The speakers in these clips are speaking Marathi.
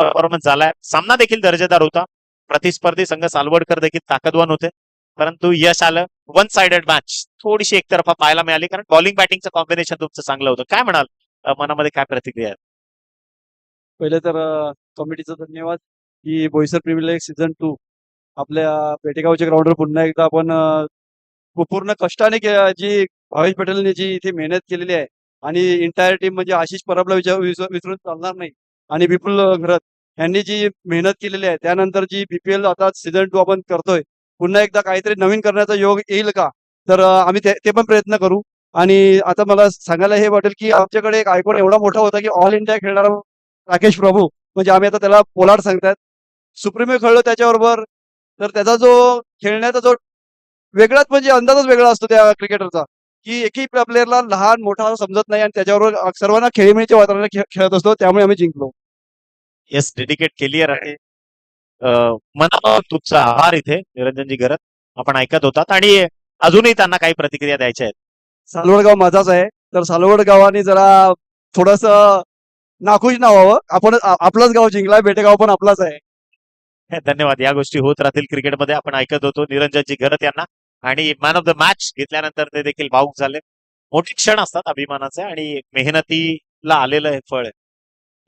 परफॉर्मन्स झालाय. सामना देखील दर्जेदार होता. प्रतिस्पर्धी संघ सालवडकर देखील ताकदवान होते, परंतु यश आलं. वन साइडेड मॅच थोडीशी एकतर्फा पाहायला मिळाली, कारण बॉलिंग बॅटिंगचं कॉम्बिनेशन तुमचं चांगलं होतं. काय म्हणाल, मनामध्ये काय प्रतिक्रिया आहे? पहिले तर कमिटीचा धन्यवाद की बोईसर प्रीमियर लीग सीझन 2 आपल्या पेटेगावच्या ग्राउंडवर पुन्हा एकदा आपण पूर्ण कष्टाने जी भावेश पटेलने जी इथे मेहनत केलेली आहे आणि इंटायर टीम म्हणजे आशिष परबला विसरून चालणार नाही आणि विपुल घरत यांनी जी मेहनत केलेली आहे, त्यानंतर जी बीपीएल आता सीझन 2 आपण करतोय, पुन्हा एकदा काहीतरी नवीन करण्याचा योग येईल का, तर आम्ही ते पण प्रयत्न करू. आणि आता मला सांगायला हे वाटेल की आमच्याकडे एक आयकॉन एवढा मोठा होता की ऑल इंडिया खेळणारा राकेश प्रभू, म्हणजे आम्ही आता त्याला पोलार्ड सांगतात, सुप्रीमे खेळलो त्याच्याबरोबर. तर त्याचा जो खेळण्याचा जो वेगळाच म्हणजे अंदाजच वेगळा असतो त्या क्रिकेटरचा, की एकही प्लेअरला लहान मोठा समजत नाही आणि त्याच्याबरोबर सर्वांना खेळीमेळीच्या वातावरणात खेळत असतो, त्यामुळे आम्ही जिंकलो. येस, डेडिकेट क्लिअर आहे. मनापासून तुमचा आभार इथे निरंजनजी घरत. आपण ऐकत होतात आणि अजूनही त्यांना काही प्रतिक्रिया द्यायच्या आहेत. सालवड गाव माझाच आहे, तर सालवड गावाने जरा थोडस नाखुश ना व्हावं. आपण आपलंच गाव जिंकलाय, बेटेगाव पण आपलाच आहे. धन्यवाद. या गोष्टी होत राहतील क्रिकेटमध्ये. आपण ऐकत होतो निरंजनजी घरत यांना, आणि मॅन ऑफ द मॅच घेतल्यानंतर ते देखील भाऊक झाले. मोठे क्षण असतात अभिमानाचे आणि मेहनतीला आलेलं हे फळ आहे.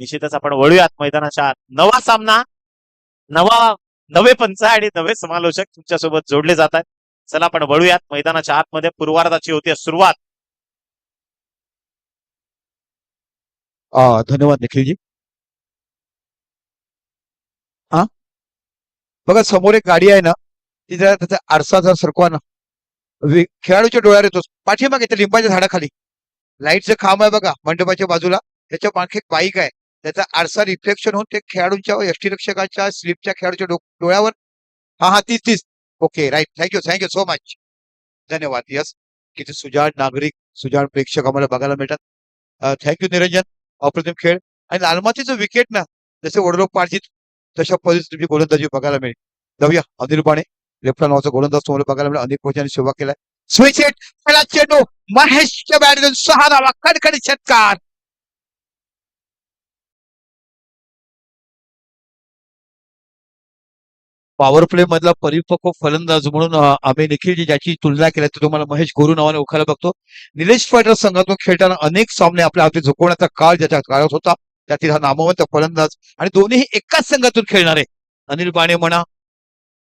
निश्चितच आपण वळूयात मैदानाच्या आत. नवा सामना, नवे पंच आणि नवे समालोचक तुमच्यासोबत जोडले जात आहेत. चला आपण वळूयात मैदानाच्या आतमध्ये. पूर्वार्धाची होती सुरुवात. धन्यवाद निखिलजी. हा बघा, समोर एक गाडी आहे ना, ती जरा त्याचा आरसा जर सरकवा ना, खेळाडूच्या डोळ्यावर येतोच. पाठीमागे त्या लिंबाच्या झाडाखाली लाईटचं खांब आहे बघा मंडपाच्या बाजूला, त्याच्या मागे एक बाईक आहे. त्याचा आरसा रिफ्लेक्शन होऊन ते खेळाडूंच्या यष्टीरक्षकाच्या स्लिपच्या खेळाडूच्या डोळ्यावर. हा तीच तीच. Okay, right. Thank you so much. धन्यवाद. यस, किती सुजाण नागरिक, सुजाण प्रेक्षक आम्हाला बघायला मिळतात. थँक्यू निरंजन. अप्रतिम खेळ. आणि लालमातीचं विकेट ना, जसे वडलोप पाडजीत तशा पद्धतीची तुमची गोलंदाजी बघायला मिळेल. जाऊया अनिल बाणे, लेफ्ट नावाचा गोलंदाज तुम्हाला बघायला मिळेल. अनेक वर्षांनी सेवा केलाय. स्विच हिट, पहिला चेंडू महेशच्या बॅटमधून 6 धावा, खडखडीत षटकार. पॉवर प्ले मधला परिपक्व फलंदाज म्हणून आम्ही निखिलजी ज्याची तुलना केली ती तुम्हाला महेश गोरू नावाने ओळखायला बघतो. निलेश पाटील संघातून खेळताना अनेक सामने आपल्या हाती झोकवण्याचा काळ ज्याच्या काळात होता, त्यातील हा नामवंत फलंदाज. आणि दोन्ही एकाच संघातून खेळणारे अनिल बाणे म्हणा,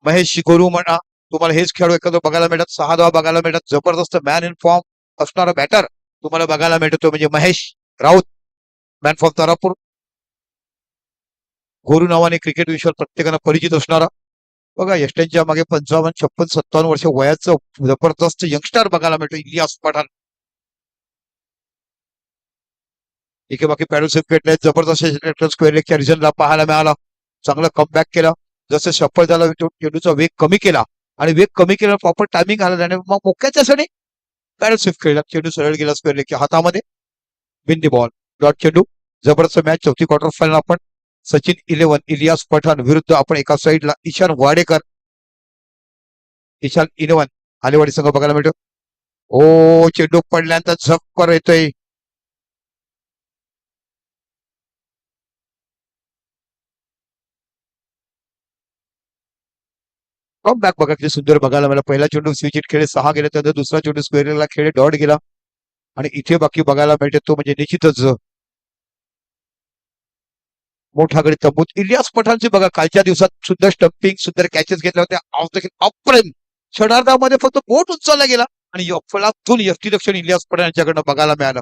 महेश गोरू म्हणा, तुम्हाला हेच खेळाडू एकत्र बघायला मिळतात. 6 धावा बघायला मिळतात. जबरदस्त मॅन इन फॉर्म असणारा बॅटर तुम्हाला बघायला मिळतो, म्हणजे महेश राऊत, मॅन फॉर्म तारापूर. गोरू नावाने क्रिकेट विश्वात प्रत्येकाला परिचित असणारा. बघा, यष्ट्यांच्या मागे 55, 56, 57 वर्ष वयाचं जबरदस्त यंगस्टर बघायला मिळतो, इलियास पठाण. एके बाकी पॅडल सेफ घेतले, जबरदस्त स्क्वेअर लेगच्या रिझनला पाहायला मिळाला. चांगला कमबॅक केला. जसं सफल झाला चेंडूचा वेग कमी केला, आणि वेग कमी केला प्रॉपर टायमिंग आला त्याने, मग मोक्याच्या सणी पॅडल सेफ खेळला. चेंडू सरळ गेला स्क्वेअर लेगच्या हातामध्ये. बिंदी बॉल, डॉट चेंडू. जबरदस्त मॅच. चौथी क्वार्टर फायनल आपण सचिन 11 इलियास पठाण विरुद्ध आपण एका साईडला ईशान वाडेकर. ईशान 11 आलेवाडी संघ बघायला मिळतो. ओ, चेंडू पडल्यानंतर झक्कर येतोय. कम बॅक बघा किती सुंदर बघायला मला. पहिला चेंडू स्विच खेळे 6 गेले, त्यानंतर दुसरा चेंडू स्क्वेअरला खेळे डॉट गेला. आणि इथे बाकी बघायला मिळते तो म्हणजे निश्चितच मोठा गडी तंबूत. इलियास पठाणचे बघा कालच्या दिवसात सुंदर स्टंपिंग, सुंदर कॅचेस घेतल्या होत्या. अप्रेम षडार्धामध्ये फक्त बोट उचलला गेला आणि फलातून यष्टीरक्षण इलियास पठाण यांच्याकडनं बघायला मिळालं.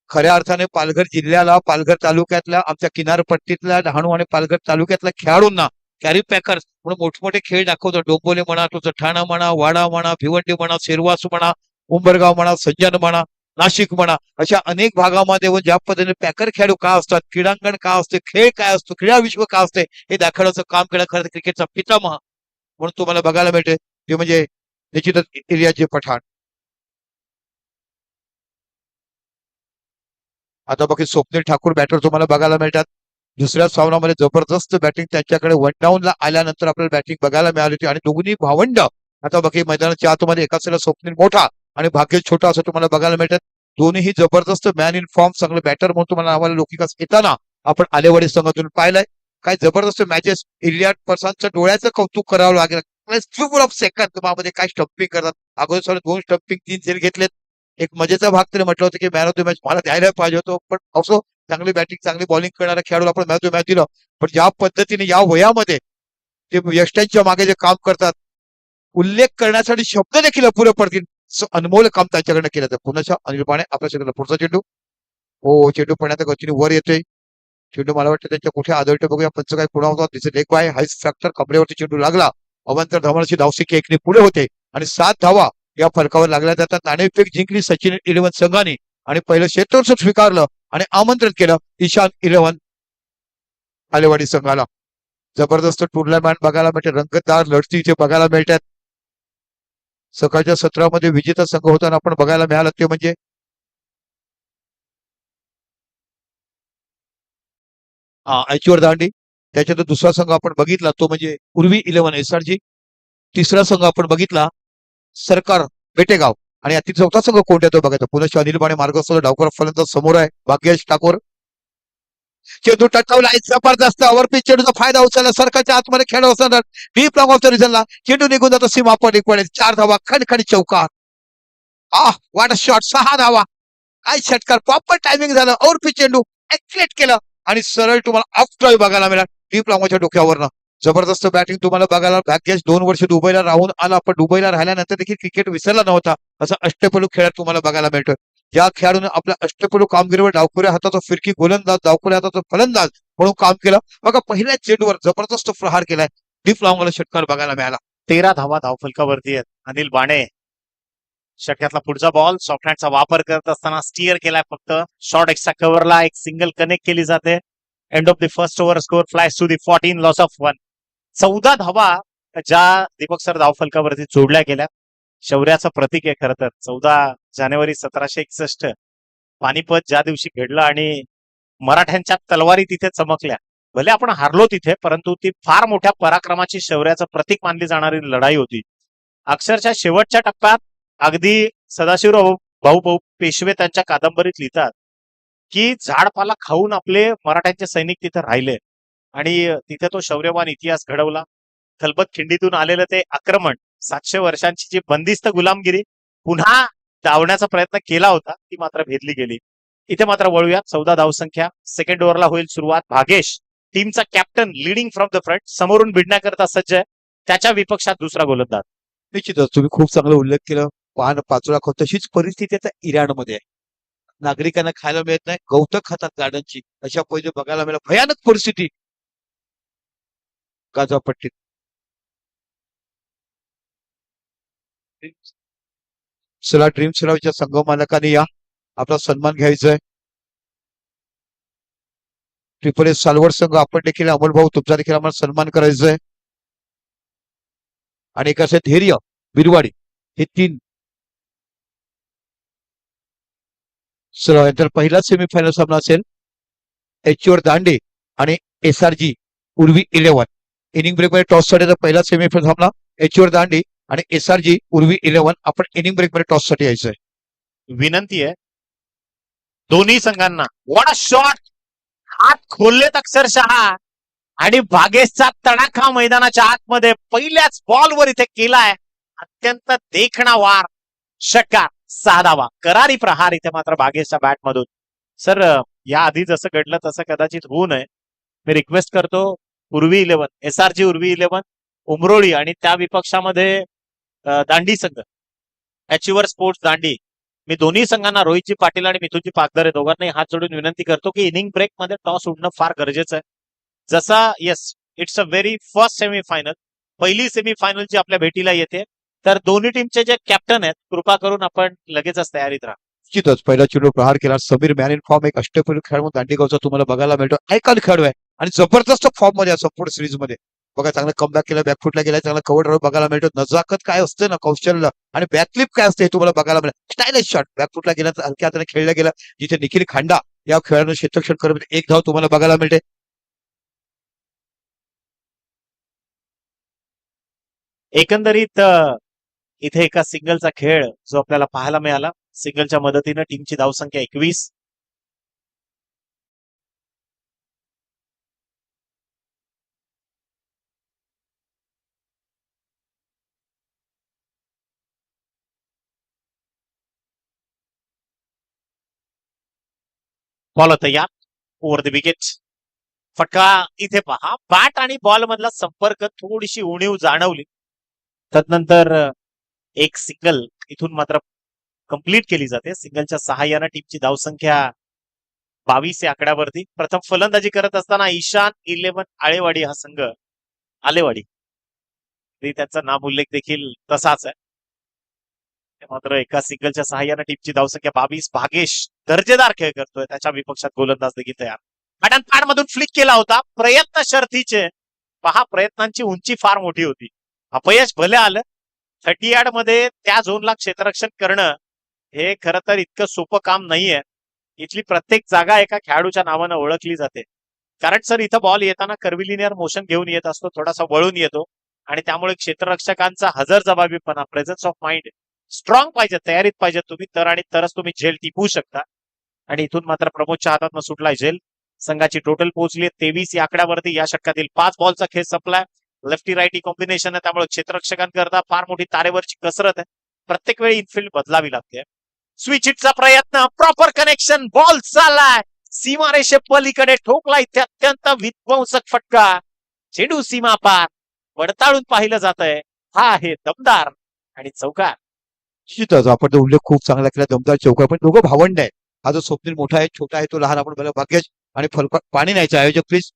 खऱ्या अर्थाने पालघर जिल्ह्याला, पालघर तालुक्यातल्या, आमच्या किनारपट्टीतल्या डहाणू आणि पालघर तालुक्यातल्या खेळाडूंना कॅरी पॅकर्स म्हणून मोठमोठे खेळ दाखवतो. डोंबोली म्हणा, तुझं ठाणा म्हणा, वाडा म्हणा, भिवंडी म्हणा, सेरवास म्हणा, उंबरगाव म्हणा, सज्जन म्हणा, नाशिक म्हणा, अशा अनेक भागामध्ये ज्या पद्धतीने पॅकर खेळाडू का असतात, क्रीडांगण का असते, खेळ काय असतो, क्रीडा विश्व का असते, हे दाखवण्याचं काम केलं खरं क्रिकेटचा पितामह म्हणून तुम्हाला बघायला मिळते, ते म्हणजे निश्चितच इलियास पठाण. आता बाकी स्वप्नील ठाकूर बॅटर तुम्हाला बघायला मिळतात. दुसऱ्या सामन्यामध्ये जबरदस्त बॅटिंग त्यांच्याकडे वन डाऊनला आल्यानंतर आपल्याला बॅटिंग बघायला मिळाली होती. आणि दोन्ही भावंड आता बाकी मैदानाच्या आतमध्ये एकाच स्वप्नील मोठा आणि भाग्य छोटा असं तुम्हाला बघायला मिळतात. दोन्ही जबरदस्त मॅन इन फॉर्म चांगले बॅटर म्हणून तुम्हाला आम्हाला लौकिकास येताना आपण आलेवाडी संघातून पाहिलंय. काय जबरदस्त मॅचेस. इलियाड परसानच्या डोळ्याचं कौतुक करावं लागेल. फ्यू ऑफ सेकंद तुम्हाला काय स्टम्पिंग करतात. अगोदर 2 स्टम्पिंग 3 झेल घेतलेत. एक मजेचा भाग तरी म्हटलं होतं की मॅन ऑफ द मॅच मला द्यायला पाहिजे होतं, पण असो चांगली बॅटिंग चांगली बॉलिंग करणाऱ्या खेळाडूला आपण मॅन ऑफ द मॅच दिलं. पण ज्या पद्धतीने या वयामध्ये ते यष्टांच्या मागे जे काम करतात, उल्लेख करण्यासाठी शब्द देखील अपुरे पडतील. अनमोल काम त्यांच्याकडनं केलं. तर पुन्हा अनिल पाणे आपल्या क्षेत्राला पुढचा चेंडू. हो, चेंडू पाण्याचा गतीने वर येतोय. चेंडू मला वाटतं त्यांच्या कुठे आदळतो बघूया. पंच काय पुन्हा होता तिचे लेग बाय हाय फॅक्टर कमरेवरती चेंडू लागला. अवांतर धावांची धावसंख्या एकने पुढे होते आणि 7 धावा या फलकावर लागल्या जातात. नाणेफेक जिंकली सचिन 11 संघाने आणि पहिलं क्षेत्ररक्षण स्वीकारलं आणि आमंत्रित केलं ईशान 11 आलेवाडी संघाला. जबरदस्त टुर्नामेंट बघायला मिळते. रंगतदार लढती इथे बघायला मिळतात. सकाळच्या सत्रामध्ये विजेता संघ होताना आपण बघायला मिळालं ते म्हणजे ऐचीवर दांडी. त्याच्यात दुसरा संघ आपण बघितला तो म्हणजे उर्वी 11 एसआरजी. तिसरा संघ आपण बघितला सरकार बेटेगाव आणि अति चौथा संघ कोणत्या तो बघायचा. पुन्हा अनिल पाणे मार्गस्थ डावकर फलंदाज समोर आहे भाग्येश ठाकूर. चेंडू टटवला जबरदस्त ओव्हरपिच चेंडूचा फायदा उचलला. सरकारच्या आतमध्ये खेळ असताना डीप लॉंग ऑफ द रिझनला चेंडू निघून जातो सीमा पलीकडे. 4 धावा खणखणी चौकार. वाट शॉट 6 धावा. काय षटकार प्रॉपर टायमिंग झालं. ओव्हरपिच चेंडू एक्सलेट केलं आणि सरळ तुम्हाला ऑफ ड्राईव्ह बघायला मिळाला डीप लॉंगच्या डोक्यावरनं. जबरदस्त बॅटिंग तुम्हाला बघायला. भाग्येश 2 वर्ष दुबईला राहून आला, पण दुबईला राहिल्यानंतर देखील क्रिकेट विसरला नव्हता. असा अष्टपैलू खेळात तुम्हाला बघायला मिळतोय. ज्या खेळाडूने आपल्या अष्टपैलू कामगिरीवर डावखुऱ्या हाताचा फिरकी गोलंदाज डावखुऱ्या हाताचा फलंदाज म्हणून काम केलं. बघा पहिल्या चेंडूवर जबरदस्त प्रहार केलाय. डीप लॉंगला षटकार बघायला मिळाला. 13 धावा धावफलकावरती आहेत. अनिल बाणे षटकातला पुढचा बॉल सॉफ्ट हँडचा वापर करत असताना स्टिअर केलाय. फक्त शॉर्ट एक्स्ट्रा कव्हरला एक सिंगल कनेक्ट केली जाते. End of the first over score flies to the 14 loss of 1. 14 धावा ज्या दीपक सर धावफलकावरती जोडल्या गेल्या. शौर्याचं प्रतीक आहे खरं तर. 14 जानेवारी 1761 पानिपत ज्या दिवशी घडलं आणि मराठ्यांच्या तलवारी तिथे चमकल्या. भले आपण हारलो तिथे, परंतु ती फार मोठ्या पराक्रमाची शौर्याचं प्रतीक मानली जाणारी लढाई होती. अक्षरशः शेवटच्या टप्प्यात अगदी सदाशिवराव भाऊ पेशवे त्यांच्या कादंबरीत लिहितात की झाडपाला खाऊन आपले मराठ्यांचे सैनिक तिथे राहिले आणि तिथे तो शौर्यवान इतिहास घडवला. खलबत खिंडीतून आलेलं ते आक्रमण, 700 वर्षांची जी बंदिस्त गुलामगिरी पुन्हा डावण्याचा प्रयत्न केला होता, ती मात्र भेदली गेली. इथे मात्र वळूयात. 14 धावसंख्या. सेकंड ओव्हरला होईल सुरुवात. भागेश टीमचा captain leading from the front, समोरून भिडण्याकरता सज्ज आहे. त्याच्या विपक्षात दुसरा गोलंदाज. निश्चितच तुम्ही खूप चांगला उल्लेख केला. पान पाचोळा खाऊ तशीच परिस्थिती आता इराणमध्ये आहे. नागरिकांना खायला मिळत नाही, गवतं खातात गार्डनची. अशा पहिले बघायला मिळालं. भयानक परिस्थिती गाझापट्टीत. चला ड्रीम सरावच्या संघ मालकाने या आपला सन्मान घ्यायचा आहे. ट्रिपल एस सालवड संघ आपण देखील अमोल भाऊ तुमचा देखील आम्हाला सन्मान करायचा आहे. आणि एक असं धैर्य बिरवाडी हे 3. चला तर पहिला सेमीफायनल सामना असेल एचवर दांडे आणि एसआरजी उर्वी 11. इनिंग ब्रेक मध्ये टॉस साठी पहिला सेमीफायनल सामना एचवर दांडे आणि एसआरजी उर्वी 11. आपण इनिंग ब्रेक मध्ये टॉस साठी यायचंय. विनंती आहे दोन्ही संघांना. What a shot. हात खोललेत अक्षरशः आणि भागेशचा तडाखा मैदानाच्या आतमध्ये पहिल्याच बॉलवर इथे केलाय. अत्यंत देखणा वार. षटकार. 6 धावा. करारी प्रहार इथे मात्र भागेशच्या बॅटमधून. सर या आधी जसं घडलं तसं कदाचित होऊ नये. मी रिक्वेस्ट करतो उर्वी 11 एसआरजी उर्वी 11 उमरोळी आणि त्या विपक्षामध्ये दांडी संघ अचिव्हर स्पोर्ट्स दांडी. मी दोन्ही संघांना रोहितजी पाटील आणि मिथुनजी पागदरे दोघांनाही हात जोडून विनंती करतो की इनिंग ब्रेक मध्ये टॉस उडणं फार गरजेचं आहे. जसा yes it's a very first semifinal, पहिली सेमीफायनल जी आपल्या भेटीला येते, तर दोन्ही टीमचे जे कॅप्टन आहेत कृपा करून आपण लगेचच तयारीत राहा. निश्चितच पहिला चेंडू प्रहार केला. समीर मॅन इन फॉर्म एक अष्टपैलू खेळ म्हणून दांडेगावचा तुम्हाला बघायला मिळतो. ऐकाल खेळाडू आहे आणि जबरदस्त फॉर्म मध्ये संपूर्ण सिरीज मध्ये. बघा चांगला कमबॅक केला, बॅकफुटला गेला, चांगला कव्हर ड्राईव्ह बघायला मिळतो. नजाकत काय असते ना, कौशल्य आणि बॅकफ्लिप काय असते हे तुम्हाला बघायला मिळेल. स्टायलिश शॉट बॅकफुटला गेला तर हलक्या हाताने खेळला गेला. जिथे निखिल खांडा या खेळाडूने क्षेत्ररक्षण करत 1 धाव तुम्हाला बघायला मिळते. एकंदरीत इथे एका सिंगलचा खेळ जो आपल्याला पाहायला मिळाला. सिंगलच्या मदतीनं टीमची धावसंख्या 21. बॉल तयार ओव्हर द विकेट. फटका इथे पहा, बॅट आणि बॉल मधला संपर्क थोडीशी उणीव जाणवली. तदनंतर एक सिंगल इथून मात्र कंप्लीट केली जाते. सिंगलच्या सहाय्यानं टीमची धावसंख्या 22 या आकड्यावरती. प्रथम फलंदाजी करत असताना ईशान 11 आळेवाडी हा संघ, आलेवाडी त्याचा नामोल्लेख देखील तसाच आहे. मात्र एका सिंगलच्या सहाय्यानं टीमची धावसंख्या 22. भागेश दर्जेदार खेळ करतोय, त्याच्या विपक्षात गोलंदाज देखील तयार. पॅड मधून फ्लिक केला होता, प्रयत्न शर्थीचे. पहा, प्रयत्नांची उंची फार मोठी होती. अपयश भले आलं. 30 यार्ड मध्ये त्या झोनला क्षेत्ररक्षण करणं हे खरं तर इतकं सोपं काम नाहीये. इथली प्रत्येक जागा एका खेळाडूच्या नावानं ओळखली जाते. कारण सर इथं बॉल येताना कर्विलिनियर मोशन घेऊन येत असतो, थोडासा वळून येतो आणि त्यामुळे क्षेत्ररक्षकांचा हजरजबाबीपणा, प्रेझन्स ऑफ माइंड स्ट्रॉंग पाहिजे, तयारीत पाहिजे तुम्ही, तर आणि तरच तुम्ही झेल टिपवू शकता. आणि इथून मात्र प्रमोदच्या हातातनं सुटलाय झेल. संघाची टोटल पोहोचली 23 या आकड्यावरती. या षटकातील 5 बॉलचा खेळ संपलाय. लेफ्टी राईटी कॉम्बिनेशन आहे, त्यामुळे क्षेत्ररक्षकांकरता फार मोठी तारेवरची कसरत आहे. प्रत्येक वेळी इनफिल्ड बदलावी लागते. स्विच हिटचा प्रयत्न, प्रॉपर कनेक्शन, बॉल चाललाय सीमारेषे पलीकडे, ठोकला इथे अत्यंत विध्वंसक फटका. चेंडू सीमा पार वडताळून पाहिलं जात आहे. हा आहे दमदार आणि चौकार. निश्चितच आपण तो उल्लेख खूप चांगला केला, दमदार चौकार. पण दोघं भावंड आहे. हा जो स्वप्नील मोठा आहे, छोटा आहे तो लहान. आपण बघा, भाग्यश आणि पाणी न्यायचं आयोजक प्लीज,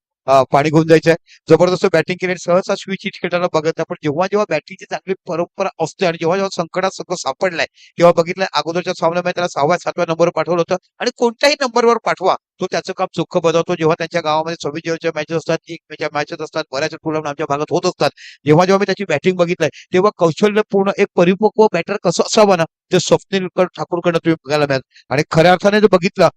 पाणी घेऊन जायचंय. जबरदस्त बॅटिंग केली, सहसा स्विच हिट खेळताना बघत नाही. पण जेव्हा जेव्हा बॅटिंगची चांगली परंपरा असते आणि जेव्हा जेव्हा संकटात सगळं सापडलाय तेव्हा बघितलंय. अगोदरच्या सामन्यामध्ये त्याला 6व्या-7व्या नंबरवर पाठवलं होतं आणि कोणत्याही नंबरवर पाठवा तो त्याचं काम चोख बजावतो. जेव्हा त्यांच्या गावामध्ये 26 मॅचेस असतात, 1 मॅचेस असतात, बऱ्याच टुर्नामेंट आमच्या भागात होत असतात, जेव्हा जेव्हा मी त्याची बॅटिंग बघितलंय तेव्हा कौशल्यपूर्ण एक परिपक्व बॅटर कसं असावं ना, ते स्वप्नील ठाकूरकडनं तुम्ही बघायला मिळाल. आणि खऱ्या अर्थाने जर बघितलं,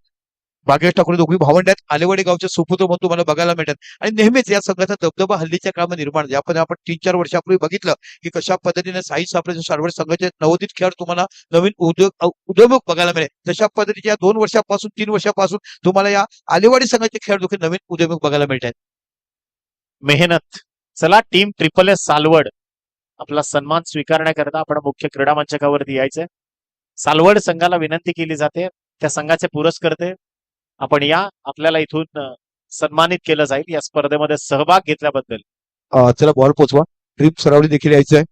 भाग्यश ठाकूर दोघी भावंड आहेत, आलेवाडी गावचे सुपुत्र म्हणून तुम्हाला बघायला मिळतात. आणि नेहमीच या संघाचा दबदबा हल्लीच्या काळामध्ये निर्माण झाला. आपण 3-4 वर्षापूर्वी बघितलं की कशा पद्धतीने साई सापळे सारवड संघाचे नवोदित खेळाडू तुम्हाला नवीन उद्योजक बघायला मिळेल. तशा पद्धतीच्या 2 वर्षापासून 3 वर्षापासून तुम्हाला या आलेवाडी संघाचे खेळाडू नवीन उद्योजक बघायला मिळतात. मेहनत. चला, टीम SSS सालवड आपला सन्मान स्वीकारण्याकरता आपण मुख्य क्रीडा मंचकावरती यायचंय. सालवड संघाला विनंती केली जाते, त्या संघाचे पुरस्कर्ते आपण या, आपल्याला इथून सन्मानित केलं जाईल या स्पर्धेमध्ये सहभाग घेतल्याबद्दल. चला, बॉल पोचवा. ड्रीम सरावली देखील यायचंय.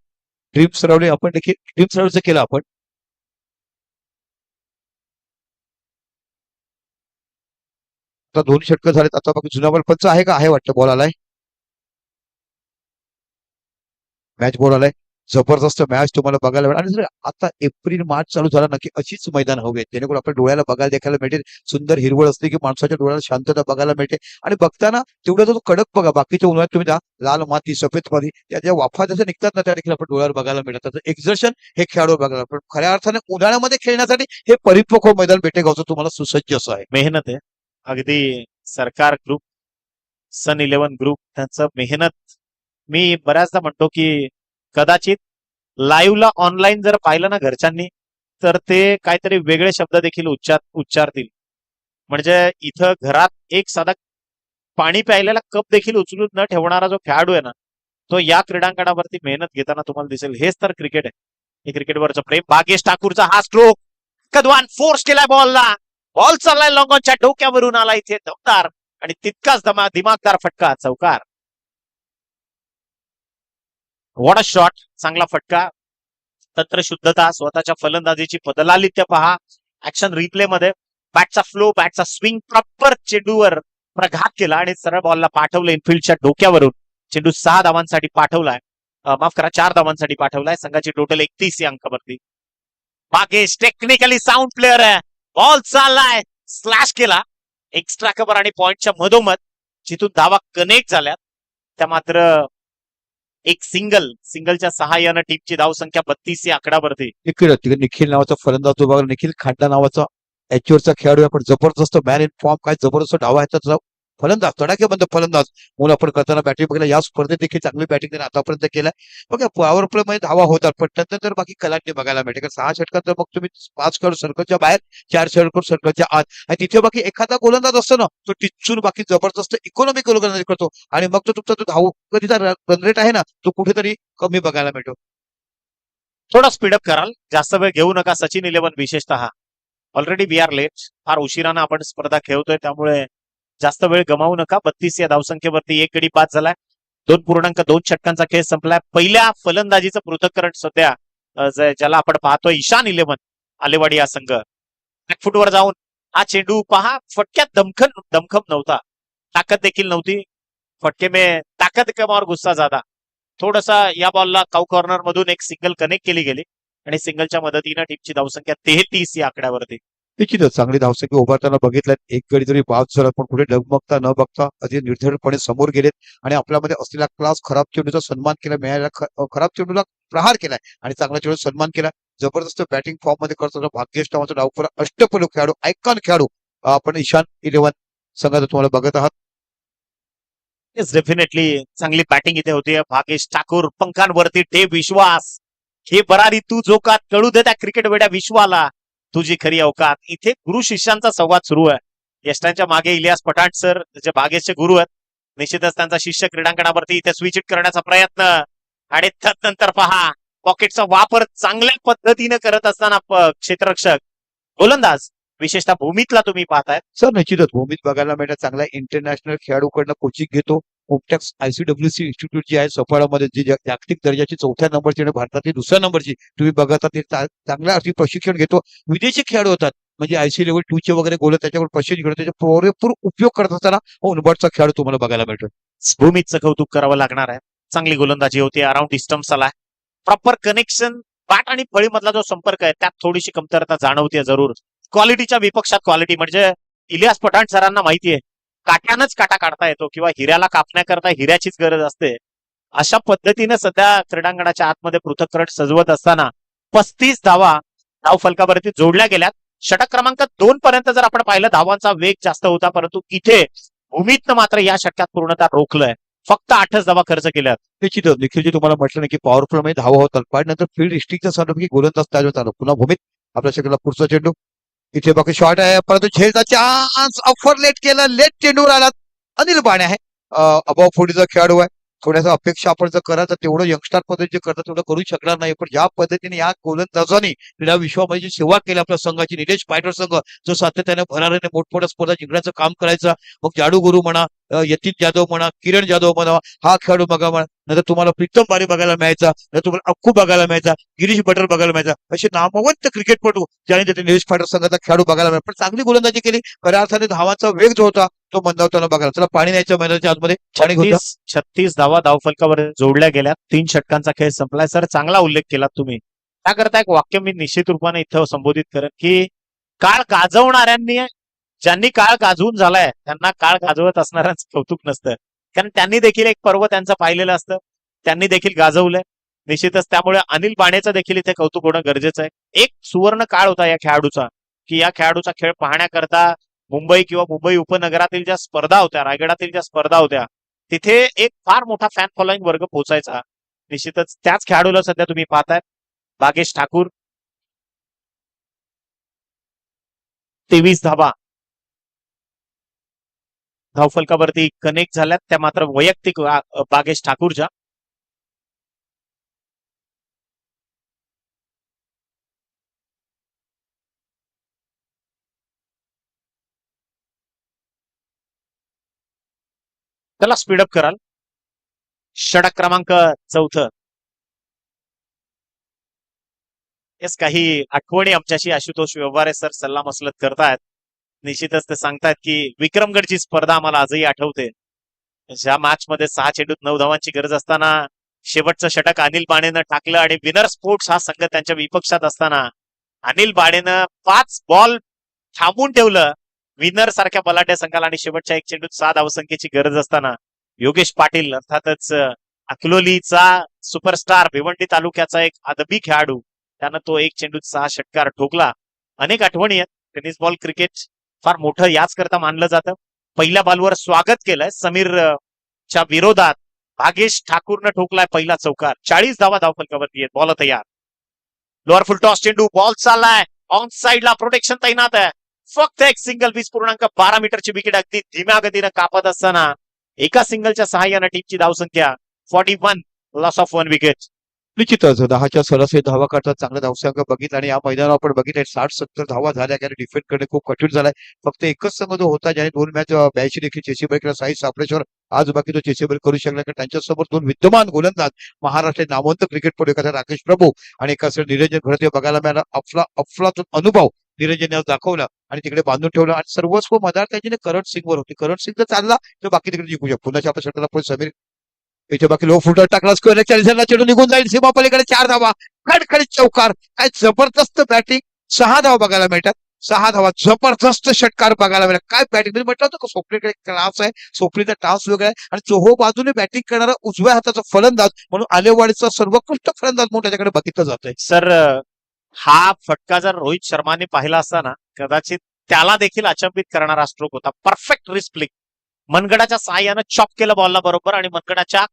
ड्रीम सरावली आपण देखील ड्रीम सरावलीचं केलं आपण. आता 2 षटकं झालेत. आता बाकी जुना बॉल पंच आहे का? आहे वाटतं, बॉल आलाय, मॅच बॉल आलाय. जबरदस्त मॅच तुम्हाला बघायला मिळेल. आणि जर आता एप्रिल-मार्च चालू झाला ना की अशीच मैदान हवेत, जेणेकरून आपल्या डोळ्याला बघायला देखायला मिळेल. सुंदर हिरवळ असते की माणसाच्या डोळ्याला शांतता बघायला मिळते. आणि बघताना तेवढा जो कडक बघा, बाकीच्या उन्हाळ्यात तुम्ही लाल माती, सफेद माती, त्या ज्या वाफा जसं निघतात ना, त्या देखील आपण डोळ्यावर बघायला मिळतात. त्याचं एक्झर्शन हे खेळाडू बघायला. पण खऱ्या अर्थाने उन्हाळ्यामध्ये खेळण्यासाठी हे परिपक्व मैदान बेटेगावचं तुम्हाला सुसज्ज असं आहे. मेहनत आहे अगदी. सरकार ग्रुप, सन 11 ग्रुप, त्यांचं मेहनत मी बऱ्याचदा म्हणतो की कदाचित लाईव्हला ऑनलाईन जर पाहिलं ना घरच्यांनी, तर ते काहीतरी वेगळे शब्द देखील उच्चारतील. म्हणजे इथं घरात एक साधा पाणी प्यायलेला कप देखील उचलून न ठेवणारा जो खेळाडू आहे ना, तो या क्रीडांगणावरती मेहनत घेताना तुम्हाला दिसेल. हेच तर क्रिकेट आहे, हे क्रिकेटवरचं प्रेम. भाग्येश ठाकूरचा हा स्ट्रोक, कदवान फोर्स केलाय बॉलला, बॉल चाललाय लॉंगॉनच्या डोक्यावरून, आला इथे दमदार आणि तितकाच दिमागदार फटका, चौकार. व्हॉट अ शॉट, चांगला फटका. तंत्रशुद्धता, स्वतःच्या फलंदाजीची बदलालित्य पहा ऍक्शन रिप्ले मध्ये. बॅटचा फ्लो, बॅटचा स्विंग, प्रॉपर चेंडूवर प्रघात केला आणि सरळ बॉलला पाठवलं इनफिल्डच्या डोक्यावरून. चेंडू 6 धावांसाठी पाठवलाय, माफ करा 4 धावांसाठी पाठवलाय. संघाची टोटल 31 या अंकावरती. भागेश टेक्निकली साऊंड प्लेअर आहे, बॉल चाललाय, स्लॅश केला एक्स्ट्रा कव्हर आणि पॉइंटच्या मधोमध, जिथून धावा कनेक्ट झाल्यात. त्या मात्र एक सिंगलच्या सहाय्यानं टीमची धावसंख्या 32 या आकड्यावरती. निखिल नावाचा फलंदाज जो बघा, निखिल खांडा नावाचा एचवरचा खेळाडू आहे, पण जबरदस्त मॅन इन फॉर्म, काय जबरदस्त डावा आहे त्याचा. फलंदाज, तडाखेबंद फलंदाज म्हणून आपण करताना बॅटिंग बघितलं. या स्पर्धेत देखील चांगली बॅटिंग त्याने आतापर्यंत केलाय. बघा, पॉवर प्ले मध्ये धावा होतात, पण त्यानंतर बाकी कलांटी बघायला मिळते. 6 षटकात मग तुम्ही 5 खेळाडू सर्कलच्या बाहेर, 4 खेळाडू सर्कलच्या आत, आणि तिथे बाकी एखादा गोलंदाज असतो ना, तो टिचून बाकी जबरदस्त इकॉनॉमिक गोलंदाजी करतो. आणि मग तो तुमचा जो धाव कधीचा रन रेट आहे ना, तो कुठेतरी कमी बघायला मिळतो. थोडा स्पीडअप कराल, जास्त वेळ घेऊ नका. सचिन 11 विशेषतः ऑलरेडी वी आर लेट, फार उशिरानं आपण स्पर्धा खेळतोय, त्यामुळे जास्त वेळ गमावू नका. 32 या धावसंख्येवरती एक गडी बाद झालाय. 2.2 षटकांचा खेळ संपलाय. पहिल्या फलंदाजीचं पृथक्करण सध्या ज्याला आपण पाहतोय ईशान 11 आलेवाडी हा संघ. बॅकफुटवर जाऊन हा चेंडू पहा, फटक्यात दमखम नव्हता, ताकद देखील नव्हती. फटके में ताकद कम और गुस्सा ज्यादा. थोडासा या बॉलला काउ कॉर्नर मधून एक सिंगल कनेक्ट केली गेली आणि सिंगलच्या मदतीनं टीमची धावसंख्या 33 या आकड्यावरती. निश्चितच चांगली धावसंख्या उभारताना बघितल्यात. एक गडी जरी बाद झाला पण कुठे डगमगता न बघता अति निर्धारपणे समोर गेलेत आणि आपल्यामध्ये असलेला क्लास, खराब चेंडूचा सन्मान केला, मिळालेला खराब चेंडूला प्रहार केलाय आणि चांगल्या चेंडूचा सन्मान केला. जबरदस्त बॅटिंग फॉर्म मध्ये करताना भाग्येश नावाचा डावखुरा अष्टपैलू खेळाडू, आयकॉन खेळाडू आपण ईशान 11 संघात तुम्हाला बघत आहात. येस, डेफिनेटली चांगली बॅटिंग इथे होती. भागेश ठाकूर पंखांवरती ठेव विश्वास, हे बरारी तू जोकात, कळू दे त्या क्रिकेट वेड्या विश्वाला तुझी खरी अवकात. इथे गुरु शिष्यांचा संवाद सुरू आहे. यष्टांच्या मागे इलियास पठाण सर, जे भागेशचे गुरु आहेत, निश्चितच त्यांचा शिष्य क्रीडांगणावरती इथे स्विच हिट करण्याचा प्रयत्न आणि त्यानंतर पहा पॉकेटचा वापर चांगल्या पद्धतीने करत असताना क्षेत्ररक्षक गोलंदाज, विशेषतः भूमीतला तुम्ही पाहताय. सर निश्चितच भूमीत बघायला मिळतात. चांगल्या इंटरनॅशनल खेळाडूकडनं कोचिंग घेतो. ओमटेक्स ICWC इन्स्टिट्यूट जी आहे सफाळामध्ये, जी जागतिक दर्जाची 4थ्या नंबरची आणि भारतातील 2ऱ्या नंबरची तुम्ही बघत आहात, ते चांगल्या अर्थी प्रशिक्षण घेतो. विदेशी खेळाडू होतात म्हणजे IC लेव्हल 2 चे वगैरे गोल त्याच्यावर प्रशिक्षण घेतो. त्याचा पुरेपूर उपयोग करत असताना उनबटचा खेळाडू तुम्हाला बघायला मिळतो. भूमीतचं कौतुक करावं लागणार आहे. चांगली गोलंदाजी होती, अराउंड डिस्टन्स आला, प्रॉपर कनेक्शन, बॅट आणि फळीमधला जो संपर्क आहे त्यात थोडीशी कमतरता जाणवते जरूर. क्वालिटीच्या विपक्षात क्वालिटी, म्हणजे इलियास पठाण सरांना माहितीये काट्यानंच काटा काढता येतो किंवा हिऱ्याला कापण्याकरता हिऱ्याचीच गरज असते. अशा पद्धतीने सध्या क्रीडांगणाच्या आतमध्ये पृथक्करण सजवत असताना 35 धावा धावफलकावरती जोडल्या गेल्यात. षटक क्रमांक 2 पर्यंत जर आपण पाहिलं धावांचा वेग जास्त होता, परंतु इथे भूमीतनं मात्र या षटकात पूर्णतः रोखलंय. फक्त 8च धावा खर्च केल्यात. निश्चितच निखिलजी तुम्हाला म्हटलं नाही की पॉवरफुल मध्ये धावा होतात, पण नंतर फील्ड हिस्ट्रीचा सांगतो की गोलंदाज त्याच्यावर चालू. पुन्हा भूमीत आपल्या शक्यला पुढचा चेंडू, इथे बाकी शॉट आहे परंतु झेलचा चान्स, ऑफर लेट केलं, लेट चेंडूवर आला. अनिल बाणे आहे, अबाव 40चा खेळाडू आहे. थोड्यासा अपेक्षा आपण जर करायचं तेवढं यंगस्टर पद्धतीने करतात तेवढं करू शकणार नाही, पण ज्या पद्धतीने या गोलंदाजाने क्रीडा विश्वामध्ये जी सेवा केली आपल्या संघाची, निलेश पायटर संघ जो सातत्याने भरारीने मोठमोठ्या स्पर्धा जिंकण्याचं काम करायचं. मग जाडू गुरु म्हणा, यतीन जाधव म्हणा, किरण जाधव म्हणा, हा खेळाडू बघा म्हणा, नंतर तुम्हाला प्रीतम बारी बघायला मिळायचा, नंतर तुम्हाला अक्कू बघायला मिळायचा, गिरीश बटर बघायला मिळायचा. असे नामवंत क्रिकेटपटू ज्याने त्याचे निलेश पायटर संघाचा खेळाडू बघायला मिळाला. पण चांगली गोलंदाजी केली, खऱ्या अर्थाने धावांचा वेग जो होता तो मंदावताना बघायला. चला पाणी न्यायच्या मैदानाच्या आतमध्ये पाणी होतं. 36 धावा धावफलकावर जोडल्या गेल्या. 3 षटकांचा खेळ संपलाय. सर चांगला उल्लेख केला तुम्ही. त्याकरता एक वाक्य मी निश्चित रूपाने इथं संबोधित करेन की काळ गाजवणाऱ्यांनी, ज्यांनी काळ गाजवून झालाय त्यांना काळ गाजवत असणाऱ्यांचं कौतुक नसतं, कारण त्यांनी देखील एक पर्व त्यांचं पाहिलेलं असतं, त्यांनी देखील गाजवलंय. निश्चितच त्यामुळे अनिल बाणेचं देखील इथे कौतुक होणं गरजेचं आहे. एक सुवर्ण काळ होता या खेळाडूचा, की या खेळाडूचा खेळ पाहण्याकरता मुंबई किंवा मुंबई उपनगरातील ज्या स्पर्धा होत्या, रायगडातील ज्या स्पर्धा होत्या, तिथे एक फार मोठा फॅन फॉलोईंग वर्ग पोहोचायचा. निश्चितच त्याच खेळाडूला सध्या तुम्ही पाहताय. भागेश ठाकूर 23 धावा धावफलकावरती कनेक्ट झाल्यात, त्या मात्र वैयक्तिक भागेश ठाकूरच्या. त्याला स्पीडअप कराल. षटक क्रमांक 4. येस, काही आठवणी आमच्याशी आशुतोष व्यवहारे सर सल्ला मसलत करतायत. निश्चितच ते सांगतायत की विक्रमगडची स्पर्धा आम्हाला आजही आठवते, ज्या मॅच मध्ये 6 चेंडूत 9 धावांची गरज असताना शेवटचं षटक अनिल बाणेनं टाकलं आणि विनर स्पोर्ट्स हा संघ त्यांच्या विपक्षात असताना अनिल बाणेनं 5 बॉल थांबून ठेवलं विनर सारख्या बलाढ्य संघाला, आणि शेवटच्या 1 चेंडूत 6 धावसंख्येची गरज असताना योगेश पाटील अर्थातच अकलोलीचा सुपरस्टार, भिवंडी तालुक्याचा एक आदबी खेळाडू, त्यानं तो 1 चेंडूत 6 षटकार ठोकला. अनेक आठवणी आहेत. टेनिस बॉल क्रिकेट फार मोठं याच करता मानलं जातं. पहिल्या बॉलवर स्वागत केलंय समीरच्या विरोधात भागेश ठाकूरनं ठोकलाय पहिला चौकार. 40 धावा धावफलकावरती आहेत. बॉल तयार, लोअर फुल टॉस चेंडू, बॉल चाललाय ऑन साइडला, प्रोटेक्शन तैनात आहे. फक्त एक सिंगल, 20.12 मीटरची विकेट अगदी धीम्या गतीनं कापत असताना एका सिंगलच्या सहाय्यानं टीमची धावसंख्या 41, लॉस ऑफ 1 विकेट. निश्चितच 10च्या सरासरी धावा करतात, चांगला धावसंख्या बघितला आणि या मैदानावर आपण बघितलंय 60-70 धावा झाल्या, कारण डिफेंड करणे खूप कठीण झालंय. फक्त एकच संघ जो होता ज्याने 2 मॅच 82 देखील चेसिबल केला, साई सापळेश्वर. आज बाकी तो चेसिबल करू शकला, कारण त्यांच्यासमोर 2 विद्यमान गोलंदाज महाराष्ट्र नामवंत क्रिकेटपटू, एखादा राकेश प्रभू आणि एका निरंजन घरते बघायला मिळाला. अफलातून अनुभव निरंजन आज दाखवला आणि तिकडे बांधून ठेवलं आणि सर्वस्व मदार त्याची करण सिंगवर होती. करण सिंग जर चालला तर बाकी तिकडे जिंकू शकतो. पुन्हा आपल्या षटकाला पण समीर इथे बाकी लो फुटर टाकला, स्क्वेअर 40 रनला चेंडू निघून जाईल सीमा पलीकडे, 4 धावा, खडखडीत चौकार. काय जबरदस्त बॅटिंग, 6 धावा बघायला मिळतात. 6 धावा, जबरदस्त षटकार बघायला मिळाला. काय बॅटिंग, मी म्हटलं होतं का स्वप्नीकडे क्लास आहे, स्वप्नीचा टास वेगळा आहे आणि चोहो बाजूने बॅटिंग करणारा उजव्या हाताचा फलंदाज म्हणून आलेवाडीचा सर्वोत्कृष्ट फलंदाज म्हणून त्याच्याकडे बघितलं जातंय. सर हा फटका जर रोहित शर्माने पाहिला असता ना, कदाचित त्याला देखील अचंबित करणारा स्ट्रोक होता. परफेक्ट रिस्क फ्लिक, मनगडाच्या साहाय्यानं चॉप केलं बॉलला बरोबर आणि मनगडाच्या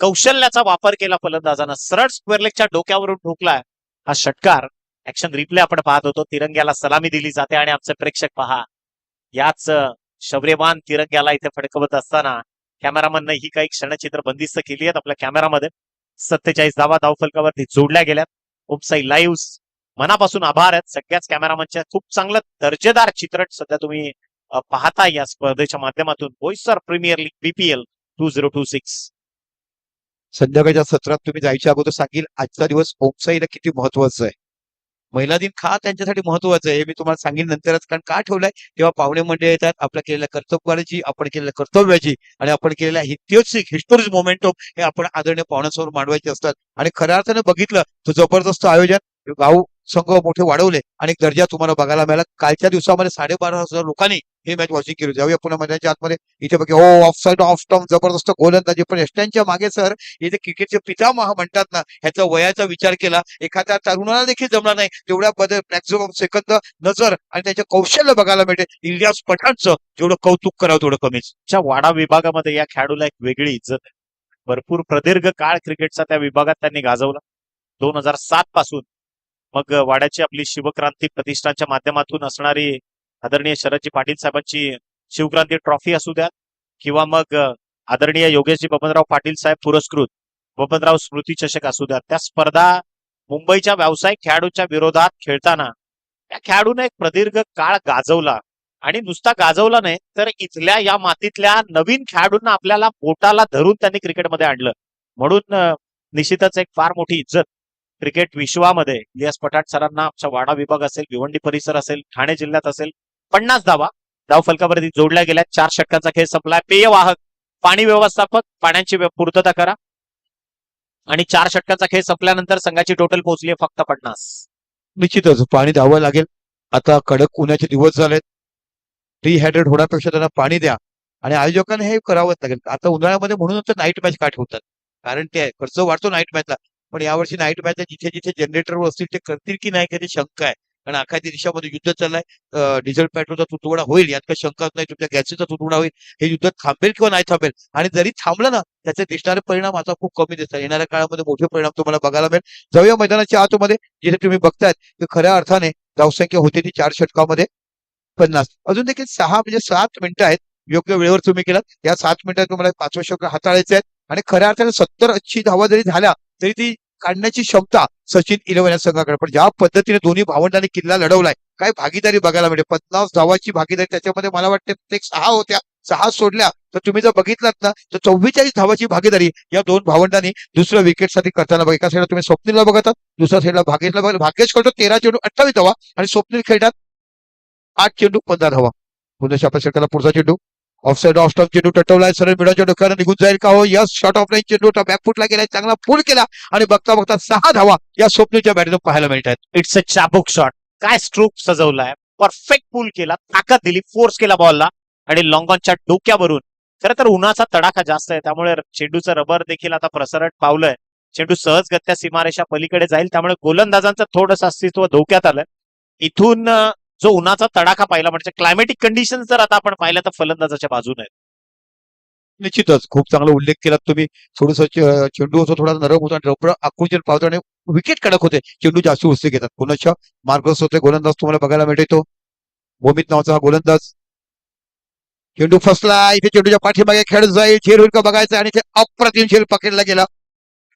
कौशल्याचा वापर केला फलंदाजानं. सरळ स्क्वेअर लेगच्या डोक्यावरून ठोकलाय हा षटकार. ऍक्शन रिप्ले आपण पाहत होतो. तिरंग्याला सलामी दिली जाते आणि आमचे प्रेक्षक पहा, याच शौर्यवान तिरंग्याला इथे फडकवत असताना कॅमेरामननं ही काही क्षणचित्र बंदिस्त केली आहेत आपल्या कॅमेरामध्ये. 47 धावा धावफलकावरती जोडल्या गेल्यात. ओपसाई लाईव्ह मनापासून आभार आहेत सगळ्याच कॅमेरामनच्या. खूप चांगलं दर्जेदार चित्रण सध्या तुम्ही पाहताय या स्पर्धेच्या माध्यमातून. Boisar premier league BPL 2026. संध्याकाळच्या सत्रात तुम्ही जायच्या अगोदर सांगेल आजचा दिवस ओपसाईला किती महत्वाचा आहे. महिला दिन का त्यांच्यासाठी महत्वाचं आहे हे मी तुम्हाला सांगेन नंतरच. कारण का ठेवलंय, तेव्हा पाहुणे मंडळी येतात, आपल्या केलेल्या कर्तव्याची, आपण केलेल्या कर्तव्याची आणि आपण केलेल्या ऐतिहासिक हिस्टोरिक मोमेंटम हे आपण आदरणीय पाहुण्यांसमोर मांडवायचे असतात. आणि खऱ्या अर्थाने बघितलं तर जबरदस्त आयोजन, गाव संघ मोठे वाढवले आणि एक दर्जा तुम्हाला बघायला मिळाला. कालच्या दिवसामध्ये 12,500 लोकांनी हे मॅच वॉचिंग केली. जाऊया पुन्हा मैदानाच्या आतमध्ये. इथे बघा, हो ऑफ साईड ऑफ स्टॉम, जबरदस्त गोलंदाजी. पण यष्ट्यांच्या मागे सर, इथे क्रिकेटचे पितामह म्हणतात ना, ह्याचा वयाचा विचार केला एखाद्या तरुणाला देखील जमला नाही तेवढ्या बदल मॅक्झिमम सेकंद नजर आणि त्याचे कौशल्य बघायला मिळते. इलियास पठाणचं जेवढं कौतुक करावं तेवढं कमीच. च्या वाडा विभागामध्ये या खेळाडूला एक वेगळी इज्जत आहे. भरपूर प्रदीर्घ काळ क्रिकेटचा त्या विभागात त्यांनी गाजवला. 2007 पासून मग वाड्याची आपली शिवक्रांती प्रतिष्ठानच्या माध्यमातून असणारी आदरणीय शरदजी पाटील साहेबांची शिवक्रांती ट्रॉफी असू द्या किंवा मग आदरणीय योगेशजी बबनराव पाटील साहेब पुरस्कृत बबनराव स्मृती चषक असू द्या, त्या स्पर्धा मुंबईच्या व्यावसायिक खेळाडूंच्या विरोधात खेळताना त्या खेळाडूने एक प्रदीर्घ काळ गाजवला. आणि नुसता गाजवला नाही तर इथल्या या मातीतल्या नवीन खेळाडूंना आपल्याला बोटाला धरून त्यांनी क्रिकेटमध्ये आणलं. म्हणून निश्चितच एक फार मोठी इज्जत क्रिकेट विश्वामध्ये इलियास पठाण सरांना. आमच्या वाडा विभाग असेल, भिवंडी परिसर असेल, ठाणे जिल्ह्यात असेल, 50 धावा धावफलकावरती जोडल्या गेल्या. 4 षटकांचा खेळ संपलाय. पेय वाहक, पाणी व्यवस्थापक, पाण्याची पूर्तता करा. आणि 4 षटकांचा खेळ संपल्यानंतर संघाची टोटल पोहोचली आहे फक्त 50. निश्चितच पाणी धावावं लागेल. आता कडक उन्हाचे दिवस झालेत, डिहायड्रेट होण्यापेक्षा त्यांना पाणी द्या आणि आयोजकांना हे करावंच लागेल. आता उन्हाळ्यामध्ये म्हणून तर नाईट मॅच का ठेवतात, कारण ते खर्च वाढतो नाईट मॅचला. पण यावर्षी नाईट मॅचला जिथे जिथे जनरेटर असतील ते करतील की नाही कधी शंका आहे. कारण आखाती देशामध्ये युद्ध चाललंय. डिझेल पेट्रोलचा तुटवडा होईल यात काही शंकाच नाही. तुमच्या गॅसचा तुटवडा होईल. हे युद्ध थांबेल किंवा नाही थांबेल, आणि जरी थांबलं ना त्याचे दिसणारे परिणाम आता खूप कमी दिसतात. येणाऱ्या काळामध्ये मोठे परिणाम तुम्हाला बघायला मिळेल. जाऊया मैदानाच्या आतमध्ये, जिथे तुम्ही बघतायत की खऱ्या अर्थाने धावसंख्या होती ती 4 षटकामध्ये 50. अजून देखील 6 म्हणजे 7 मिनिटं आहेत. योग्य वेळेवर तुम्ही केलात. या 7 मिनिटात तुम्हाला 5वं षटक हाताळायचे आहेत आणि खऱ्या अर्थाने 70-80 धावा जरी झाल्या तरी ती काढण्याची क्षमता सचिन 11 या संघाकडे. पण ज्या पद्धतीने दोन्ही भावंडांनी किल्ला लढवलाय, काय भागीदारी बघायला मिळते. 50 धावाची भागीदारी, त्याच्यामध्ये मला वाटते प्रत्येक 6 होत्या. 6 सोडल्या तर तुम्ही जर बघितलात ना तर 44 धावाची भागीदारी या 2 भावंडांनी दुसऱ्या विकेटसाठी करताना बघा. एका साईडला तुम्ही स्वप्नीलला बघतात, दुसऱ्या साईडला भाग्येशला बघा. भाग्येश करतो 13 चेंडू 28 धावा आणि स्वप्नील खेळतात 8 चेंडू 15 धावा. पुन्हा आपल्या षटकाला पुढचा चेंडू ऑफ साईड ऑफ स्टॉप चेंडू टटवलाय, सरळ मिडाच्या डोक्यानं निघून जाईल का हो. यस, शॉर्ट ऑफ लाईन चेंडू बॅकफुटला गेलाय, चांगला फुल केला आणि बघता बघता 6 धावा या स्वप्नीच्या बॅटमधून पाहायला मिळतात. इट्स अ चाबुक शॉट. काय स्ट्रोक सजवलाय, परफेक्ट पुल केला, ताकद दिली, फोर्स केला बॉलला आणि लॉंगॉनच्या डोक्यावरून. खरं तर उन्हाचा तडाखा जास्त आहे त्यामुळे चेंडूचं रबर देखील आता प्रसरट पावलंय. चेंडू सहजगत्या सीमारेषा पलीकडे जाईल, त्यामुळे गोलंदाजांचं थोडंसं अस्तित्व धोक्यात आलं. इथून जो उन्हाचा तडाखा पाहिला म्हणजे क्लायमेटिक कंडिशन जर आता आपण पाहिलं तर फलंदाजाच्या बाजूने आहेत. निश्चितच खूप चांगला उल्लेख केला तुम्ही. थोडस चेंडू होतो थोडा नरम होता, रबर आकृतीने पावतो आणि विकेट कडक होते. चेंडू जास्त उसळी घेतात. पुन्हा मार्गदर्शक होते गोलंदाज तुम्हाला बघायला मिळतो, भूमित नावाचा हा गोलंदाज. चेंडू फसला, इथे चेंडूच्या पाठीमागे खेळ जाईल, झेल होईल का बघायचं आणि ते अप्रतिम झेल पकडला गेला.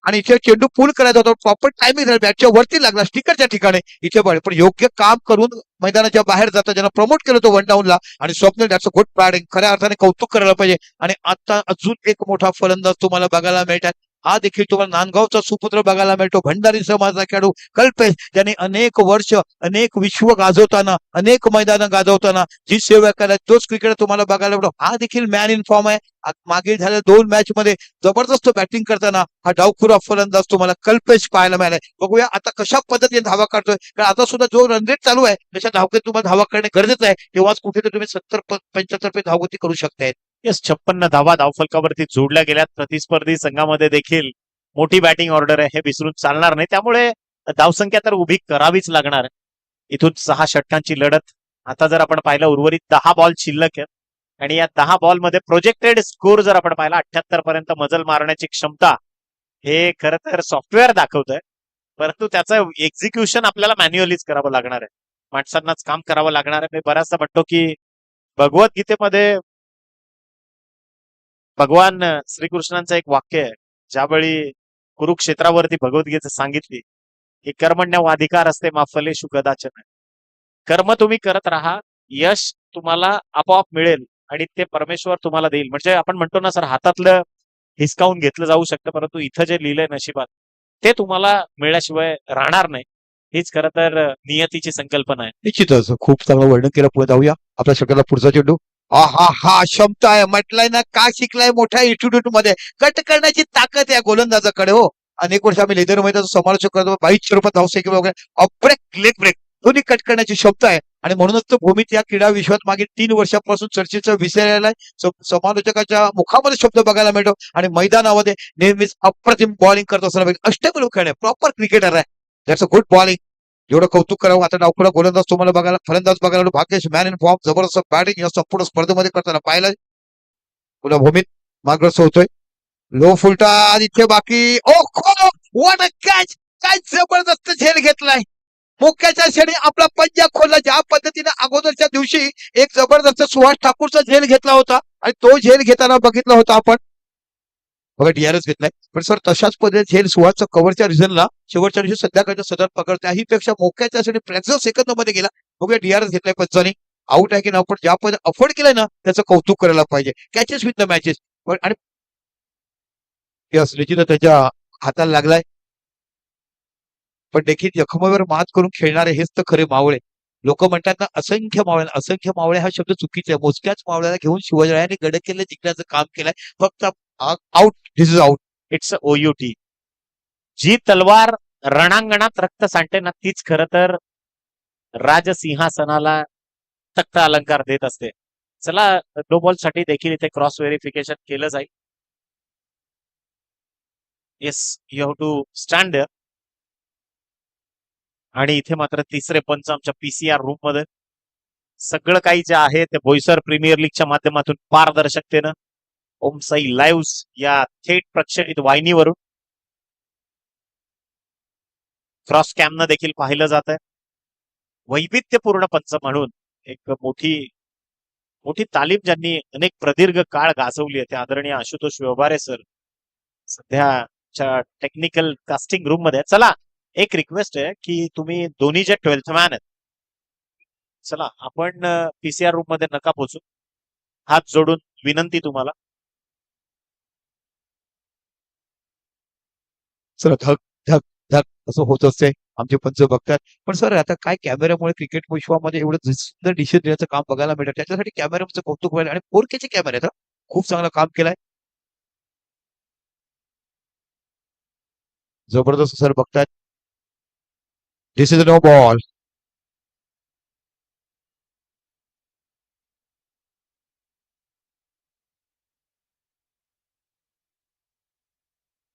आणि इथे चेंडू पूल करायचा होता, प्रॉपर टायमिंग झाला, बॅटच्या वरती लागला, स्टिकरच्या ठिकाणी इथे पण योग्य काम करून मैदानाच्या बाहेर जाता ज्यांना प्रमोट केलं होतं वन डाऊनला, आणि Swapnil that's a good batting, खऱ्या अर्थाने कौतुक करायला पाहिजे. आणि आता अजून एक मोठा फलंदाज तुम्हाला बघायला मिळतात. हा देखील तुम्हाला नांदगावचा सुपुत्र बघायला मिळतो, भंडारी समाजाचा खेळाडू कल्पेश, ज्यांनी अनेक वर्ष, अनेक विश्व गाजवताना, अनेक मैदानं गाजवताना जी सेवा केल्या, तोच क्रिकेट तुम्हाला बघायला मिळतो. हा देखील मॅन इन फॉर्म आहे. मागील झालेल्या 2 मॅच मध्ये जबरदस्त बॅटिंग करताना हा डावखुरा फलंदाज तुम्हाला कल्पेश पाहायला मिळालाय. बघूया आता कशा पद्धतीने धावा काढतोय, कारण आता सुद्धा जो रन रेट चालू आहे तशा धावकेत तुम्हाला धावा करणे गरजेचं आहे, तेव्हाच कुठेतरी तुम्ही 70-75 धावगती करू शकताय. येस, 56 धावा धावफलकावरती जोडल्या गेल्यात. प्रतिस्पर्धी संघामध्ये देखील मोठी बॅटिंग ऑर्डर आहे, हे विसरून चालणार नाही. त्यामुळे धावसंख्या तर उभी करावीच लागणार. इथून 6 षटकांची लढत. आता जर आपण पाहिलं, उर्वरित 10 बॉल शिल्लक आहेत आणि या 10 बॉलमध्ये प्रोजेक्टेड स्कोर जर आपण पाहिला 78 पर्यंत मजल मारण्याची क्षमता, हे खरं तर सॉफ्टवेअर दाखवतंय, परंतु त्याचं एक्झिक्युशन आपल्याला मॅन्युअलीच करावं लागणार आहे, माणसांनाच काम करावं लागणार आहे. मी बऱ्याचदा म्हणतो की भगवद्गीतेमध्ये भगवान श्रीकृष्णांचं एक वाक्य आहे, ज्यावेळी कुरुक्षेत्रावरती भगवद्गीता सांगितली की कर्मण्यव अधिकार असते मा फलेषु कदाचन. कर्म तुम्ही करत राहा, यश तुम्हाला आपोआप मिळेल आणि ते परमेश्वर तुम्हाला देईल. म्हणजे आपण म्हणतो ना सर, हातातलं हिसकावून घेतलं जाऊ शकतं, परंतु इथं जे लिहिलंय नशिबात ते तुम्हाला मिळाल्याशिवाय राहणार नाही. हीच खरं तर नियतीची संकल्पना आहे. निश्चितच खूप चांगलं वर्णन केलं. पुढे जाऊया आपल्या षटकाला पुढचा चेंडू. हा हा क्षमता आहे, म्हटलंय ना, का शिकलाय मोठ्या इन्स्टिट्यूट मध्ये, कट करण्याची ताकद आहे गोलंदाजाकडे. हो, अनेक वर्ष आम्ही लेदर मैदानाचं समालोचन करतो, 2200 रुपये धावसंख्या वगैरे, ब्रेक लेग ब्रेक दोन्ही कट करण्याची क्षमता आहे. आणि म्हणूनच तो भूमीत या क्रीडा विश्वात मागील 3 वर्षापासून चर्चेचा विषय राहिला आहे. समालोचकाच्या मुखामध्ये शब्द बघायला मिळतो आणि मैदानामध्ये नेहमीच अप्रतिम बॉलिंग करत असताना अष्टपैलू खेळ, प्रॉपर क्रिकेटर आहे. That's a good bowling. एवढं कौतुक करावं. आता डावखुरा गोलंदाज तुम्हाला बघायला, फलंदाज बघायला भाग्येश मॅन इन फॉर्म, जबरदस्त बॅटिंग या संपूर्ण स्पर्धेमध्ये करताना पाहिलं. पुन्हा भूमीत मार्गग्रस्त होतोय, लो फुलटा इथे बाकी. ओ खो, व्हॉट अ कॅच, काय जबरदस्त झेल घेतलाय. मुख्याच्या क्षणी आपला पंजा खोलला. ज्या पद्धतीने अगोदरच्या दिवशी एक जबरदस्त सुहास ठाकूरचा झेल घेतला होता आणि तो झेल घेताना बघितला होता आपण, बघा डीआरएस घेतलाय. पण सर तशाच पद्धतीने झेल सुहासचा कव्हरच्या रिझनला शेवटच्या दिवशी संध्याकाळच्या सतत पकडते, ही पेक्षा मोक्याच्या क्षणी फ्रॅक्चर सेकंद मध्ये गेला. बघूया डीआरएस घेतलाय पंचाने, आउट आहे की नाही, पण ज्या पद्धतीने अफोर्ड केलाय ना, त्याचं कौतुक करायला पाहिजे. Catches with the matches. पण आणि निश्चितच त्याच्या हाताला लागलाय, पण देखील जखमेवर मात करून खेळणारे हेच तर खरे मावळे. लोक म्हणतात ना, असंख्य मावळे हा शब्द चुकीचा आहे. मोजक्याच मावळ्याला घेऊन शिवरायांनी गडकिल्ले जिंकण्याचं काम केलंय. फक्त out, this is out. It's O U T. जी तलवार रणांगणात रक्त सांडते ना, तीच खरं तर राजसिंहासनाला तख्त अलंकार देत असते. चला, नो बॉल साठी देखील इथे क्रॉस व्हेरिफिकेशन केलं जाईल. Yes, you have to stand there. आणि इथे मात्र तिसरे पंच आमच्या पीसीआर रूम मध्ये. सगळं काही जे आहे ते बोईसर प्रीमियर लीगच्या माध्यमातून पारदर्शकतेनं ओमसाई लाईव्ह या थेट प्रक्षेपित वाहिनीवरून क्रॉस कॅमनं देखील पाहिलं जात आहे. वैविध्यपूर्ण पंच म्हणून एक मोठी मोठी तालीम ज्यांनी अनेक प्रदीर्घ काळ गाजवली आहे, ते आदरणीय आशुतोष व्यवहारे सर सध्याच्या टेक्निकल कास्टिंग रूम मध्ये. चला, एक रिक्वेस्ट आहे की तुम्ही दोन्ही जे 12th मॅन आहेत, चला आपण पीसीआर रूम मध्ये नका पोचू. हात जोडून विनंती तुम्हाला. सर धक धक धक असं होत असते, आमचे पंच बघतात. पण सर आता काय, कॅमेऱ्यामुळे क्रिकेट विश्वामध्ये एवढं सुंदर डिसिजन देण्याचं काम बघायला मिळतं, त्याच्यासाठी कॅमेऱ्याचं कौतुक व्हायला. आणि 4K चे कॅमेरे आहेत, खूप चांगलं काम केलंय. जबरदस्त सर बघतात. दिस इज नो बॉल.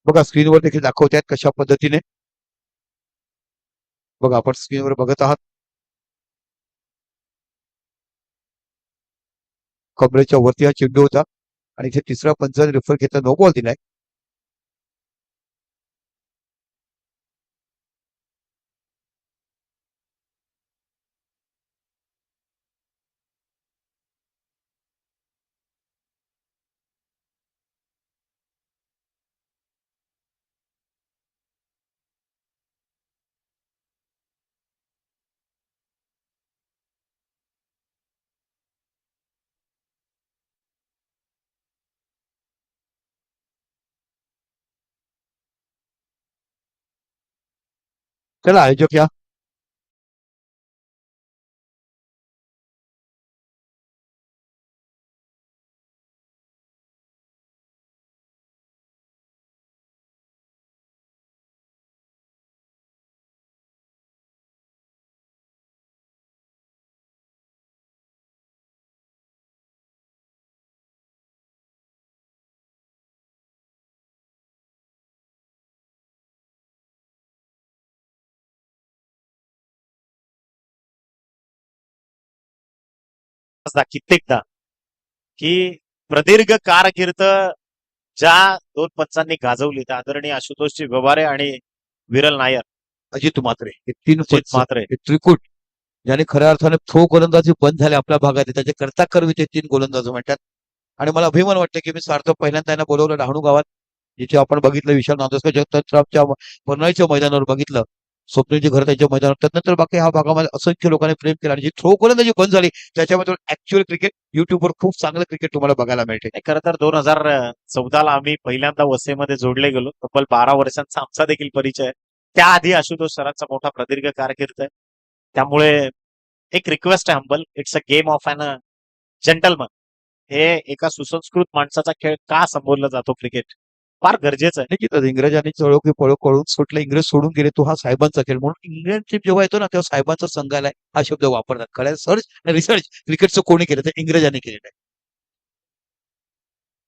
बघा स्क्रीनवर देखील दाखवतात कशा पद्धतीने. बघा आपण स्क्रीनवर बघत आहात, कमरेच्या वरती हा चेंडू होता आणि इथे तिसरा पंचाने रेफर घेतला, नो बॉल दिलाय. चला आयोजक या. कित्येकदा की प्रदीर्घ कारकीर्द ज्या दोन पंचांनी गाजवली त्या आदरणीय आशुतोषजी व्यवहारे आणि विरल नायर, अजित म्हात्रे हे तीन अजित पंच, म्हात्रे. हे त्रिकूट ज्याने खऱ्या अर्थाने थ्रो गोलंदाजी बंद झाले आपल्या भागात त्याचे करता करवी ते तीन गोलंदाज म्हणतात. आणि मला अभिमान वाटतं की मी सार्थ पहिल्यांदा त्यांना बोलवलं डहाणू गावात, जिथे आपण बघितलं विशाल नांदोस्कर जगतापच्या परनाईच्या मैदानावर बघितलं, स्वप्नीलची घर त्यांच्या मैदानावर. त्यानंतर बाकी ह्या भागामध्ये असंख्य लोकांनी प्रेम केलं आणि जी थ्रो गोलंदाजी बंद झाली त्याच्यामध्ये ऍक्च्युअल क्रिकेट युट्यूबवर खूप चांगलं क्रिकेट तुम्हाला बघायला मिळते. खरं तर 2014ला आम्ही पहिल्यांदा वसईमध्ये जोडले गेलो. तब्बल 12 वर्षांचा आमचा देखील परिचय आहे. त्याआधी आशुतोष सरांचा मोठा प्रदीर्घ कारकीर्द आहे. त्यामुळे एक रिक्वेस्ट आहे humble, it's a game of an gentlemen. हे एका सुसंस्कृत माणसाचा खेळ का संबोधला जातो क्रिकेट, फार गरजेचं आहे. निश्चितच इंग्रजांनी चळो की पळो कळून सुटले, इंग्रज सोडून गेले, तो हा साहेबांचा खेळ. म्हणून इंग्लंड टीम जेव्हा येतो ना तेव्हा साहेबांचा संघाला हा शब्द वापरतात. खऱ्या सर्च आणि रिसर्च क्रिकेटचं कोणी केलं तर इंग्रजांनी केलेलं आहे.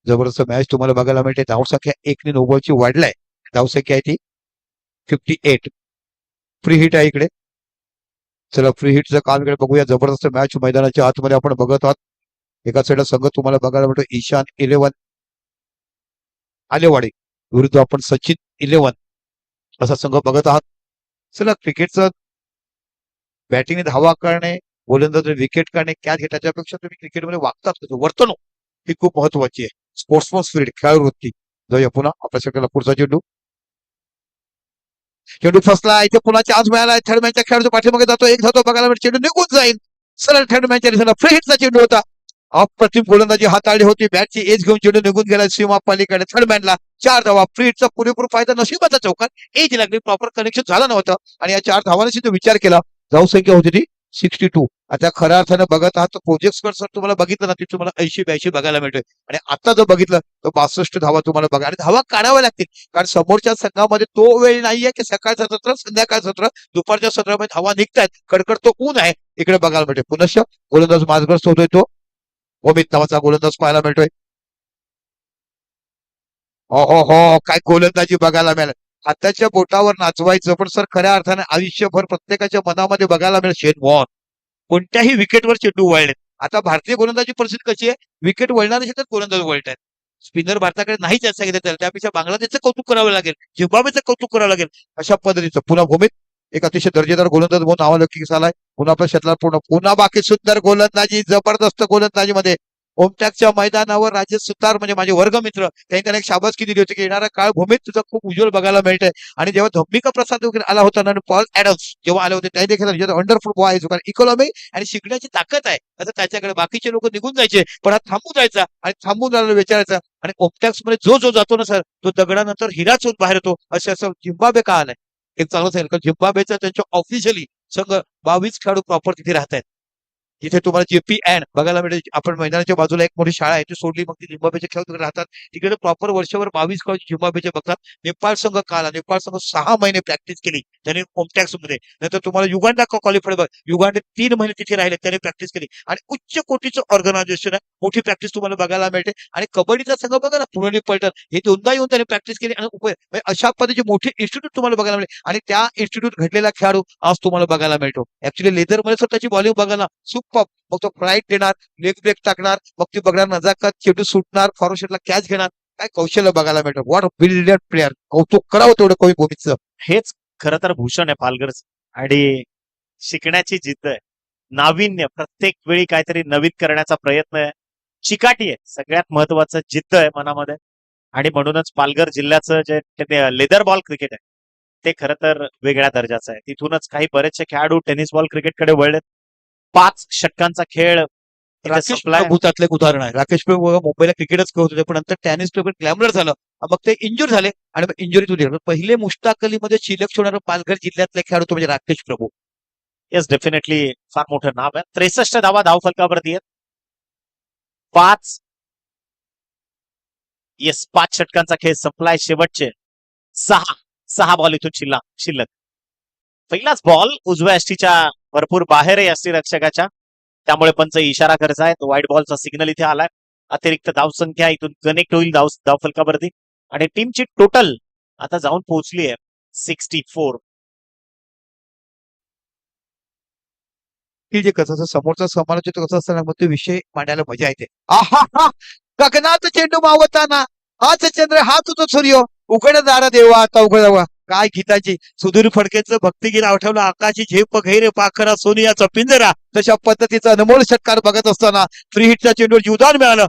जबरदस्त मॅच तुम्हाला बघायला मिळते. धावसंख्या 1ने नोबलची वाढलाय. धावसंख्या आहे ती 58. फ्री हिट आहे इकडे. चला फ्री हिटचं काम इकडे बघूया. जबरदस्त मॅच मैदानाच्या आतमध्ये आपण बघत आहात. एका साईडला संघ तुम्हाला बघायला मिळतो ईशान 11 आलेवाडी विरुद्ध आपण सचिन 11 असा संघ बघत आहात. चला क्रिकेटचं बॅटिंगने धावा करणे, गोलंदाज विकेट काढणे, कॅच घेणे त्याच्यापेक्षा तुम्ही क्रिकेटमध्ये वागतात कसं, वर्तणूक ही खूप महत्वाची आहे. स्पोर्ट्समन स्पिरिट, खेळाडू वृत्ती. जाऊया पुन्हा आपल्या शक्यला पुढचा चेंडू. चेंडू फसला, इथे पुन्हा चान्स मिळाला. थर्ड मॅचच्या खेळाडू पाठीमागे जातो, एक जातो बघायला मिळतो, चेंडू निघून जाईल. सरळ थर्ड मॅचच्या दिशेला फ्री हिटचा चेंडू होता. अप्रतिम गोलंदाजी हाताळली होती, बॅटची एज घेऊन चेंडू निघून गेला सीमा पलीकडे. थर्ड मॅनला 4 धावा. फ्री हिटचा पुरेपूर फायदा नशिबाचा चौकार, एज लागली, प्रॉपर कनेक्शन झालं नव्हतं आणि या 4 धावांनी तो विचार केला. धावसंख्या होती ती 62. आता खऱ्या अर्थाने बघत आहात प्रोजेक्ट स्कोर सर तुम्हाला बघितलं ना, ते तुम्हाला 80-82 बघायला मिळतोय. आणि आता जर बघितलं तर 62 धावा तुम्हाला बघा. आणि धावा काढाव्या लागतील, कारण समोरच्या संघामध्ये तो वेळ नाहीये की सकाळचं सत्र संध्याकाळ सत्र, दुपारच्या सत्रामध्ये धावा निघतायत, कडकड तो ऊन आहे इकडे बघायला मिळतोय. पुनश्च गोलंदाज मार्गस्थ होतोय तो अमित नावाचा गोलंदाज पाहायला मिळतोय. हो काय गोलंदाजी बघायला मिळालं. हाताच्या बोटावर नाचवायचं, पण सर खऱ्या अर्थाने आयुष्यभर प्रत्येकाच्या मनामध्ये बघायला मिळेल शेन वॉर्न. कोणत्याही विकेटवर चेंडू वळले. आता भारतीय गोलंदाजी परिस्थिती कशी आहे, विकेट वळणारे शेतात गोलंदाज वळत आहेत. स्पिनर भारताकडे नाही जास्त घेतात, त्यापेक्षा बांगलादेशचं कौतुक करावं लागेल, झिम्बाब्वेचं कौतुक करावं लागेल. अशा पद्धतीचं पुन्हा भूमीत एक अतिशय दर्जेदार गोलंदाज म्हणून नावालौकिक झालाय. पुन्हा आपल्या क्षेत्रात पुन्हा बाकी सुंदर गोलंदाजी, जबरदस्त गोलंदाजीमध्ये ओमटॅकच्या मैदानावर राजेश सुतार म्हणजे माझे वर्गमित्र त्यांनी त्याला एक शाबासकी दिली होती की येणारा काळ भूमीत तुझा खूप उज्ज्वल बघायला मिळतंय. आणि जेव्हा धम्मिका प्रसाद वगैरे आला होता ना, पॉल ऍडम्स जेव्हा आले होते त्यांनी देखील वंडरफुल बॉय आहे, इकॉनॉमी आणि शिकण्याची ताकद आहे असं त्याच्याकडे. बाकीचे लोक निघून जायचे, पण हा थांबून जायचा आणि थांबून जायला विचारायचा. आणि ओमटॅक्स मध्ये जो जातो ना सर, तो दगडानंतर हिराच होत बाहेर येतो. असं झिम्बाब्वे का आलाय एक चांगलं सांगेल, कारण झिम्बाब्वेचा त्यांच्या ऑफिशियली संघ 22 खेळाडू प्रॉपर तिथे राहत आहेत. जिथे तुम्हाला जेपी अँड बघायला मिळेल. आपण मैदानाच्या बाजूला एक मोठी शाळा आहे, ती सोडली मग ती झिम्बाब्वेचे खेळ तिकडे राहतात. तिकडे प्रॉपर वर्षभर 22 खेळ झिम्बाब्वेचे बघतात. नेपाळ संघ काल, नेपाळ संघ 6 महिने प्रॅक्टिस केली त्यांनी ओमटॅक्स मध्ये. नंतर तुम्हाला युगांडा क्वालिफाईड बघ, युगांडा 3 महिने तिथे राहिले, त्यांनी प्रॅक्टिस केली. आणि उच्च कोटीचं ऑर्गनायझेशन आहे, मोठी प्रॅक्टिस तुम्हाला बघायला मिळते. आणि कबड्डीचा संघ बघा ना, पुणे पलटण, हे दोनदा येऊन त्यांनी प्रॅक्टिस केली. आणि म्हणजे अशा पद्धतीचे मोठे इन्स्टिट्यूट तुम्हाला बघायला मिळेल. आणि त्या इन्स्टिट्यूट घडलेला खेळाडू आज तुम्हाला बघायला मिळतो. ऍक्च्युली लेदर मध्ये स्वतःची बॉलिंग बघा ना, सुपर. मग तो फ्लाईट देणार, लेग ब्रेक टाकणार, मग ती बघणार नजाकत, चेंडू सुटणार, फॉरवर्ड कॅच घेणार. काय कौशल्य बघायला मिळतं. What brilliant player. कौतुक करावं तेवढं कमी भूमीचं. हेच खरं तर भूषण आहे पालघरचं. आणि शिकण्याची जिद्द आहे, नाविन्य, प्रत्येक वेळी काहीतरी नवीन करण्याचा प्रयत्न आहे, चिकाटी आहे, सगळ्यात महत्वाचं जिद्द आहे मनामध्ये. आणि म्हणूनच पालघर जिल्ह्याचं जे लेदर बॉल क्रिकेट आहे ते खरं तर वेगळ्या दर्जाचं आहे. तिथूनच काही बरेचसे खेळाडू टेनिस बॉल क्रिकेटकडे वळलेत. 5 षटकांचा खेळ राकेश प्रभू त्यातलं एक उदाहरण आहे. राकेश प्रभू मुंबईला क्रिकेटच खेळत होते, पण नंतर टेनिस क्रिकेट ग्लॅमर झालं, मग ते इंजुर झाले. आणि मग इंजुरी तुझी पहिले मुश्ताक अलीमध्ये शिल्लक होणारा पालघर जिल्ह्यातले खेळाडू तो म्हणजे राकेश प्रभू. येस डेफिनेटली फार मोठं नाव आहे. 63 धावा धावफलकावरती आहेत. 5 षटकांचा खेळ संपलाय. शेवटचे 6 बॉल इथून शिल्लक. पहिलाच बॉल उजव्या यष्टीच्या भरपूर बाहेर आहे यष्टीरक्षकाच्या, त्यामुळे पंच इशारा करत आहेत. व्हाईट बॉलचा सिग्नल इथे आलाय. अतिरिक्त धावसंख्या इथून कनेक्ट होईल धावफलकावरती आणि टीमची टोटल आता जाऊन पोहोचली आहे 64. की जे कसं समोरचा समालोचक कसं असताना मग तो विषय मांडायला मजा येते. आहा गगनात चेंडू मावताना हाच चंद्र हा तुझा सूर्य उघडदारा देवा आता उघडावा. काय गीताची सुधीर फडकेचं भक्तिगीत आठवलं. आकाशी झेप घेरे पाखरा सोनियाचा पिंजरा. तशा पद्धतीचा अनमोल षटकार बघत असताना फ्री हिटच्या चेंडूवर जीवदान मिळालं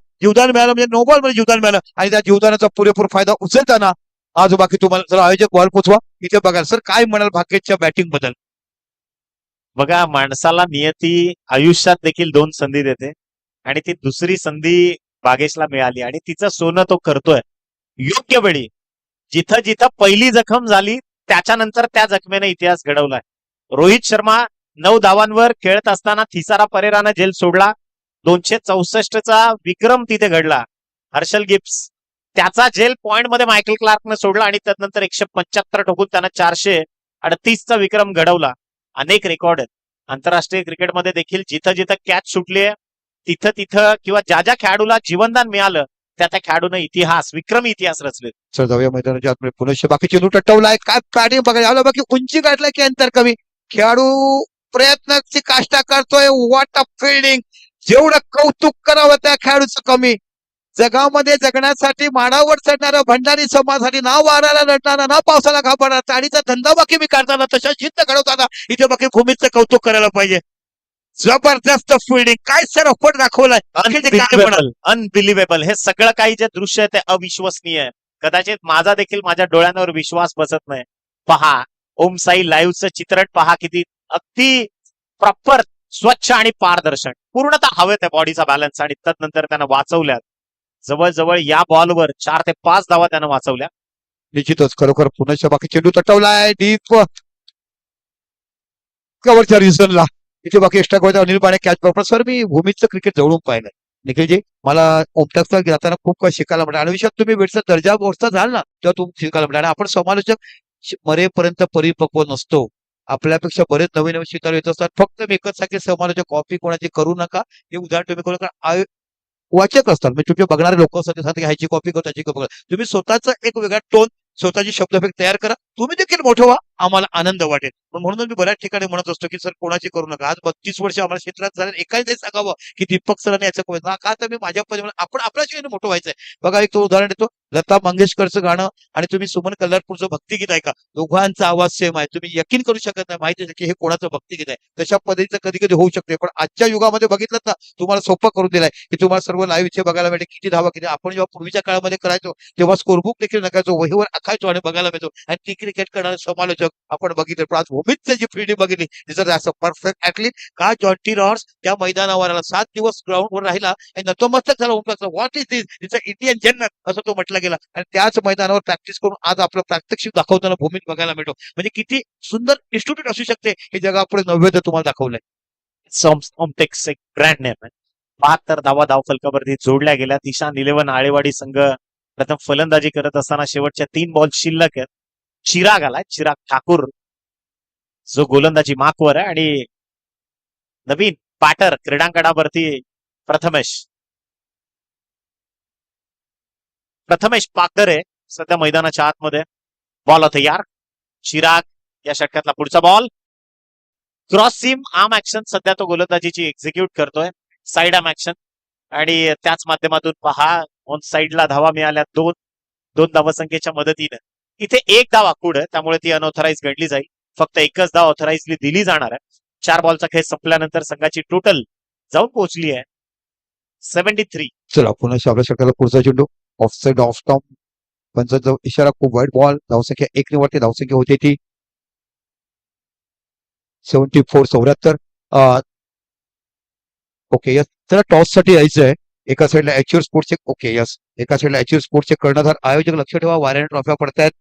म्हणजे नो बॉल मध्ये जीवदान मिळालं आणि त्या जीवदानाचा पुरेपूर फायदा उचलताना आज बाकी तुम्हाला जर आयोजक बॉल पोचवा इथे बघाल. सर काय म्हणाल भाग्येच्या बॅटिंग बद्दल? बघा, माणसाला नियती आयुष्यात देखील 2 संधी देते आणि ती दुसरी संधी बागेशला मिळाली आणि तिचं सोनं तो करतोय योग्य वेळी. जिथं जिथं पहिली जखम झाली त्याच्यानंतर त्या जखमेने इतिहास घडवलाय. रोहित शर्मा 9 धावांवर खेळत असताना थिसारा परेरानं झेल सोडला. 264चा विक्रम तिथे घडला. हर्षल गिब्स त्याचा झेल पॉइंट मध्ये मायकल क्लार्कनं सोडला आणि त्यानंतर 175 ठोकून त्यानं 438चा विक्रम घडवला. अनेक रेकॉर्ड आहेत आंतरराष्ट्रीय क्रिकेटमध्ये देखील. जिथं जिथं कॅच सुटली आहे तिथं किंवा ज्या ज्या खेळाडूला जीवनदान मिळालं त्या खेळाडूने विक्रमी इतिहास रचले. सर जाऊया मैदानाच्या आतमध्ये. पुनश्च बाकी चेंडू टट्टवलाय. काय बॅटिंग बघायला आलं. बाकी उंची गाठला की अंतर कमी. खेळाडू प्रयत्नाची काष्टा करतोय. What a fielding. जेवढं कौतुक करावं त्या खेळाडूचं कमी. जगामध्ये जगण्यासाठी माडावर चढणारा भंडारी समाजासाठी ना वाराला लढणारा ना पावसाला घाबरणारा चाळीचा धंदा बाकी मी काढताना तशा जिद्द घडवताना इथे बाकी भूमीचं कौतुक करायला पाहिजे. जबरदस्त फिल्डिंग. काय सर अफट दाखवलाय. अनबिलिव्हेबल. हे सगळं काही जे दृश्य आहे ते अविश्वसनीय आहे. कदाचित माझा देखील माझ्या डोळ्यांवर विश्वास बसत नाही. पहा ओम साई लाईव्हचं चित्रण पहा. किती अगदी प्रॉपर स्वच्छ आणि पारदर्शक. पूर्णतः हवेत आहे बॉडीचा बॅलन्स आणि त्यानंतर त्यानं वाचवल्यात. जवळजवळ या बॉलवर 4 ते 5 धावा त्यानं वाचवल्या. निश्चितच खरोखर पुनश्च बाकी चेंडू तटवलाय डीप कव्हरच्या रिझनला. इथे बाकी एक्स्ट्रा गोळ्या अनिल पाणे कॅच पकडला. सर मी भूमीचं क्रिकेट जवळून पाहिलंय. निखिलजी मला ओमटॅक्सला जाताना खूप काही शिकायला मिळालं. आणि विषयात तुम्ही वेळचा दर्जा पोहोचता झाल ना तेव्हा तुम्ही शिकायला मिळालं. आणि आपण समालोचक मरेपर्यंत परिपक्व नसतो. आपल्यापेक्षा बरेच नवीन नवीन शिकायला येत असतात. फक्त मी एकच सांगेन समालोचक कॉपी कोणाची करू नका. हे उदाहरण तुम्ही करू नका. वाचक असतात म्हणजे तुमचे बघणारे लोक असतात ते सांगतात ह्याची कॉपी करा त्याची कॉपी करा. तुम्ही स्वतःचा एक वेगळा टोन स्वतःची शब्दफेक तयार करा. तुम्ही देखील मोठं व्हा. आम्हाला आनंद वाटेल. पण म्हणून मी बऱ्याच ठिकाणी म्हणत असतो की सर कोणाची करू नका. आज 32 वर्ष आम्हाला क्षेत्रात झाले. एकाच ते सांगावं की दीपक सरांनी याचं कोण का तर मी माझ्या पद्धतीने आपण आपल्या जीवनाने मोठं व्हायचंय. बघा एक तो उदाहरण देतो. लता मंगेशकरचं गाणं आणि तुम्ही सुमन कल्याणपूरचं भक्तिगीत ऐका. दोघांचा आवाज सेम आहे. तुम्ही यकीन करू शकत नाही माहिती आहे की हे कोणाचं भक्तिगीत आहे. तशा पद्धतीचं कधी कधी होऊ शकते. पण आजच्या युगामध्ये बघितलं ना तुम्हाला सोपं करून दिलाय की तुम्हाला सर्व लाईव्हचे बघायला मिळते. किती धावा किती. आपण जेव्हा पूर्वीच्या काळामध्ये करायचो तेव्हा स्कोरबुक देखील नकायचो. वहीवर आखायचो आणि बघायला मिळतो. आणि ती क्रिकेट करणारे समालोचक आपण बघितले. पण आज भूमीतची जी फिल्डिंग बघितली तिचं जास्त परफेक्ट ऍटलीट का जॉन्टी रॉड्स त्या मैदानावर आला 7 दिवस ग्राउंडवर राहिला आणि नतमस्तक झाला. व्हॉट इज दिस. तिचं इंडियन जन्नत असं तो म्हटलं गेला. आणि त्याच मैदानावर प्रॅक्टिस करून आज आपलं प्रात्यक्षिक दाखवताना भूमीत बघायला मिळतो. म्हणजे किती सुंदर इन्स्टिट्यूट असू शकते हे जगापुढे नव्वद तुम्हाला दाखवलंय. ओमटेक्स एक ब्रँड नेम आहे. 72 धावा धावफलकावरती जोडल्या गेल्या. ईशान 11 आळेवाडी संघ प्रथम फलंदाजी करत असताना शेवटच्या 3 बॉल शिल्लक आहेत. चिराग आलाय. चिराग ठाकूर जो गोलंदाजी मार्कवर आहे आणि नवीन बॅटर क्रीडांगणावरती प्रथमेश पाकडे सध्या मैदानाच्या आतमध्ये. बॉल तयार. चिराग या षटकातला पुढचा ball cross seam arm action सध्या तो गोलंदाजीची एक्झिक्यूट करतोय. साइड आर्म ऍक्शन आणि त्याच माध्यमातून पहा ऑन साइडला धावा मिळाल्या 2 धावसंख्येच्या मदतीने. इथे 1 धाव आखूड आहे त्यामुळे ती अनऑथराईज गणली जाईल. फक्त एकच धाव ऑथराईजली दिली जाणार आहे. 4 बॉलचा खेळ संपल्यानंतर संघाची टोटल जाऊन पोहोचली आहे 73. चला पुन्हा आपल्या षटकाला पुढचा चेंडू ऑफसाइड ऑफ स्टॉम्प. पंचाचा इशारा खूप वाईट बॉल. धावसंख्या 1 निवडते. धावसंख्या होते ती 74. ओके यस त्याला टॉस साठी यायचंय. एका साईडला एचयूर स्पोर्ट्सचे ओके यस एका साईडला एचयूर स्पोर्ट्सचे कर्णधार आयोजक लक्ष ठेवा वाऱ्याने ट्रॉफ्या पडतायत.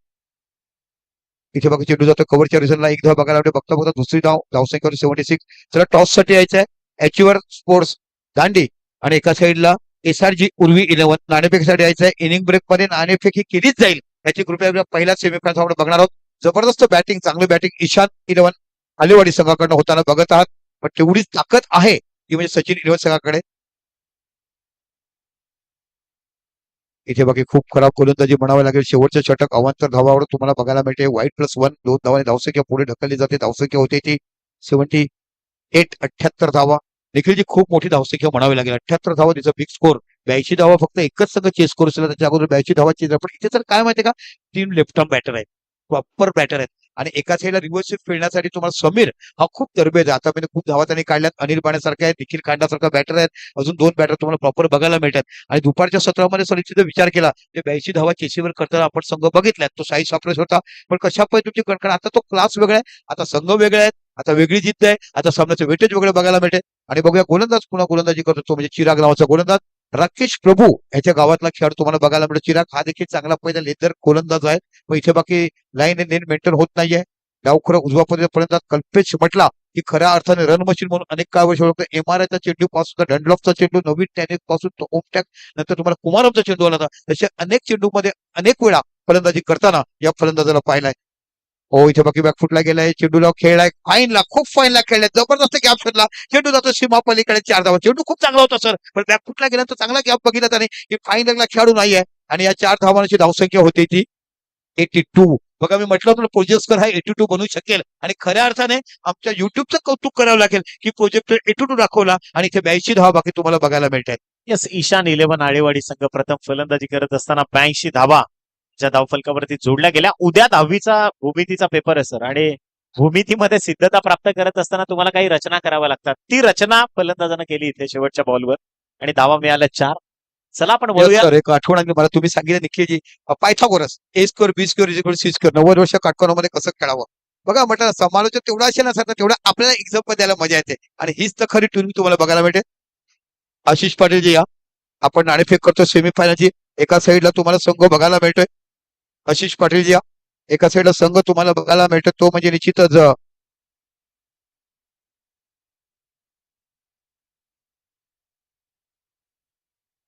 इथे बघा चेंडू जातो कव्हरच्या रिझल्टला एक धाव बघायला भेटते. बघता बघता दुसरी धावसंख्येवर 76. चला टॉस साठी यायचं आहे. एचयूआर स्पोर्ट्स दांडी आणि एका साईडला एसआरजी उर्वी 11 नाणेफेकीसाठी यायचं आहे. इनिंग ब्रेक मध्ये नाणेफेक ही केलीच जाईल याची कृपया पहिल्या सेमीफायनल आपण बघणार आहोत. जबरदस्त बॅटिंग चांगली बॅटिंग ईशान 11 आलेवाडी संघाकडनं होताना बघत आहात. पण तेवढीच ताकद आहे ती म्हणजे सचिन 11 संघाकडे. इथे बाकी खूप खराब गोलंदाजी म्हणावं लागेल. शेवटचं षटक अवांतर धावावर तुम्हाला बघायला मिळते. वाईट +1 2 धावांनी धावसंख्या पुढे ढकलली जाते. धावसंख्या होते ती 78 78 धावा. निखिलची खूप मोठी धावसंख्या म्हणावी लागेल. 78 धावा तिचा बिग स्कोर. 82 धावा फक्त एकच संघ चेस करू शकला त्याच्या अगोदर 82 धावा चेस. पण इथे तर काय माहितीये का 3 लेफ्ट आर्म बॅटर आहेत. प्रॉपर बॅटर आहेत आणि एका साईडला रिव्हर्स स्वीप खेळण्यासाठी तुम्हाला समीर हा खूप तरबेज आहे. आतापर्यंत खूप धावा त्यांनी काढल्यात. अनिल पाण्यासारखे आहेत. निखिल कांडासारखा बॅटर आहेत. अजून 2 बॅटर तुम्हाला प्रॉपर बघायला मिळतात. आणि दुपारच्या सत्रामध्ये सर विचार केला ते 82 धावा चेसीवर करताना आपण संघ बघितलाय. तो साई सापरेस होता. पण कशा पद्धतीची कणकण आता तो क्लास वेगळा आहे. आता संघ वेगळे आहेत. आता वेगळी जिद्द आहे. आता सामन्याचं वेटेज वेगळं बघायला मिळते. आणि बघूया गोलंदाज पुन्हा गोलंदाजी करतो तो म्हणजे चिराग नावाचा गोलंदाज. राकेश प्रभू याच्या गावातला खेळाडू तुम्हाला बघायला मिळतो. चिराग हा देखील चांगला पहिला लेदर गोलंदाज आहे. मग इथे बाकी लाईन मेंटेन होत नाहीये. डावखुरा उजवा पर्यंत कल्पेश म्हटला की खऱ्या अर्थाने रन मशीन म्हणून अनेक काय वर्ष ओळखतो. एमआरआयचा चेंडू पासून डंडलॉफचा चेंडू नवीन टॅनिक पासून तो ओमटॅक नंतर तुम्हाला कुमारमचा चेंडू आला होता. तसे अनेक चेंडू मध्ये अनेक वेळा फलंदाजी करताना या फलंदाजाला पाहिलाय. हो इथे बाकी बॅकफुटला गेलाय. चेंडूला खेळलाय. फाईनला खूप फाईनला खेळलाय. जबरदस्त गॅप शोधला. चेंडू जातो सीमा पलीकडे 4 धावा. चेंडू खूप चांगला होता सर. पण बॅकफुटला गेल्यानंतर चांगला गॅप बघितला त्याने की फाईनलला खेळाडू नाहीये. आणि या 4 धावांची धावसंख्या होती ती 82. बघा मी म्हटलं होतं प्रोजेक्टर हा 82 बनवू शकेल. आणि खऱ्या अर्थाने आमच्या युट्यूबचं कौतुक करावं लागेल की प्रोजेक्टर 82 दाखवला आणि इथे 82 धावा बाकी तुम्हाला बघायला मिळतात. येस ईशान 11 आळेवाडी संघ प्रथम फलंदाजी करत असताना 82 धावा ज्या धावफलकावरती जोडल्या गेल्या. उद्या 10वीचा भूमितीचा पेपर आहे सर आणि भूमितीमध्ये सिद्धता प्राप्त करत असताना तुम्हाला काही रचना कराव्या लागतात. ती रचना फलंदाजानं केली इथे शेवटच्या बॉलवर आणि धावा मिळाल्या 4. चला आपण बोलूया. सर एक आठवण आली मला. तुम्ही सांगितलं निखिलजी Pythagoras A square B square is C square 90 वर्ष काटकोनामध्ये कसं खेळावं. बघा म्हटलं समालोचक तेवढा असेल ना सर तेवढा आपल्याला एक्झाम्पल द्यायला मजा येते. आणि हीच तर खरी ट्युनिंग तुम्हाला बघायला मिळते. आशिष पाटीलजी या आपण नाणेफेक करतो सेमीफायनलची. एका साईडला तुम्हाला संघ बघायला मिळतोय. आशिष पाटीलजी या एका साईडला संघ तुम्हाला बघायला मिळतो तो म्हणजे निश्चितच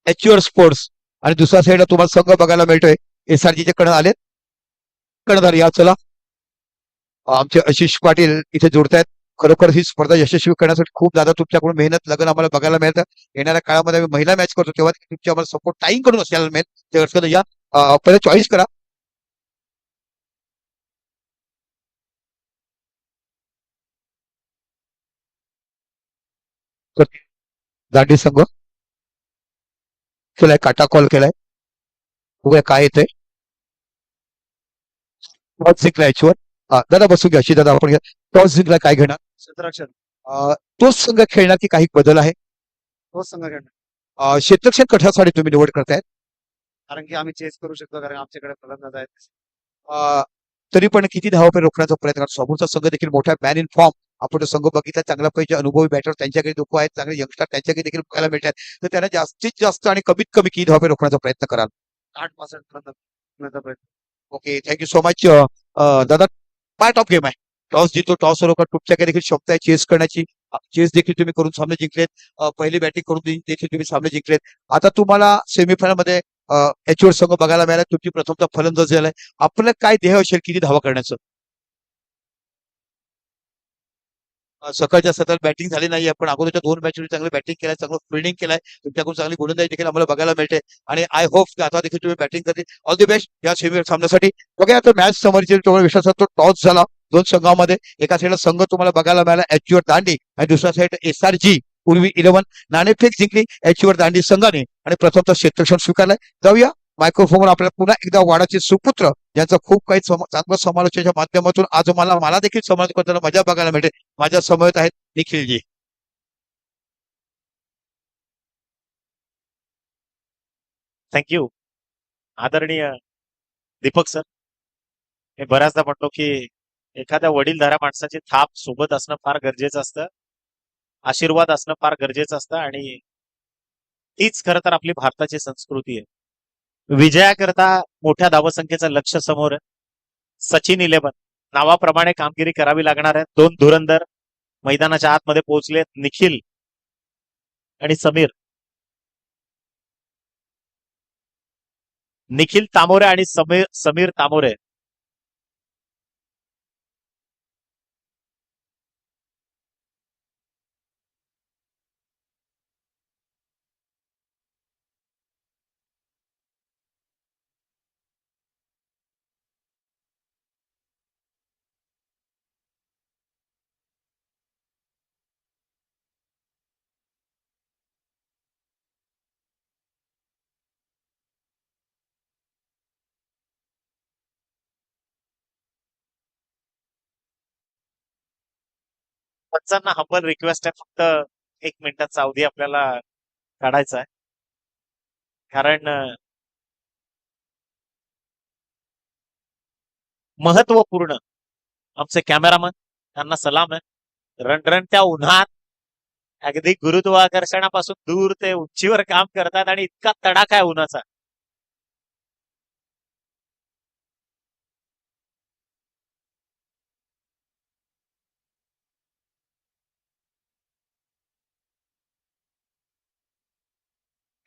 एचयूआर स्पोर्ट्स. आणि दुसऱ्या साईडला तुम्हाला संघ बघायला मिळतोय एसआरजीचे कण आले. कर्णधार या चला आमचे आशिष पाटील इथे जोडतायत. खरोखर ही स्पर्धा यशस्वी करण्यासाठी खूप दादा तुमच्याकडून मेहनत लगन आम्हाला बघायला मिळतं. येणाऱ्या काळामध्ये आम्ही महिला मॅच करतो तेव्हा तुमची आम्हाला सपोर्ट टाईम करून असायला मिळेल. ते या पहिले चॉईस करा. दांडी संघ केलाय काटा कॉल केलाय. बघूया काय येतंय. टॉस जिंकला याच्यावर दादा बसू घ्या अशी दादा आपण टॉस जिंकला काय घेणार. क्षेत्ररक्षण तोच संघ खेळणार की काही बदल आहे. तोच संघ खेळणार. क्षेत्ररक्षण कशासाठी तुम्ही निवड करताय. कारण की आम्ही चेस करू शकतो कारण आमच्याकडे फलंदाज आहेत. तरी पण किती धावा रोखण्याचा प्रयत्न करतो. समोरचा संघ देखील मोठा मॅन इन फॉर्म आपण तो संघ बघितला. चांगला पाहिजे अनुभवी बॅटर त्यांच्याकडे लोक आहेत. चांगले यंगस्टर त्यांच्याकडे देखील बघायला मिळतात. तर त्यांना जास्तीत जास्त आणि कमीत कमी किती धावा रोखण्याचा प्रयत्न कराल. 8% प्रयत्न. ओके थँक्यू सो मच दादा. पार्ट ऑफ गेम आहे. टॉस जितो टॉस रोखत तुमच्याकडे देखील क्षमता आहे चेस करण्याची. चेस देखील तुम्ही करून सामने जिंकलेत. पहिली बॅटिंग करून देखील तुम्ही सामने जिंकलेत. आता तुम्हाला सेमीफायनल मध्ये एचओर संघ बघायला मिळाला. तुमची प्रथमता फलंदाज झालाय. आपलं काय ध्येय असेल किती धावा करण्याचं. सकाळच्या सतत बॅटिंग झाली नाही पण अगोदरच्या 2 मॅचमध्ये चांगली बॅटिंग केलाय. चांगलं फिल्डिंग केलाय. तुमच्याकडून चांगली गोलंदाजी देखील आम्हाला बघायला मिळते. आणि आय होप की आता देखील तुम्ही बॅटिंग करते. ऑल द बेस्ट या सेमी सामन्यासाठी. बघा आता मॅच समोरची विश्वासात तो टॉस झाला 2 संघामध्ये. एका साईडला संघ तुम्हाला बघायला मिळाला एचयूआर दांडी आणि दुसऱ्या साईड एसआरजी पूर्वी 11 नाणेफेक जिंकली एचयूआर दांडी संघाने आणि प्रथमतः क्षेत्ररक्षण स्वीकारलंय. जाऊया मायक्रोफोनवर आपल्याला पुन्हा एकदा वाडाचे सुपुत्र ज्यांचा खूप काही चांगलं समालोचनाच्या माध्यमातून आज मला देखील समालोचन करताना मजा बघायला मिळते. माझ्या समवेत आहेत निखिलजी. थँक्यू आदरणीय दीपक सर. मी बऱ्याचदा म्हणतो की एखाद्या वडीलधाऱ्या माणसाची थाप सोबत असणं फार गरजेचं असतं. आशीर्वाद असणं फार गरजेचं असतं आणि तीच खरं तर आपली भारताची संस्कृती आहे. विजयाकरता मोठ्या धावसंख्येचं लक्ष समोर आहे. सचिन 11 नावाप्रमाणे कामगिरी करावी लागणार आहे. 2 धुरंधर मैदानाच्या आतमध्ये पोहोचले, निखिल आणि समीर. निखिल तामोरे आणि समीर तामोरे. पंचांना हंबल रिक्वेस्ट आहे, फक्त 1 मिनिटाचा अवधी आपल्याला काढायचा आहे. कारण महत्वपूर्ण आमचे कॅमेरामन त्यांना सलाम आहे. रणरणत्या उन्हात अगदी गुरुत्वाकर्षणापासून दूर ते उंचीवर काम करतात आणि इतका तडाखा आहे उन्हाचा.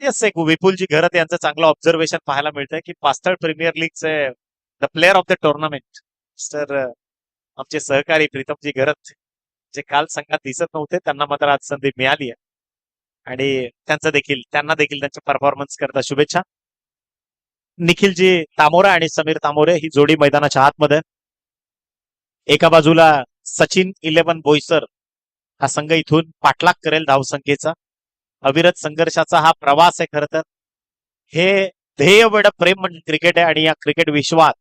येस, एक विपुलजी घरत यांचं चांगलं ऑब्झर्वेशन पाहायला मिळतंय की पास्थळ प्रीमियर लीगचे the player of the tournament mister आमचे सहकारी प्रीतमजी घरत, जे काल संघात दिसत नव्हते, त्यांना मात्र आज संधी मिळाली आहे आणि त्यांना देखील त्यांच्या परफॉर्मन्स करता शुभेच्छा. निखिलजी तामोरा आणि समीर तामोरे ही जोडी मैदानाच्या आतमध्ये. एका बाजूला सचिन 11 बोईसर हा संघ इथून पाठलाग करेल धावसंख्येचा. अविरत संघर्षाचा हा प्रवास आहे. खरं तर हे ध्येयवड प्रेम म्हणजे क्रिकेट आहे आणि या क्रिकेट विश्वात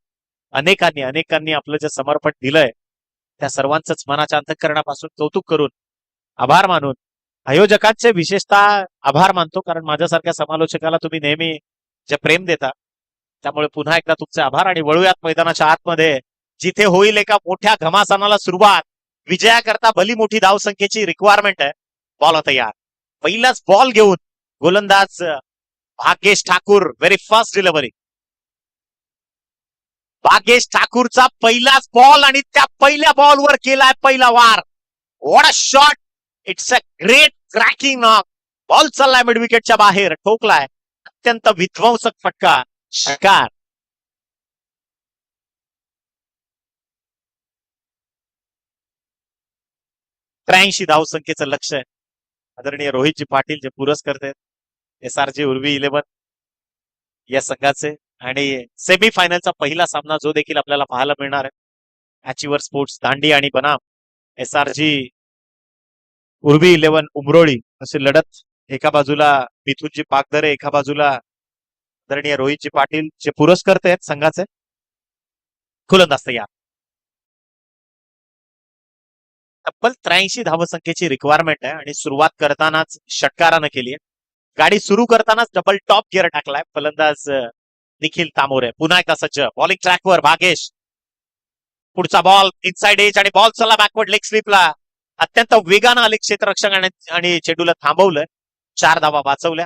अनेकांनी आपलं जे समर्पण दिलंय त्या सर्वांचंच मनाच्या अंतःकरणापासून कौतुक करून, आभार मानून, आयोजकांचे विशेषतः आभार मानतो, कारण माझ्यासारख्या समालोचकाला तुम्ही नेहमी जे प्रेम देता त्यामुळे पुन्हा एकदा तुमचे आभार. आणि वळूयात मैदानाच्या आतमध्ये, जिथे होईल एका मोठ्या घमासानाला सुरुवात. विजयाकरता भली मोठी धावसंख्येची रिक्वायरमेंट आहे. बॉल तयार. पहिलाच बॉल घेऊन गोलंदाज Bhagyesh Thakur, very fast delivery. Bhagyesh ठाकूरचा पहिलाच बॉल आणि त्या पहिल्या बॉलवर केलाय पहिला वार. What a shot. It's a great cracking knock. Ball चाललाय मिड विकेटच्या बाहेर, ठोकलाय. अत्यंत विध्वंसक फटका. षटकार. त्र्याऐंशी धावसंख्येचं लक्ष आहे. आदरणीय रोहितजी पाटील जे पुरस्कर्ते SRG उर्वी 11 या संघाचे. आणि सेमीफायनलचा पहिला सामना जो देखील आपल्याला पाहायला मिळणार आहे, अचिवर स्पोर्ट्स दांडी आणि बनाम SRG उर्वी 11 उमरोळी अशी लढत. एका बाजूला मिथुनजी पागदरे, एका बाजूला आदरणीय रोहितजी पाटील जे पुरस्कर्ते आहेत संघाचे. गोलंदाज तयार. तब्बल 83 धावसंख्येची रिक्वायरमेंट आहे आणि सुरुवात करतानाच षटकारानं केली आहे. गाडी सुरू करतानाच डबल टॉप गिअर टाकलाय फलंदाज निखिल तामोरे. पुन्हा एकदा सज्ज. बॉलिंग ट्रॅकवर भागेश. पुढचा बॉल इनसाइड एज आणि बॉल चला बॅकवर्ड लेग स्लिपला. अत्यंत वेगानं आले क्षेत्ररक्षक आणि चेंडूला थांबवलं. 4 धावा वाचवल्या.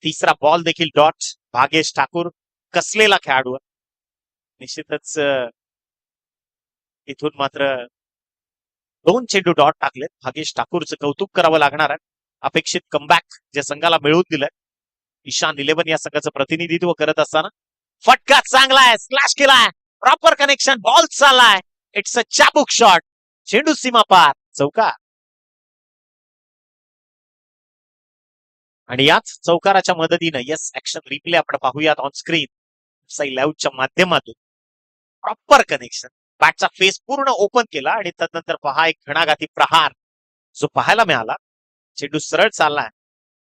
तिसरा बॉल देखील डॉट. भागेश ठाकूर कसलेला खेळाडू. निश्चितच इथून मात्र 2 चेंडू डॉट टाकलेत. भागेश ठाकूरचं कौतुक करावं लागणार आहे. अपेक्षित कमबॅक जे संघाला मिळवून दिलंय. ईशान 11 या संघाचं प्रतिनिधित्व करत असताना फटका चांगला आहे. स्लॅश केलाय. Proper connection. बॉल चाललाय. इट्स अ चाबुक शॉट. चेंडू सीमा पार. चौकार. आणि याच चौकाराच्या मदतीनं येस ऍक्शन रिप्ले आपण पाहूयात ऑन स्क्रीन लाईव्हच्या माध्यमातून. Proper connection. बॅटचा फेस पूर्ण ओपन केला आणि त्यानंतर पहा एक घणाघाती प्रहार जो पाहायला मिळाला. चेंडू सरळ चाललाय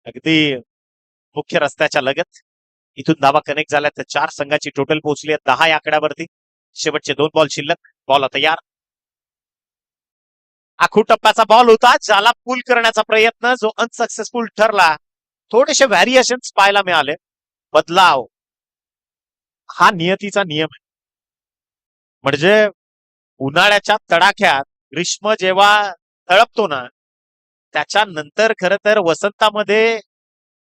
अगदी मुख्य रस्त्याच्या लगत. इथून धावा कनेक्ट झाल्या तर 4 संघाची टोटल पोहोचली आहे 10 या आकड्यावरती. शेवटचे 2 बॉल शिल्लक. बॉल तयार. आखू टप्प्याचा बॉल होता, ज्याला पुल करण्याचा प्रयत्न जो अनसक्सेसफुल ठरला. थोडेसे व्हॅरिएशन्स पाहायला मिळाले. बदलाव हा नियतीचा नियम आहे. म्हणजे उन्हाळ्याच्या तडाख्यात ग्रीष्म जेव्हा तळपतो ना, त्याच्यानंतर खरं तर वसंतामध्ये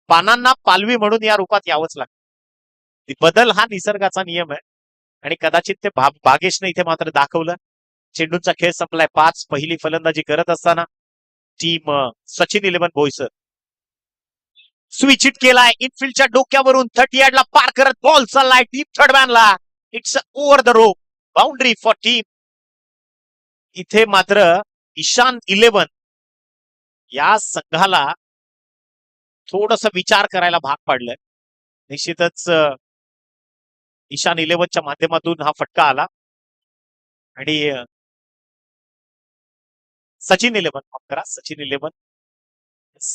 पानांना पालवी म्हणून या रूपात यावंच लागतं. बदल हा निसर्गाचा नियम आहे आणि कदाचित ते भागेशने इथे मात्र दाखवलं. चेंडूचा खेळ संपलाय. 5 पहिली फलंदाजी करत असताना team Sachin 11 Boisar switch hit केलाय इनफिल्डच्या डोक्यावरून 30 यार्डला पार करत बॉल चाललाय डीप थर्ड मॅनला. It's over the rope boundary for team. इथे मात्र ईशान 11 या संघाला थोडस विचार करायला भाग पाडलंय. निश्चितच ईशान 11च्या माध्यमातून हा फटका आला आणि सचिन 11 माफ करा सचिन 11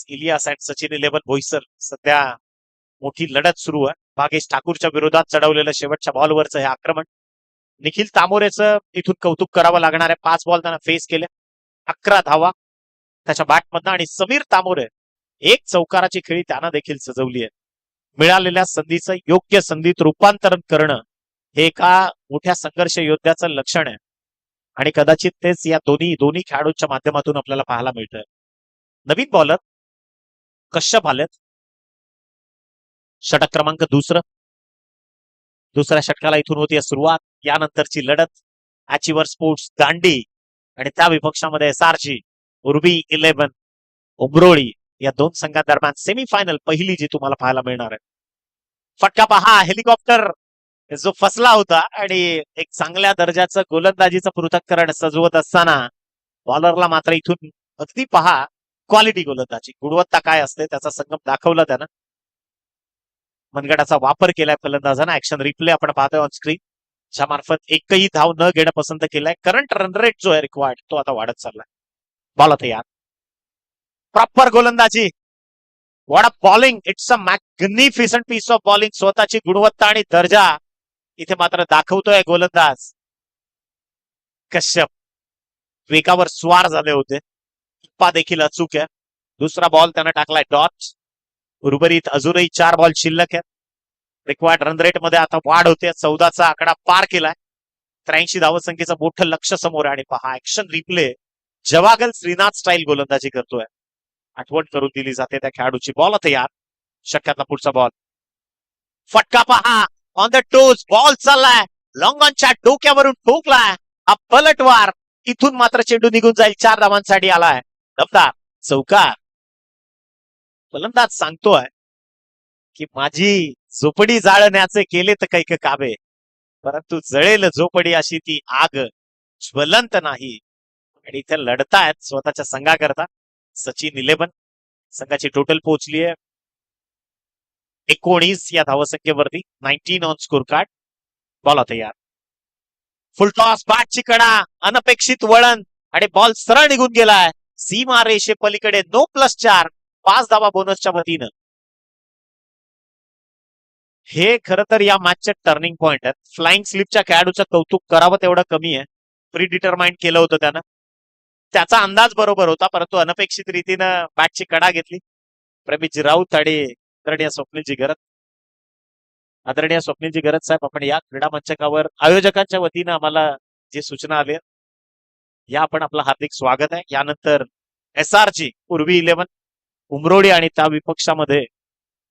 इलियास अँड सचिन 11 बोईसर सध्या मोठी लढत सुरू आहे. भागेश ठाकूरच्या विरोधात चढवलेलं शेवटच्या बॉलवरचं हे आक्रमण. निखिल तामोरेचं इथून कौतुक करावं लागणार आहे. 5 बॉल त्यांना फेस केले, 11 धावा त्याच्या बॅटमधनं आणि समीर तामोरे एक चौकाराची खेळी त्यानं देखील सजवली आहे. मिळालेल्या संधीचं योग्य संधीत रूपांतरण करणं हे एका मोठ्या संघर्ष योद्ध्याचं लक्षण आहे आणि कदाचित तेच या दोन्ही खेळाडूंच्या माध्यमातून आपल्याला पाहायला मिळतंय. नवीन बॉलर कश्यप आलेत. षटक क्रमांक दुसऱ्या षटकाला इथून होती सुरुवात. यानंतरची लढत अचिव्हर स्पोर्ट्स दांडी आणि त्या विपक्षामध्ये SRG उर्वी 11 उमरोळी या दोन संघांदरम्यान सेमीफायनल पहिली जी तुम्हाला पाहायला मिळणार आहे. फटका पहा, हेलिकॉप्टर जो फसला होता आणि एक चांगल्या दर्जाचं गोलंदाजीचं पृथक्करण सजवत असताना बॉलरला मात्र इथून अगदी पहा क्वालिटी गोलंदाजी गुणवत्ता काय असते त्याचा संगम दाखवला त्यानं. मनगटाचा वापर केलाय फलंदाजानं. ऍक्शन रिप्ले आपण पाहतोय ऑन स्क्रीन, ज्या मार्फत एकही धाव न घेणं पसंत केलाय. करंट रन रेट जो आहे रिक्वायर्ड तो आता वाढत चाललाय. बॉल आता यार प्रॉपर गोलंदाजी. What a bowling. It's a magnificent piece of bowling. स्वतःची गुणवत्ता आणि दर्जा इथे मात्र दाखवतोय गोलंदाज कश्यप. वेगावर स्वार झाले होते. टिप्पा देखील अचूक आहे. दुसरा बॉल त्यानं टाकलाय डॉट. उर्वरित अजूनही 4 बॉल शिल्लक आहेत. रिक्वायर्ड रन रेट मध्ये आता वाढ होते. 14चा आकडा पार केलाय. 83 धावसंख्येचं मोठं लक्ष समोर आहे आणि पहा action replay. Javagal Srinath style गोलंदाजी करतोय. आठवण करून दिली जाते त्या खेळाडूची. बॉल तयार. शक्यातला पुढचा बॉल. फटका पहा ऑन द टोज. बॉल चाललाय लॉंग ऑनच्या डोक्यावरून ठोकलाय. हा पलटवार. इथून मात्र चेंडू निघून जाईल. 4 धावांसाठी आलाय. दमदार चौकार. फलंदाज सांगतोय की माझी झोपडी जाळण्याचे केले तर कैक काबे, परंतु जळेल झोपडी अशी ती आग ज्वलंत नाही. आणि इथे लढतायत स्वतःच्या संघाकरता. सचिन 11 संघाची टोटल पोहोचली आहे 19 या धावसंख्येवरती. 19 ऑन स्कोर कार्ड. बॉल तयार. Full toss. बॅटची कडा. अनपेक्षित वळण आणि बॉल सरळ निघून गेलाय सीमा रेषे पलीकडे. नो +4. 5 धावा बोनसच्या वतीनं. हे खरं तर या मॅचचे टर्निंग पॉइंट आहेत. फ्लाइंग स्लिपच्या खेळाडूचं कौतुक करावं तेवढं कमी आहे. प्री डिटरमाइंड केलं होतं त्यानं. त्याचा अंदाज बरोबर होता, परंतु अनपेक्षित रीतीनं बॅटची कडा घेतली. प्रमित राऊत आणि आदरणीय स्वप्नीलजी गरज. आदरणीय स्वप्नीलजी गरज साहेब, आपण या क्रीडा मंचकावर आयोजकांच्या वतीनं आम्हाला जे सूचना आल्या या आपण आपलं हार्दिक स्वागत आहे. यानंतर SRG उर्वी 11 उमरोडी आणि त्या विपक्षामध्ये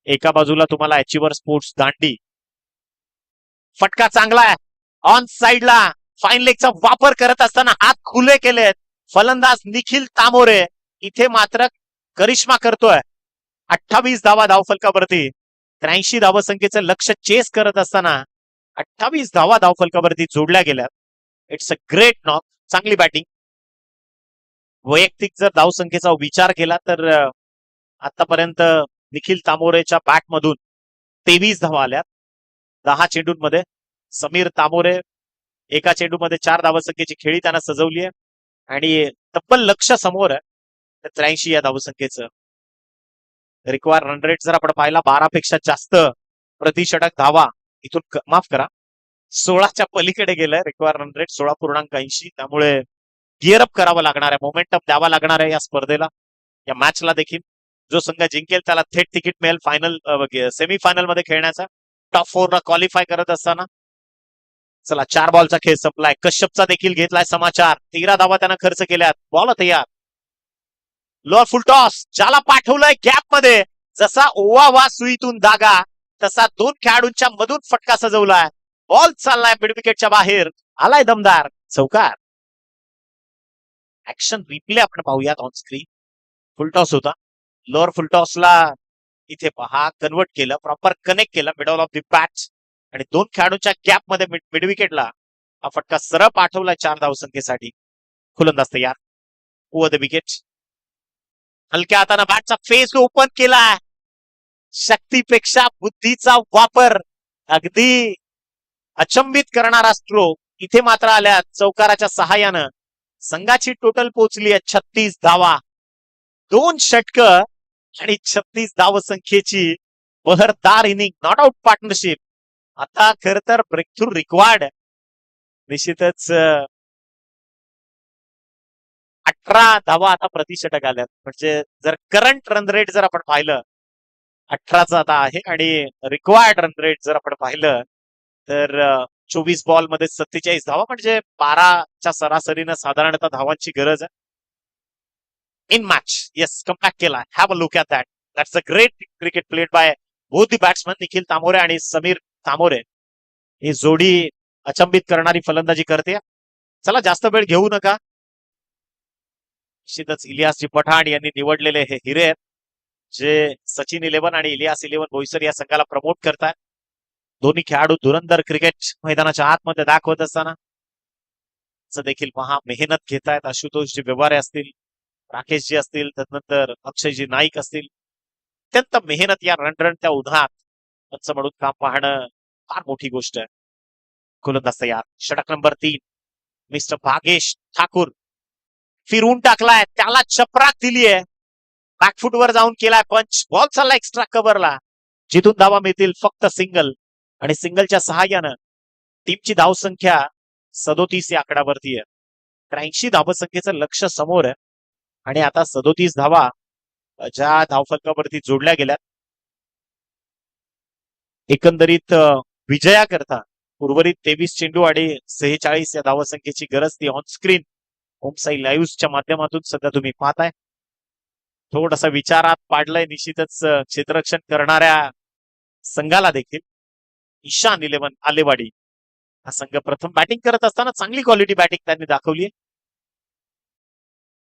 एका बाजूला तुम्हाला अचिव्हर स्पोर्ट्स दांडी. फटका चांगला आहे ऑन साइडला. फाईन लेगचा वापर करत असताना हात खुले केलेत फलंदाज निखिल तामोरे. इथे मात्र करिश्मा करतोय. 28 धावा धावफलकावरती. 83 धावसंख्येचं लक्ष चेस करत असताना 28 धावा धावफलकावरती जोडल्या गेल्यात. It's a great knock. चांगली बॅटिंग. वैयक्तिक जर धावसंख्येचा विचार केला तर आतापर्यंत निखिल तामोरेच्या बॅटमधून 23 धावा आल्यात 10 चेंडूंमध्ये. समीर तामोरे एका चेंडूमध्ये 4 धावसंख्येची खेळी त्यानं सजवली आहे आणि तब्बल लक्ष समोर आहे 83 या धावसंख्येचं. रिक्वायर रन रेट जर आपण पाहिला 12 पेक्षा जास्त प्रतिषटक धावा इथून माफ करा 16च्या पलीकडे गेलाय. Require run rate 16.80. त्यामुळे गिअरअप करावं लागणार आहे. मोमेंटम द्यावा लागणार आहे या स्पर्धेला, या मॅचला देखील. जो संघ जिंकेल त्याला थेट तिकीट मिळेल फायनल सेमीफायनल मध्ये खेळण्याचा. टॉप 4 ला क्वालिफाय करत असताना. चला 4 बॉलचा खेळ संपलाय. कश्यपचा देखील घेतलाय समाचार. 13 धावा त्यानं खर्च केल्यात. बॉल तयार. लोअर फुल टॉस. ज्याला पाठवलंय गॅप मध्ये जसा ओवा वा सुईतून दागा तसा दोन खेळाडूंच्या मधून फटका सजवलाय. बॉल चाललाय मिड विकेटच्या बाहेर, आलाय दमदार चौकार. ऍक्शन रिप्ले आपण पाहूयात ऑन स्क्रीन. फुलटॉस होता, लोअर फुलटॉसला इथे पहा कन्वर्ट केलं, प्रॉपर कनेक्ट केलं मिडल ऑफ द बॅट आणि दोन खेळाडूंच्या गॅप मध्ये मिड विकेटला हा फटका सरळ पाठवला 4 धावसंख्येसाठी. फुलंदाज तयार, ओव्हर द विकेट. हलक्या हाताने बॅटचा फेस ओपन केलाय. शक्तीपेक्षा बुद्धीचा वापर, अगदी अचंबित करणारा स्ट्रोक. इथे मात्र आल्या चौकाराच्या सहाय्यानं संघाची टोटल पोहोचली आहे 36 धावा. 2 षटकं आणि 36 धावसंख्येची Bahardar inning, not out partnership. आता खर तर ब्रेकथ्रू रिक्वायर्ड. निश्चितच 18 धावा आता प्रतिषटक आल्यात. म्हणजे जर करंट रन रेट जर आपण पाहिलं 18चा आता आहे आणि रिक्वायर्ड रन रेट जर आपण पाहिलं तर 24 बॉल मध्ये 47 धावा, म्हणजे 12च्या सरासरीनं साधारणतः धावांची गरज आहे. इन मॅच येस कमबॅक केला. Have a look at that. That's a great cricket played by both the batsman Nikhil Tamore आणि समीर तामोरे. ही जोडी अचंबित करणारी फलंदाजी करते. चला जास्त वेळ घेऊ नका. निश्चितच इलियास पठाण यांनी निवडलेले हे हिरे आहेत जे सचिन 11 आणि इलियास 11 बोईसर या संघाला प्रमोट करतात. दोन्ही खेळाडू धुरंदर क्रिकेट मैदानाच्या आतमध्ये दाखवत असताना देखील पहा मेहनत घेत आहेत. आशुतोष जी व्यवहारे असतील, राकेश जी असतील, त्यानंतर अक्षयजी नाईक असतील, अत्यंत मेहनत या रणरणत्या उन्हात पंच म्हणून काम पाहणं फार मोठी गोष्ट आहे. गोलंदाज तयार, षटक नंबर 3 मिस्टर भागेश ठाकूर. फिरवून टाकलाय, त्याला चपराक दिलीये, बॅकफुट वर जाऊन केलाय पंच. बॉल चालला एक्स्ट्रा कव्हरला, जिथून धावा मिळतील फक्त सिंगल. आणि सिंगलच्या सहाय्यानं टीमची धावसंख्या 37 या आकड्यावरती आहे. 83 धावसंख्येचं लक्ष समोर आहे आणि आता 37 धावा ज्या धावफलकावरती जोडल्या गेल्यात. एकंदरीत विजयाकरता उर्वरित 23 चेंडू आणि 46 या धावसंख्येची गरज ती ऑन स्क्रीन होमसाई लाईव्हच्या माध्यमातून सध्या तुम्ही पाहताय. थोडासा विचारात पाडलंय निश्चितच क्षेत्ररक्षण करणाऱ्या संघाला देखील. ईशान 11 आलेवाडी हा संघ प्रथम बॅटिंग करत असताना चांगली क्वालिटी बॅटिंग त्यांनी दाखवली.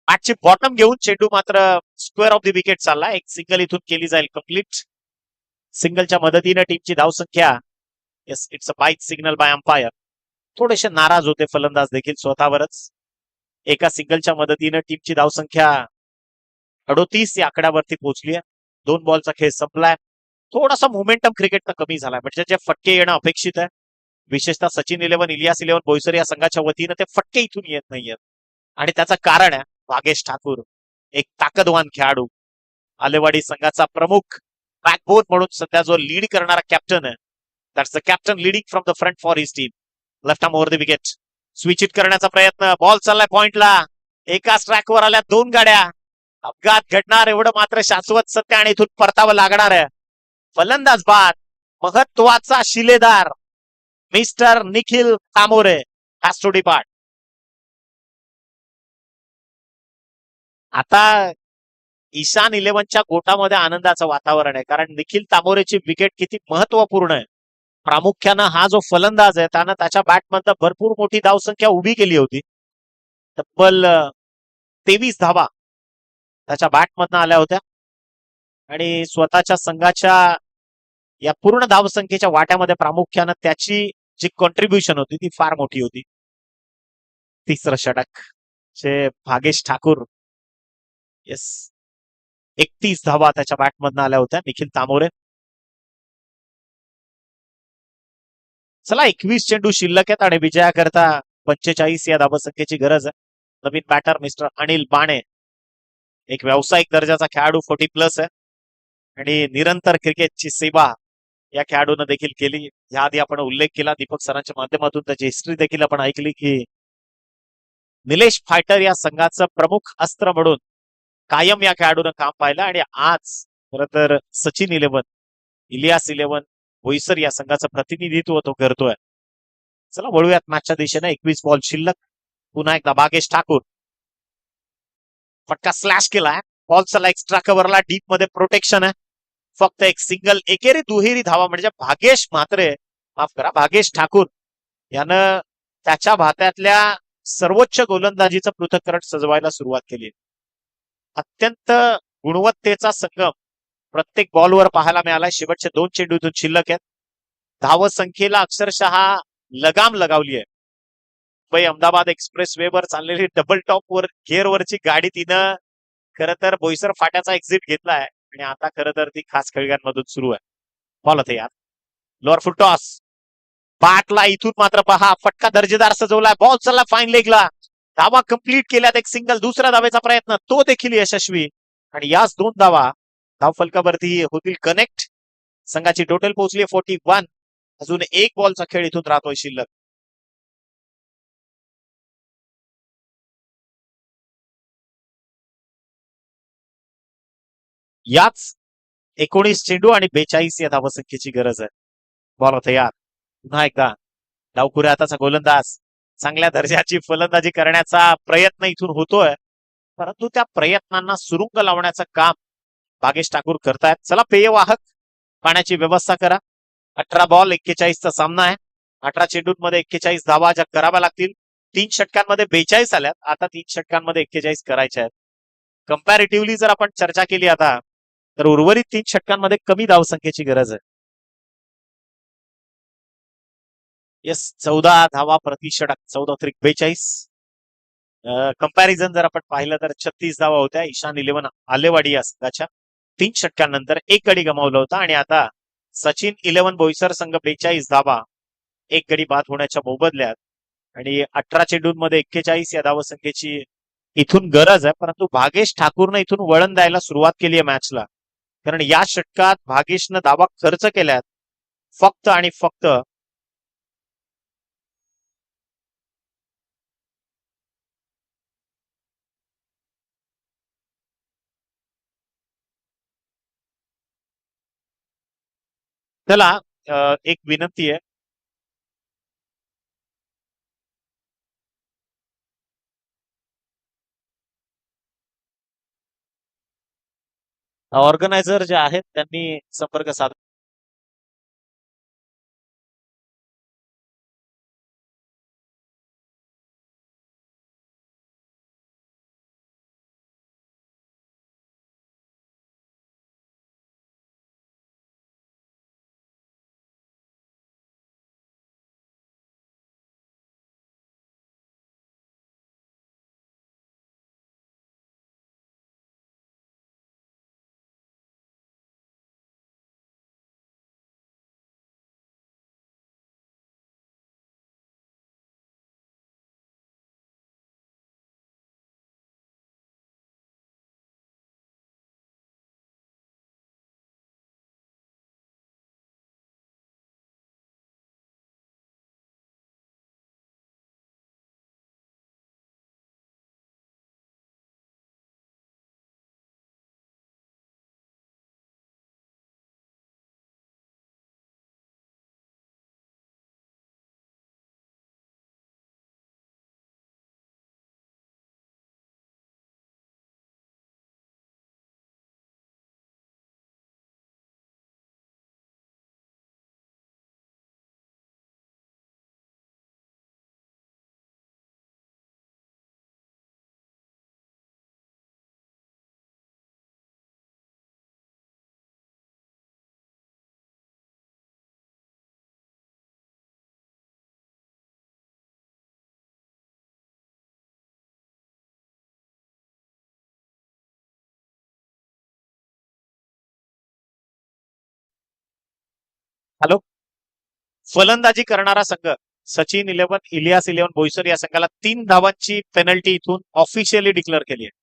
बॅटची बॉटम घेऊन चेंडू मात्र स्क्वेअर ऑफ द विकेट चालला. एक सिंगल इथून केली जाईल कंप्लीट. सिंगलच्या मदतीने टीमची धावसंख्या, yes it's a wide signal by umpire. थोडेसे नाराज होते फलंदाज देखील स्वतःवरच. एका सिंगलच्या मदतीने टीमची धावसंख्या 38 या आकड्यावरती पोहोचली आहे. 2 बॉलचा खेळ संपलाय. थोडासा मोमेंटम क्रिकेटचा कमी झालाय, म्हणजे जे फटके येणं अपेक्षित आहे, विशेषतः सचिन 11 इलियास 11 बोईसर या संघाच्या वतीनं ते फटके इथून येत नाहीयेत. आणि त्याचं कारण आहे भागेश ठाकूर, एक ताकदवान खेळाडू, आलेवाडी संघाचा प्रमुख बॅकबोन म्हणून सध्या जो लीड करणारा कॅप्टन आहे. That's the captain leading from the front for his team. Left arm over the wicket, switch it करण्याचा प्रयत्न. बॉल चाललाय पॉइंटला, एकाच ट्रॅकवर आल्या 2 गाड्या. अपघात घडणार एवढं मात्र शाश्वत सत्य आणि इथून परतावं लागणार आहे. फलंदाज बाद, महत्वाचा शिलेदार mister Nikhil Tamore has to depart. आता ईशान 11च्या गोटामध्ये आनंदाचं वातावरण आहे, कारण निखिल तामोरेची विकेट किती महत्वपूर्ण आहे. प्रामुख्यानं हा जो फलंदाज आहे त्यानं त्याच्या बॅटमधनं भरपूर मोठी धावसंख्या उभी केली होती. तब्बल 23 धावा त्याच्या बॅटमधनं आल्या होत्या आणि स्वतःच्या संघाच्या या पूर्ण धावसंख्येच्या वाट्यामध्ये प्रामुख्यानं त्याची जी कॉन्ट्रीब्युशन होती ती फार मोठी होती. तिसरं षटक जे भागेश ठाकूर, येस 31 धावा त्याच्या बॅटमधनं आल्या होत्या. निखिल तामोरे. चला 21 चेंडू शिल्लक आहेत आणि विजयाकरता 45 या धावसंख्येची गरज आहे. नवीन बॅटर मिस्टर अनिल बाणे, एक व्यावसायिक दर्जाचा खेळाडू, 40+ आहे आणि निरंतर क्रिकेटची सेवा या खेळाडूने देखील केली. याआधी आपण उल्लेख केला दीपक सरांच्या माध्यमातून, त्याची हिस्ट्री देखील आपण ऐकली की निलेश फायटर या संघाचं प्रमुख अस्त्र म्हणून कायम या खेळाडूनं काम पाहिलं आणि आज खरं तर सचिन 11 इलियास 11 बोईसर या संघाचं प्रतिनिधित्व तो करतोय. चला वळूयात मॅचच्या दिशेने. 21 बॉल शिल्लक. पुन्हा एकदा भागेश ठाकूर, फटका स्लॅश केलाय. बॉल चला एक्स्ट्रा कव्हरला, डीप मध्ये प्रोटेक्शन आहे. फक्त एक सिंगल, एकेरी दुहेरी धावा म्हणजे भागेश म्हात्रे, माफ करा, भागेश ठाकूर यानं त्याच्या भात्यातल्या सर्वोच्च गोलंदाजीचं पृथक्करण सजवायला सुरुवात केली. अत्यंत गुणवत्तेचा संगम प्रत्येक बॉलवर पाहायला मिळालाय. शेवटचे 2 चेंडू इथून शिल्लक आहेत. धाव संख्येला अक्षरशः लगाम लगावली आहे. मुंबई अहमदाबाद एक्सप्रेस वेवर चाललेली डबल टॉप वर गेअरवरची गाडी तिनं खरं तर बोईसर फाट्याचा एक्झिट घेतलाय आणि आता खरं तर ती खास खळग्यांमधून सुरू आहे. बॉल होते यार, लोअर फुट टॉस, पाटला इथून मात्र पहा फटका दर्जेदार सजवलाय. बॉल चालला फाईन लेगला, धावा कंप्लीट केल्यात. एक सिंगल, दुसऱ्या धावेचा प्रयत्न, तो देखील यशस्वी आणि याच 2 धावा धाव फलकावरती होतील कनेक्ट. संघाची टोटल पोहोचली 41. अजून एक बॉलचा खेळ इथून राहतोय शिल्लक. याच 19 चेंडू आणि 42 या धावसंख्येची गरज आहे. बॉल होते यार, पुन्हा एकदा डावखुरे हाताचा गोलंदाज चांगल्या दर्जाची फलंदाजी करण्याचा प्रयत्न इथून होतोय, परंतु त्या प्रयत्नांना सुरुंग लावण्याचं काम भागेश ठाकूर करतायत. चला पेयवाहक पाण्याची व्यवस्था करा. 18 बॉल 41चा सामना आहे. 18 चेंडूंमध्ये 41 धावा ज्या कराव्या लागतील. 3 षटकांमध्ये 42 आल्यात, आता 3 षटकांमध्ये 41 करायच्या आहेत. कम्पॅरेटिव्हली जर आपण चर्चा केली आता, तर उर्वरित 3 षटकांमध्ये कमी धावसंख्येची गरज आहे. येस, 14 धावा प्रति षटक, 14-42. कंपॅरिझन जर आपण पाहिलं तर 36 धावा होत्या ईशान 11 आलेवाडी या संघाच्या. 3 षटकांनंतर 1 गडी गमावला होता आणि आता सचिन 11 बोईसर संघ 42 धावा, 1 गडी बाद होण्याच्या मोबदल्यात आणि 18 चेंडूंमध्ये 41 या धावसंख्येची इथून गरज आहे. परंतु भागेश ठाकूरनं इथून वळण द्यायला सुरुवात केली आहे मॅचला, कारण या षटकात भागेशनं धावा खर्च केल्यात फक्त आणि फक्त चला, एक विनंती आहे. ऑर्गनायझर जे आहेत त्यांनी संपर्क साध हॅलो, फलंदाजी करणारा संघ सचिन 11 इलियास 11 बोईसर या संघाला 3 धावांची पेनल्टी इथून ऑफिशियली डिक्लेअर केली आहे.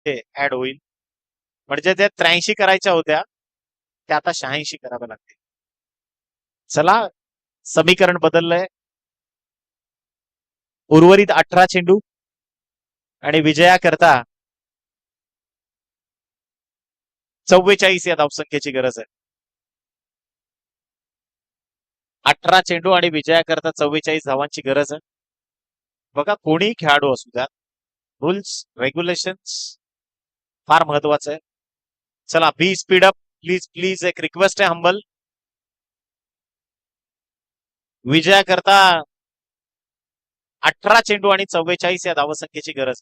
ते ऍड होईल. म्हणजे त्या 83 करायच्या होत्या त्या आता 86 कराव्या लागतील. चला, समीकरण बदललंय. उर्वरित 18 चेंडू आणि विजयाकरता 44 या धावसंख्येची गरज आहे. 18 चेंडू आणि विजयाकरता 44 धावांची गरज आहे. बघा, कोणी खेळाडू असू द्या, रूल्स रेग्युलेशन्स फार महत्वाचं आहे. चला, बी स्पीड अप प्लीज प्लीज. एक रिक्वेस्ट आहे हंबल. विजयाकरता 18 चेंडू आणि 44 या धावसंख्येची गरज.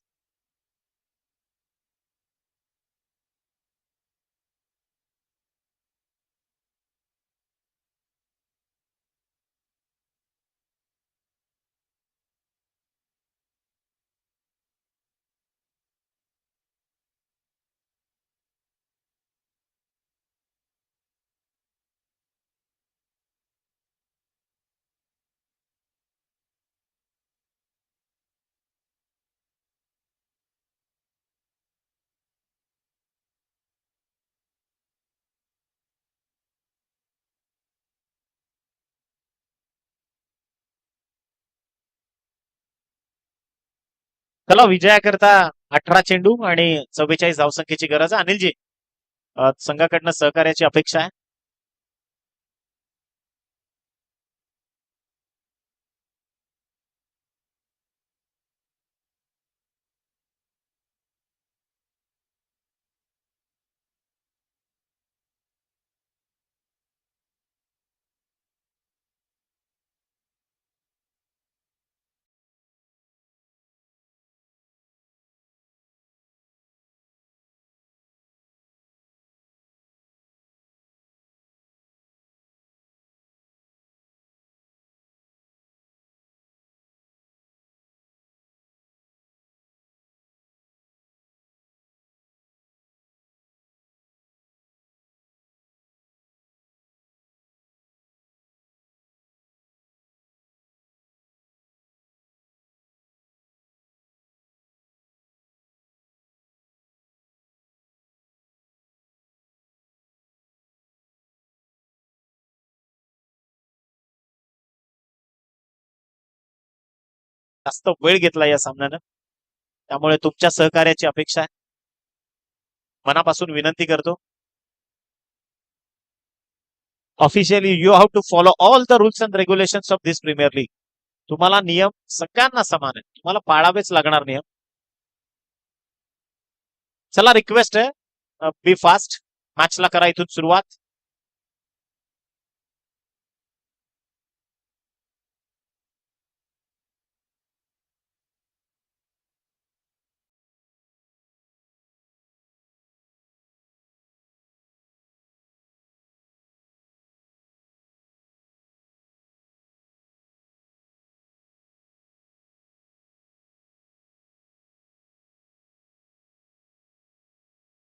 चला, विजयाकरता 18 चेंडू आणि 44 धावसंख्येची गरज आहे. अनिलजी, संघाकडनं सहकार्याची अपेक्षा आहे. जास्त वेळ घेतला या सामन्यानं, त्यामुळे तुमच्या सहकार्याची अपेक्षा आहे. मनापासून विनंती करतो. Officially you have to follow all the rules and regulations of this premier league. तुम्हाला नियम सगळ्यांना समान आहे, तुम्हाला पाळावेच लागणार नियम. चला, रिक्वेस्ट आहे, बी फास्ट. मॅचला करा इथून सुरुवात.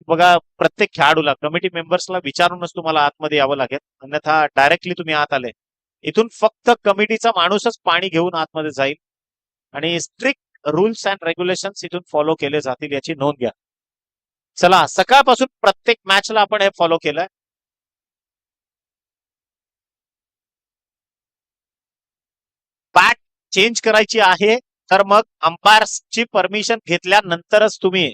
बघा, प्रत्येक खेळाडूला, कमिटी मेंबर्सला विचारूनच तुम्हाला आतमध्ये यावं लागेल, अन्यथा डायरेक्टली तुम्ही आत आले. इथून फक्त कमिटीचा माणूसच पाणी घेऊन आतमध्ये जाईल आणि स्ट्रिक्ट रूल्स अँड रेग्युलेशन्स इथून फॉलो केले जातील याची नोंद घ्या. चला, सकाळपासून प्रत्येक मॅचला आपण हे फॉलो केलंय. बॅट चेंज करायची आहे तर मग अंपायर्सची परमिशन घेतल्यानंतरच तुम्ही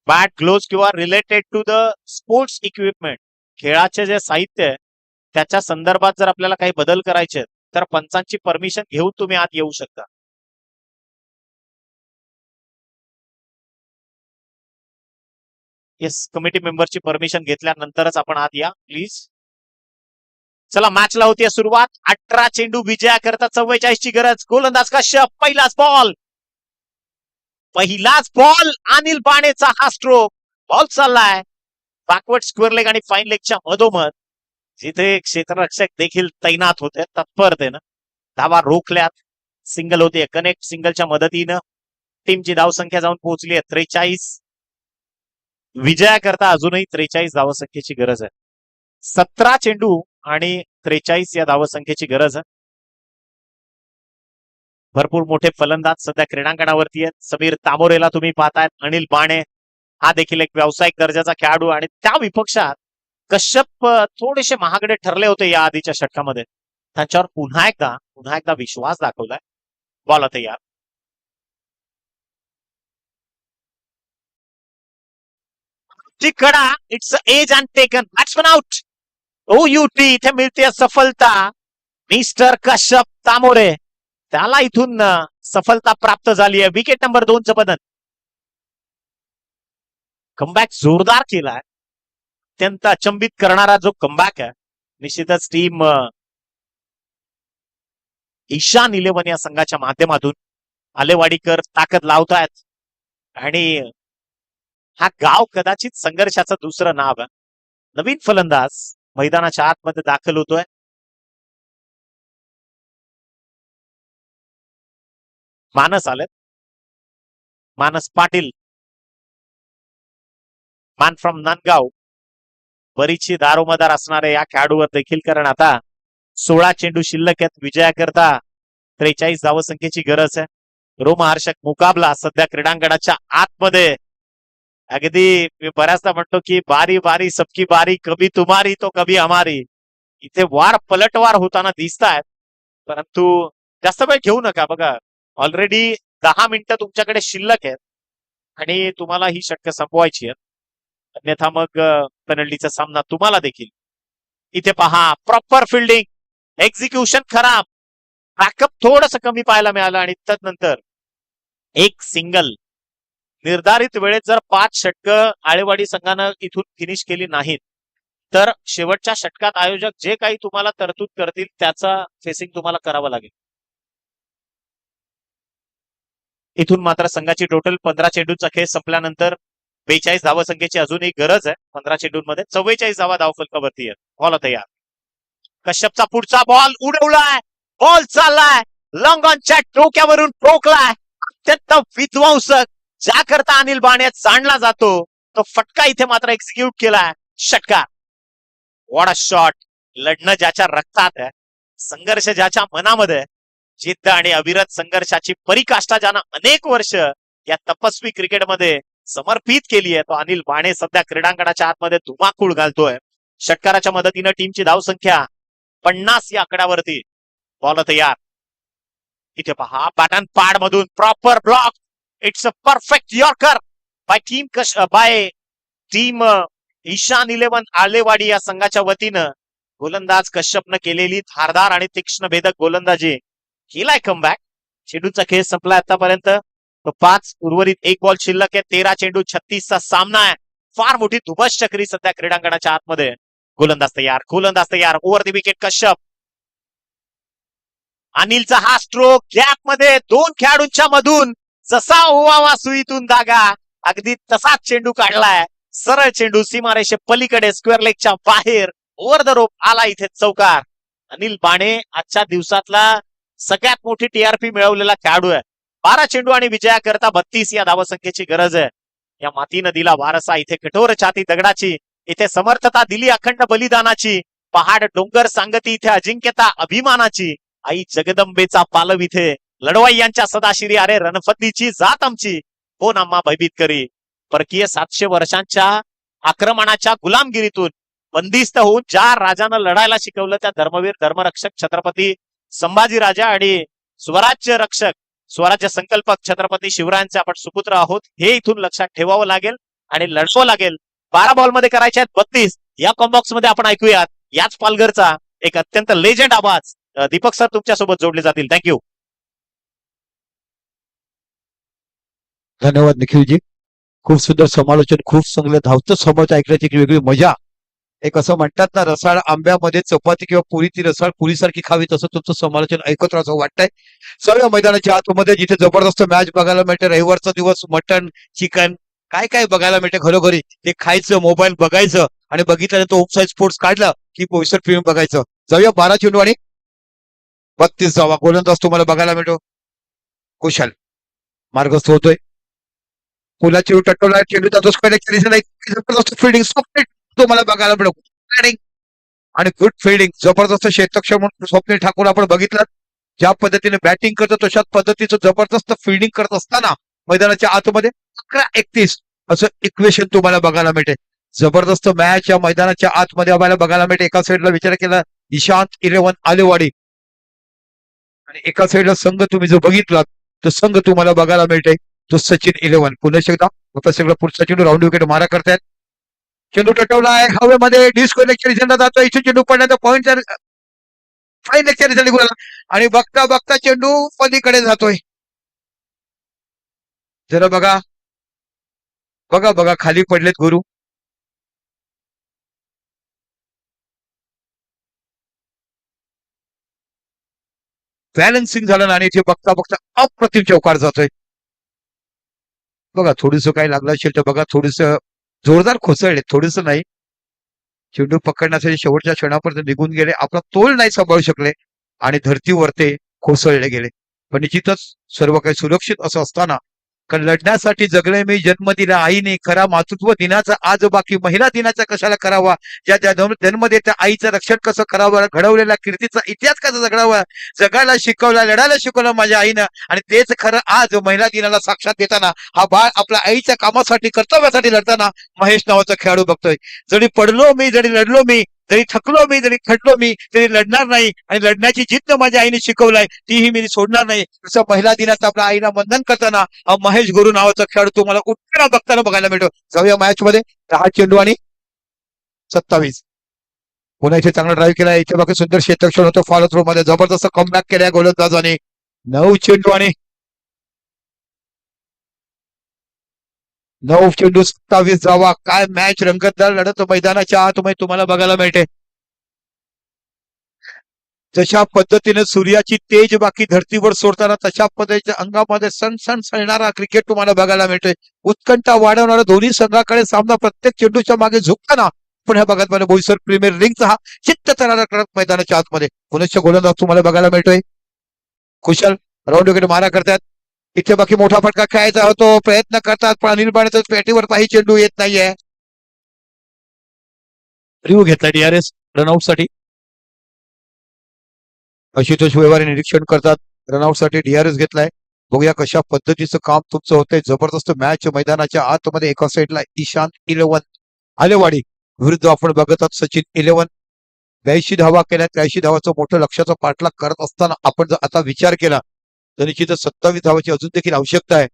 बॅट, ग्लोव्स किंवा related to the sports equipment, खेळाचे जे साहित्य आहे त्याच्या संदर्भात जर आपल्याला काही बदल करायचे आहेत, तर पंचांची परमिशन घेऊन तुम्ही आत येऊ शकता. येस, कमिटी मेंबरची परमिशन घेतल्यानंतरच आपण आत या प्लीज. चला, मॅचला होतीये सुरुवात. 18 चेंडू विजयाकरता 44 ची गरज. गोलंदाज कश्यप, पहिलाच बॉल. अनिल बाणेचा हा स्ट्रोक. बॉल चाललाय बॅकवर्ड स्क्वेअर लेग आणि फाईन लेगच्या मधोमध, जिथे क्षेत्ररक्षक देखील तैनात होते तत्परतेनं. धावा रोखल्यात. सिंगल होतीये, कनेक्ट सिंगलच्या मदतीनं टीमची धावसंख्या जाऊन पोहोचली आहे 43. विजयाकरता अजूनही 43 धावसंख्येची गरज आहे. 17 चेंडू आणि 43 या धावसंख्येची गरज आहे. भरपूर मोठे फलंदाज सध्या क्रीडांगणावरती आहेत. समीर तामोरेला तुम्ही पाहतायत, अनिल बाणे, हा देखील एक व्यावसायिक दर्जाचा खेळाडू आणि त्या विपक्षात कश्यप थोडेसे महागडे ठरले होते या आधीच्या षटकामध्ये. त्यांच्यावर पुन्हा एकदा विश्वास दाखवलाय. बॉल तयार. ची कडा, it's edge and taken, batsman out. OUT इथे मिळते सफलता. मिस्टर कश्यप तामोरे त्याला इथून सफलता प्राप्त झाली आहे. विकेट नंबर 2चं बदल. कमबॅक जोरदार केलाय. अत्यंत अचंबित करणारा जो कमबॅक आहे. निश्चितच टीम ईशान 11 या संघाच्या माध्यमातून आलेवाडीकर ताकद लावतायत आणि हा गाव कदाचित संघर्षाचं दुसरं नाव आहे. नवीन फलंदाज मैदानाच्या आतमध्ये दाखल होतोय. मानस आलेत. मानस पाटील, मान फ्रॉम नांदगाव. बरीचशी दारोमदार असणारे या खेळाडूवर देखील, कारण आता 16 चेंडू शिल्लक आहेत. विजयाकरता 43 धावसंख्येची गरज आहे. रोमहर्षक मुकाबला सध्या क्रीडांगणाच्या आतमध्ये. अगदी मी बऱ्याचदा म्हणतो की बारी बारी सबकी बारी, कभी तुम्हारी तो कभी हमारी. इथे वार पलटवार होताना दिसतायत, परंतु जास्त वेळ घेऊ नका. बघा, ऑलरेडी 10 मिनिटं तुमच्याकडे शिल्लक आहेत आणि तुम्हाला ही षटकं संपवायची आहेत. अन्यथा मग पेनल्टीचा सामना तुम्हाला देखील. इथे पहा, प्रॉपर फिल्डिंग, एक्झिक्युशन खराब, बॅकअप थोडस कमी पाहायला मिळालं आणि तदनंतर एक सिंगल. निर्धारित वेळेत जर 5 षटकं आळेवाडी संघानं इथून फिनिश केली नाहीत तर शेवटच्या षटकात आयोजक जे काही तुम्हाला तरतूद करतील त्याचा फेसिंग तुम्हाला करावं लागेल. इथून मात्र संघाची टोटल 15 चेंडूचा खेळ संपल्यानंतर 42 धावसंख्येची अजूनही गरज आहे. 15 चेंडूंमध्ये 44 धावा धावफलकावरती आहेत. बॉल तयार. कश्यपचा पुढचा बॉल उडवलाय. बॉल चाललाय, लॉंग ऑनच्या डोक्यावरून ठोकलाय. अत्यंत विध्वंसक, ज्याकरता अनिल बाणे जाणला जातो तो फटका इथे मात्र एक्झिक्यूट केलाय. षटकार. What a shot. लढणं ज्याच्या रक्तात आहे, संघर्ष ज्याच्या मनामध्ये, जिद्द आणि अविरत संघर्षाची परीकाष्ठा ज्यानं अनेक वर्ष या तपस्वी क्रिकेटमध्ये समर्पित केली आहे, तो अनिल बाणे सध्या क्रीडांगणाच्या आतमध्ये धुमाकूळ घालतोय. षटकाराच्या मदतीनं टीमची धावसंख्या 50 या आकड्यावरती. बॉल तयार. इथे पहा, पॅटर्न पाड मधून proper block. It's a perfect yorker by team Ishaan 11 Alewadi या संघाच्या वतीनं. गोलंदाज कश्यपनं केलेली धारदार आणि तीक्ष्ण भेदक गोलंदाजी. केलाय कमबॅक. चेंडूचा खेळ संपलाय आतापर्यंत. 5 उर्वरित 1 बॉल शिल्लक आहे. 13 चेंडू 36चा सामना आहे. फार मोठी दुबस चक्री सध्या क्रीडांगणाच्या आतमध्ये. गोलंदाज तयार. Over the wicket Kashyap. अनिलचा हा स्ट्रोक गॅप मध्ये 2 खेळाडूंच्या मधून जसा ओवावा सुईतून धागा, अगदी तसाच चेंडू काढलाय. सरळ चेंडू सीमारेषे पलीकडे स्क्वेअर लेगच्या बाहेर. ओव्हर द रोप आला इथे चौकार. अनिल बाणे आजच्या दिवसातला सगळ्यात मोठी TRP मिळवलेला खेळाडू आहे. 12 चेंडू आणि विजयाकरता 32 या धावसंख्येची गरज आहे. या मातीनं दिला वारसा. इथे कठोर छाती दगडाची, इथे समर्थता दिली अखंड बलिदानाची. पहाड डोंगर सांगती इथे अजिंक्यता अभिमानाची. आई जगदंबेचा पालव इथे लढवाई यांच्या सदाशिरी. अरे रणफद्दीची जात आमची, हो नाम्मा भयभीत करी. परकीय 700 वर्षांच्या आक्रमणाच्या गुलामगिरीतून बंदिस्त होऊन ज्या राजानं लढायला शिकवलं, त्या धर्मवीर धर्मरक्षक छत्रपती संभाजीराजा आणि स्वराज्य रक्षक, स्वराज्य संकल्पक छत्रपती शिवरायांचे आपण सुपुत्र आहोत. हे इथून लक्षात ठेवावं लागेल आणि लढवावं लागेल. 12 बॉलमध्ये करायचे आहेत 32. या कॉम्बॉक्स मध्ये आपण ऐकूयात याच पालघरचा एक अत्यंत लेजंड आवाज. दीपक सर तुमच्यासोबत जोडले जातील. थँक्यू. धन्यवाद निखिलजी. खूप सुंदर समालोचन, खूप चांगलं धावतं समालोचन ऐकण्याची एक वेगळी मजा. एक असं म्हणतात ना, रसाळ आंब्यामध्ये चपाती किंवा पुरी ती रसाळ पुरीसारखी खावी, तसं तुमचं समालोचन ऐकत राहावं वाटतंय. सर्व मैदानाच्या आतमध्ये जिथे जबरदस्त मॅच बघायला मिळते. रविवारचा दिवस मटन, चिकन, काय काय बघायला मिळते घरोघरी. ते खायचं, मोबाईल बघायचं आणि बघितल्यानंतर ओपसाईड स्पोर्ट्स काढला की बोईसर फिल्म बघायचं. जाऊया 12 चेंडू आणि 32 धावा. गोलंदाज तुम्हाला बघायला मिळतो कुशाल मार्गस्थ होतोय. पुला चेंडू टटोला, चेंडू जातो जबरदस्त फिल्डिंग तुम्हाला बघायला मिळतो आणि गुड फिल्डिंग. जबरदस्त क्षेत्रक्षम म्हणून स्वप्नील ठाकूर आपण बघितलं ज्या पद्धतीने बॅटिंग करतो, तशाच पद्धतीचं जबरदस्त फिल्डिंग करत असताना मैदानाच्या आतमध्ये 11-31 असं इक्वेशन तुम्हाला बघायला मिळते. जबरदस्त मॅच या मैदानाच्या आतमध्ये आम्हाला बघायला मिळते. एका साईडला विचार केला ईशांत 11 आलेवाडी आणि एका साईडला संघ तुम्ही जो बघितला तो संघ तुम्हाला बघायला मिळते तो सचिन 11. पुन्हा एकदा आता सगळं पुढचा चेंडू राऊंड विकेट मारा करतायत. चेंडू टटवला आहे हवेमध्ये डिस्क्वालिफिकेशन रिझल्टला जातो. इथे चेंडू पडण्याचा पॉईंट फाईन रिझल्ट निघाला आणि बघता बघता चेंडू पलीकडे जातोय. जरा बघा बघा बघा खाली पडलेत गुरु. बॅलन्सिंग झालं आणि इथे बघता बघता अप्रतिम चौकार जातोय. बघा थोडस काही लागलं असेल तर बघा थोडस जोरदार कोसळले थोडस नाही. चेंडू पकडण्यासाठी शेवटच्या क्षणापर्यंत निघून गेले. आपला तोल नाही सांभाळू शकले आणि धर्तीवर ते कोसळले गेले. पण निश्चितच सर्व काही सुरक्षित असं असताना कारण लढण्यासाठी जगले मी जन्म दिला आईने खरा मातृत्व दिनाचा आज बाकी महिला दिनाचा कशाला करावा. ज्या ज्या जन्म देत्या आईचं रक्षण कसं करावं घडवलेला कीर्तीचा इतिहास कसा जगडावा जगायला शिकवला लढायला शिकवलं माझ्या आईनं आणि तेच खरं आज महिला दिनाला साक्षात देताना हा बाळ आपल्या आईच्या कामासाठी कर्तव्यासाठी लढताना महेश नावाचा खेळाडू बघतोय. जरी पडलो मी जरी लढलो मी जरी थकलो मी जरी खटलो मी तरी लढणार नाही आणि लढण्याची जिद्द माझ्या आईने शिकवलाय तीही मी सोडणार नाही. असं महिला दिनाचं आपल्या आईला वंदन करताना महेश गुरु नावाचा खेळाडू तुम्हाला उत्तरा बघताना बघायला मिळतो. जाऊया मॅच मध्ये 10 चेंडू आणि 27. पुन्हा इथे चांगला ड्राईव्ह केला. इथे बाकी सुंदर क्षेत्रक्षण होतं फॉलो थ्रो मध्ये जबरदस्त कमबॅक केल्या गोलंदाजाने. 9 चेंडू आणि 27 जावा. काय मॅच रंगतदार लढत मैदानाच्या आतमध्ये तुम्हाला बघायला मिळते. जशा पद्धतीने सूर्याची तेज बाकी धर्तीवर सोडताना तशा पद्धतीच्या अंगामध्ये सण सळणारा क्रिकेट तुम्हाला बघायला मिळतोय. उत्कंठा वाढवणारा दोन्ही संघाकडे सामना प्रत्येक चेंडूच्या मागे झुकताना पण ह्या भागात मला बोईसर प्रीमियर लीगचा हा चित्त करणारा मैदानाच्या आतमध्ये पुनश्च गोलंदाज तुम्हाला बघायला मिळतोय. कुशल राऊंड विकेट मारा करतात. इथे बाकी मोठा फटका खेळायचा होतो प्रयत्न करतात पण अनिल बाणेच्या पेटीवर काही चेंडू येत नाहीये. रिव्ह्यू घेतला डीआरएस रनआउट साठी. आशुतोष व्यवहारे निरीक्षण करतात. रनआउट साठी डीआरएस घेतलाय. बघूया कशा पद्धतीचं काम तुमचं होतंय. जबरदस्त मॅच मैदानाच्या आतमध्ये एका साईडला ईशांत 11 आलेवाडी विरुद्ध आपण बघत आहोत सचिन 11. 82 धावा केल्या. 83 धावाचं मोठं लक्ष्याचा पाठलाग करत असताना आपण जर आता विचार केला तर निश्चितच 27 धावाची अजून देखील आवश्यकता आहे.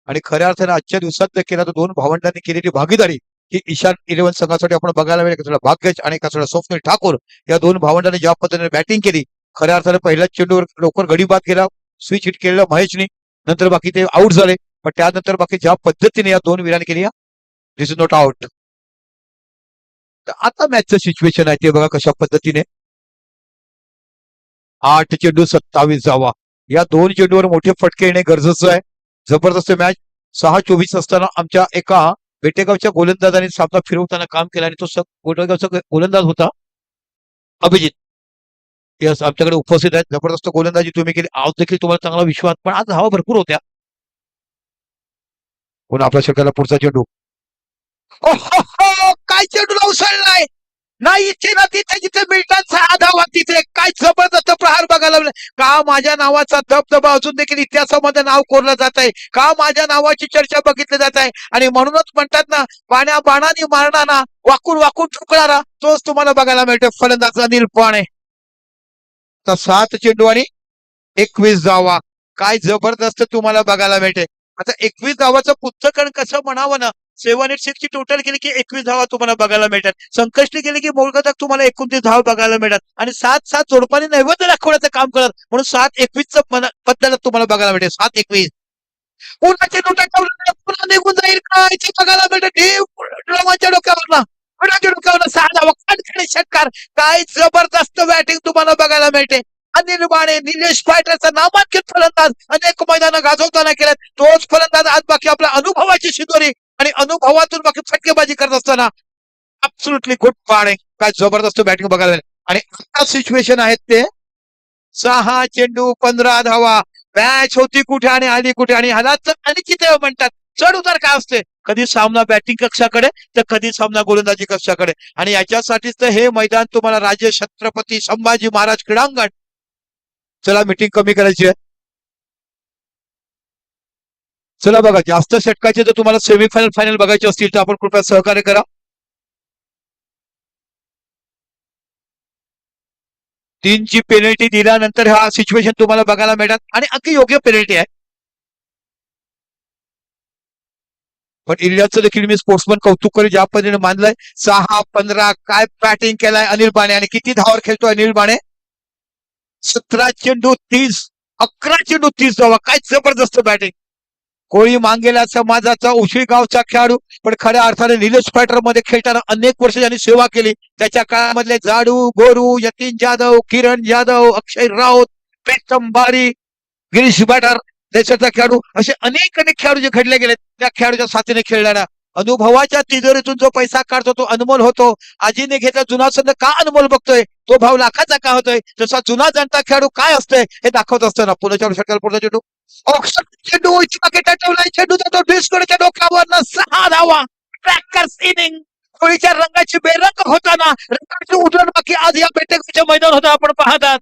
आणि खऱ्या अर्थाने आजच्या दिवसात जर केला तर दोन भावंडांनी केलेली भागीदारी ही ईशान 11 संघासाठी आपण बघायला मिळेल. एका भाग्यच आणि एका स्वप्नील ठाकूर या दोन भावंडांनी ज्या पद्धतीने बॅटिंग केली खऱ्या अर्थाने पहिल्याच चेंडूवर लवकर गडी बाद केला. स्विच हिट केलेलं महेशनी नंतर बाकी ते आउट झाले. पण त्यानंतर बाकी ज्या पद्धतीने या दोन वीरांनी केली दिस इज नॉट आउट. तर आता मॅचचं सिच्युएशन आहे ते बघा कशा पद्धतीने. 8 चेंडू 27 धावा. या दोन चेंडूवर मोठे फटके येणे गरजेचं आहे. जबरदस्त मॅच. 6-24 असताना आमच्या एका बेटेगावच्या गोलंदाजाने सामना फिरवताना काम केलं आणि तो बेटेगावचा गोलंदाज होता अभिजित. यस आमच्याकडे उपस्थित आहेत. जबरदस्त गोलंदाजी तुम्ही केली. आज देखील तुम्हाला चांगला विश्वास पण आज धावा भरपूर होत्या. पुन्हा आपल्या षटकाला पुढचा चेंडू. काय चेंडू उसळलाय नाही इथे ना तिथे जिथे मिळतात 6 धावा तिथे काय जबरदस्त प्रहार बघायला मिळाला. का माझ्या नावाचा धबधबा अजून देखील इतिहासामध्ये नाव कोरलं जात आहे. का माझ्या नावाची चर्चा बघितली जात आहे. आणि म्हणूनच म्हणतात ना पाण्या बाणाने मारणारा वाकून वाकून ठुकणारा तोच तुम्हाला बघायला मिळतो फलंदाज अनिल पाणे. 7 चेंडू आणि 21 धावा. काय जबरदस्त तुम्हाला बघायला मिळते. आता 21 धावाचं पुस्तकण कसं म्हणावं ना. 786 ची टोटल केली की 21 धावा तुम्हाला बघायला मिळतात. संकष्टी केली की मोलगतक तुम्हाला 29 धावा बघायला मिळतात. आणि 7-7 जोडपाने नैवेद्य दाखवण्याचं काम करत म्हणून 7-21चं पद्धत तुम्हाला बघायला मिळते. 7-21 पुन्हा चेंडू टाकवला पुन्हा निघून जाईल काय ते बघायला मिळतं डोक्यावरला कोणाच्या डोक्यावर 6 धावा खडखडे षटकार. काय जबरदस्त बॅटिंग तुम्हाला बघायला मिळते. अनिल बाणे निलेश पायटरचा नामांकित फलंदाज अनेक मैदानं गाजवताना केल्यात. तोच फलंदाज आज बाकी आपल्या अनुभवाची शिदोरी आणि अनुभवातून बाकी फटकेबाजी करत असताना ऍब्सोल्युटली गुड पाणे. काय जबरदस्त बॅटिंग बघायला मिळेल. आणि आता सिच्युएशन आहेत ते 6 चेंडू 15 धावा. मॅच होती कुठे आणि आली कुठे आणि ह्यालाच अनिश्चित म्हणतात. चढ उतार काय असते. कधी सामना बॅटिंग कक्षाकडे तर कधी सामना गोलंदाजी कक्षाकडे. आणि याच्यासाठीच तर हे मैदान तुम्हाला राजे छत्रपती संभाजी महाराज क्रीडांगण. चला मीटिंग कमी करायची आहे. चला बघा, जास्त षटकाचे जर तुम्हाला सेमीफायनल फायनल बघायचे असतील तर आपण कृपया सहकार्य करा. 3ची पेनल्टी दिल्यानंतर हा सिच्युएशन तुम्हाला बघायला मिळतात आणि अगदी योग्य पेनल्टी आहे. पण इलियासचं देखील मी स्पोर्ट्समन कौतुक करी ज्या पद्धतीने मानलंय. 6-15 काय बॅटिंग केलाय अनिल बाणे आणि किती धावावर खेळतोय अनिल बाणे. 17 चेंडू 30, 11 चेंडू 30 धावा. काय जबरदस्त बॅटिंग. कोळी मांगेला समाजाचा उशी गावचा खेळाडू, पण खऱ्या अर्थाने निलेश फॅटर मध्ये खेळताना अनेक वर्ष त्यांनी सेवा केली. त्याच्या काळामधले जाडू गोरू, यतीन जाधव, किरण जाधव, अक्षय राऊत, प्रीतम बारी, गिरीश बॅटर, देशाचा खेळाडू, असे अनेक खेळाडू जे घडले गेले त्या खेळाडूच्या साथीने खेळणारा अनुभवाच्या तिजोरीतून जो पैसा काढतो तो अनमोल होतो. आजीने घेतला जुना संघ का अनमोल बघतोय, तो भाव लाखाचा का होतोय, तसा जुना जाणता खेळाडू काय असतोय हे दाखवत असताना पुण्याच्या षटकार पुढचा चेंडू चेंडू टवलाय. चेंडूचा तो डिस्कोच्या डोक्यावर 6 धावा. Crackers inning. कोळीच्या रंगाची बेरंग होताना रंगाची उधळण बाकी आज या बेटेकच्या मैदान होता आपण पाहतात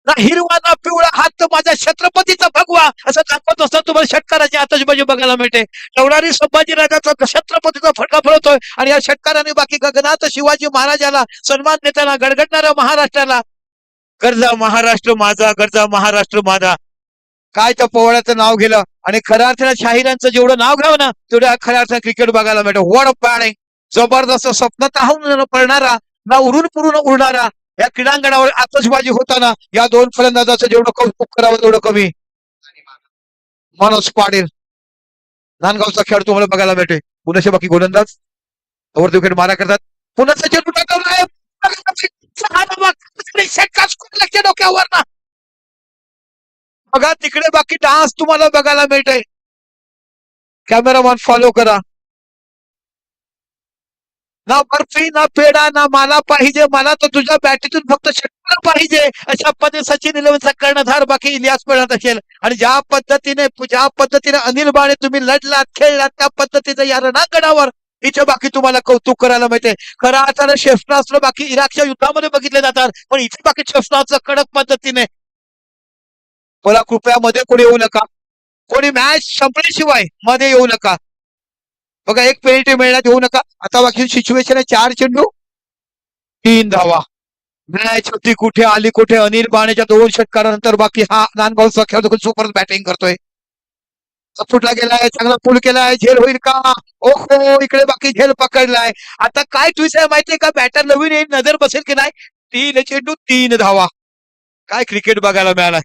ना हिरवा ना पिवळा हात तर माझ्या छत्रपतीचा भगवा असं दाखवत असताना तुम्हाला षटकाराची आतषबाजी बघायला मिळते. टवणारी संभाजीराजाचा छत्रपतीचा फटका फळतोय आणि या षटकाराने बाकी गगनात शिवाजी महाराजाला सन्मान देताना गडगडणाऱ्या महाराष्ट्राला गरजा महाराष्ट्र माझा, गरजा महाराष्ट्र माझा. काय त्या पोवाड्याचं नाव गेलं आणि खऱ्या अर्थाने शाहिरांचं जेवढं नाव घ्यावं ना तेवढं खऱ्या अर्थाने क्रिकेट बघायला मिळतं. What a batting. जबरदस्त स्वप्न ताहून पडणारा ना उरून पुरून उडणारा या क्रीडांगणावर आतषबाजी होताना या दोन फलंदाजाचं जेवढं कौतुक करावं तेवढं कमी. मनोज पाटील नांदगावचा खेळ तुम्हाला बघायला मिळते. पुण्याचे बाकी गोलंदाज वरती विकेट मारा करतात. पुण्याचा चेंडू टाकवलाय डोक्यावर ना. बघा तिकडे बाकी डान्स तुम्हाला बघायला मिळतंय. कॅमेरामॅन फॉलो करा. ना बर्फी ना पेढा ना मला पाहिजे, मला तर तुझ्या बॅटीतून फक्त षटकार पाहिजे अशा पद्धतीने सचिन इलेव्हनचा कर्णधार बाकी इलियास मिळत असेल. आणि ज्या पद्धतीने अनिल बाणे तुम्ही लढलात खेळलात त्या पद्धतीचं या रणांगणावर इथे बाकी तुम्हाला कौतुक करायला मिळते. खऱ्या अर्थाने क्षेपणास्त्र बाकी इराकच्या युद्धामध्ये बघितले जातात पण इथे बाकी क्षेपणास्त्र कडक पद्धतीने. मला कृपया मध्ये कोणी येऊ नका, कोणी मॅच संपल्याशिवाय मध्ये येऊ नका. बघा एक पेनल्टी मिळण्यात येऊ नका. आता बाकी सिच्युएशन आहे 4 चेंडू 3 धावा. मॅच होती कुठे आली कुठे. अनिल बाणेच्या 2 षटकारानंतर बाकी हा नांदगावचा खेळाडू सुपर बॅटिंग करतोय. फुटला गेलाय, चांगला पूल केलाय, झेल होईल का. ओहो इकडे बाकी झेल पकडलाय. आता काय ट्विस्ट आहे माहितीये का, बॅटर नवीन येईल नजर बसेल की नाही. 3 चेंडू 3 धावा. काय क्रिकेट बघायला मिळालाय.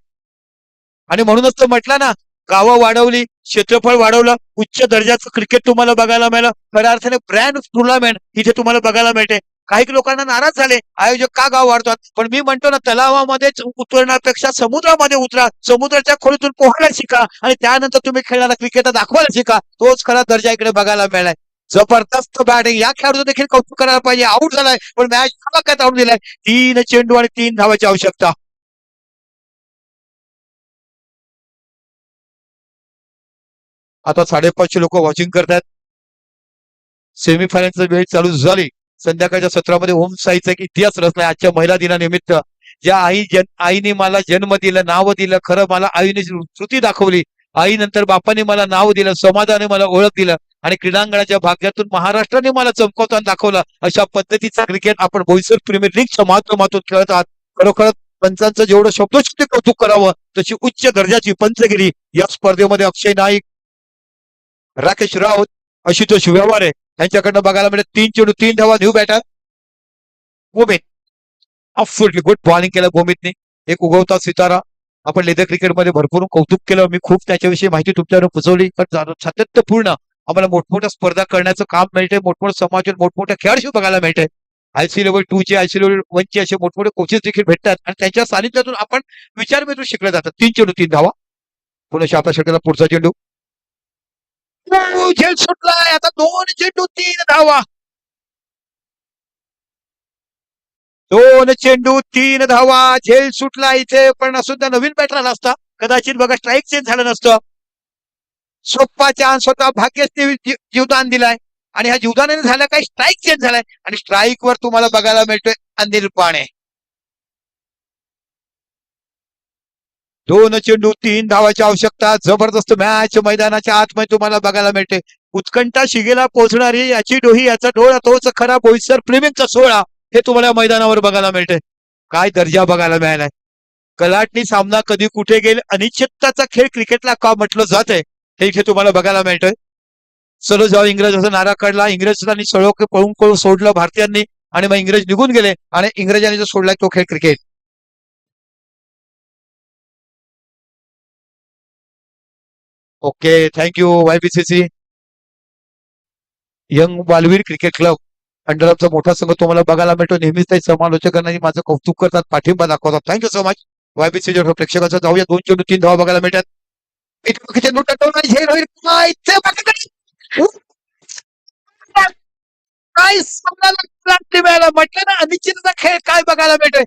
आणि म्हणूनच तर म्हटलं ना गावं वाढवली, क्षेत्रफळ वाढवलं, उच्च दर्जाचं क्रिकेट तुम्हाला बघायला मिळालं. खऱ्या अर्थाने ब्रँड टुर्नामेंट इथे तुम्हाला बघायला मिळते. काही लोकांना नाराज झाले आयोजक का गाव वाढतात, पण मी म्हणतो ना तलावामध्येच उतरण्यापेक्षा समुद्रामध्ये उतरा. समुद्राच्या खोलीतून पोहायला शिका आणि त्यानंतर तुम्ही खेळणारा क्रिकेट दाखवायला शिका. तोच खरा दर्जा इकडे बघायला मिळालाय. जबरदस्त बॅटिंग. या खेळाडूचं देखील कौतुक करायला पाहिजे. आऊट झालाय पण मॅच काय आऊट दिलाय. 3 चेंडू आणि 3 धावाची आवश्यकता. आता 5:30 लोक वॉचिंग करतात. सेमीफायनलची वेळ चालू झाली. संध्याकाळच्या सत्रामध्ये ओम साईचा एक इतिहास रचलाय आजच्या महिला दिनानिमित्त. ज्या आईने मला जन्म दिला, नाव दिलं, खरं मला आईने श्रुती दाखवली. आईनंतर बापाने मला नाव दिलं, समाजाने मला ओळख दिलं आणि क्रीडांगणाच्या भाग्यातून महाराष्ट्राने मला चमकवताना दाखवलं. अशा पद्धतीचा क्रिकेट आपण बोईसर प्रीमियर लीगच्या माध्यमातून खेळत आहात. खरोखर पंचांचं जेवढं शब्दोशब्द कौतुक करावं तशी उच्च दर्जाची पंचगिरी या स्पर्धेमध्ये अक्षय नाईक, राकेश राऊत, आशुतोष व्यवहारे यांच्याकडनं बघायला मिळत. 3 चेंडू 3 धावा. New batter Bhumit. Absolutely good bowling केलं भूमितने. एक उगवता सितारा. आपण लेदर क्रिकेटमध्ये भरपूर कौतुक केलं. मी खूप त्याच्याविषयी माहिती तुमच्यावर पोहोचवली. पण सातत्यपूर्ण आम्हाला मोठमोठ्या स्पर्धा करण्याचं काम मिळते. मोठमोठ्या समाजात मोठमोठ्या खेळाडू बघायला मिळते. IC लेवल 2 चे, IC लेवल 1 चे असे मोठमोठे कोचेस देखील भेटतात आणि त्यांच्या सानिध्यातून आपण विचारविनिमय शिकले जातात. 3 चेंडू 3 धावा. पुन्हा आपल्या षटकाला पुढचा चेंडू झेल सुटलाय. आता 2 चेंडू 3 धावा. 2 चेंडू 3 धावा. झेल सुटला इथे पण सुद्धा नवीन बॅटर आला असता कदाचित बघा स्ट्राईक चेंज झालं नसतं. सोप्पा चान्स होता. भाग्यश्री जीवदान दिलाय आणि ह्या जीवदानाने झालं काही स्ट्राईक चेंज झालाय आणि स्ट्राईक वर तुम्हाला बघायला मिळतोय अनिल बाणे. 2 चेंडू 3 धावाची आवश्यकता. जबरदस्त मॅच मैदानाच्या आतमध्ये तुम्हाला बघायला मिळते. उत्कंठा शिगेला पोहोचणारी याची डोही याचा डोळा तोच खरा बोईसर प्रेमींचा सोहळा हे तुम्हाला मैदानावर बघायला मिळते. काय दर्जा बघायला मिळालाय. कलाटणी सामना कधी कुठे गेल अनिश्चितताचा खेळ क्रिकेटला का म्हटलं जात आहे हे इथे तुम्हाला बघायला मिळतंय. चलो जाऊ इंग्रज असा नारा काढला. इंग्रजांनी सळो पळून पळून सोडलं भारतीयांनी आणि मग इंग्रज निघून गेले आणि इंग्रजांनी जो सोडलाय तो खेळ cricket. Okay thank you YBCC young Balveer cricket club अंडरचा मोठा संघ तुम्हाला बघायला मिळतो. नेहमीच काही समालोचकांनी माझं कौतुक करतात, पाठिंबा दाखवतात. थँक्यू सो मच YBCC प्रेक्षकांचा. जाऊया 2 चेंडू 3 धावा बघायला मिळतात. काय म्हटलं ना अनिश्चितचा खेळ काय बघायला मिळतोय.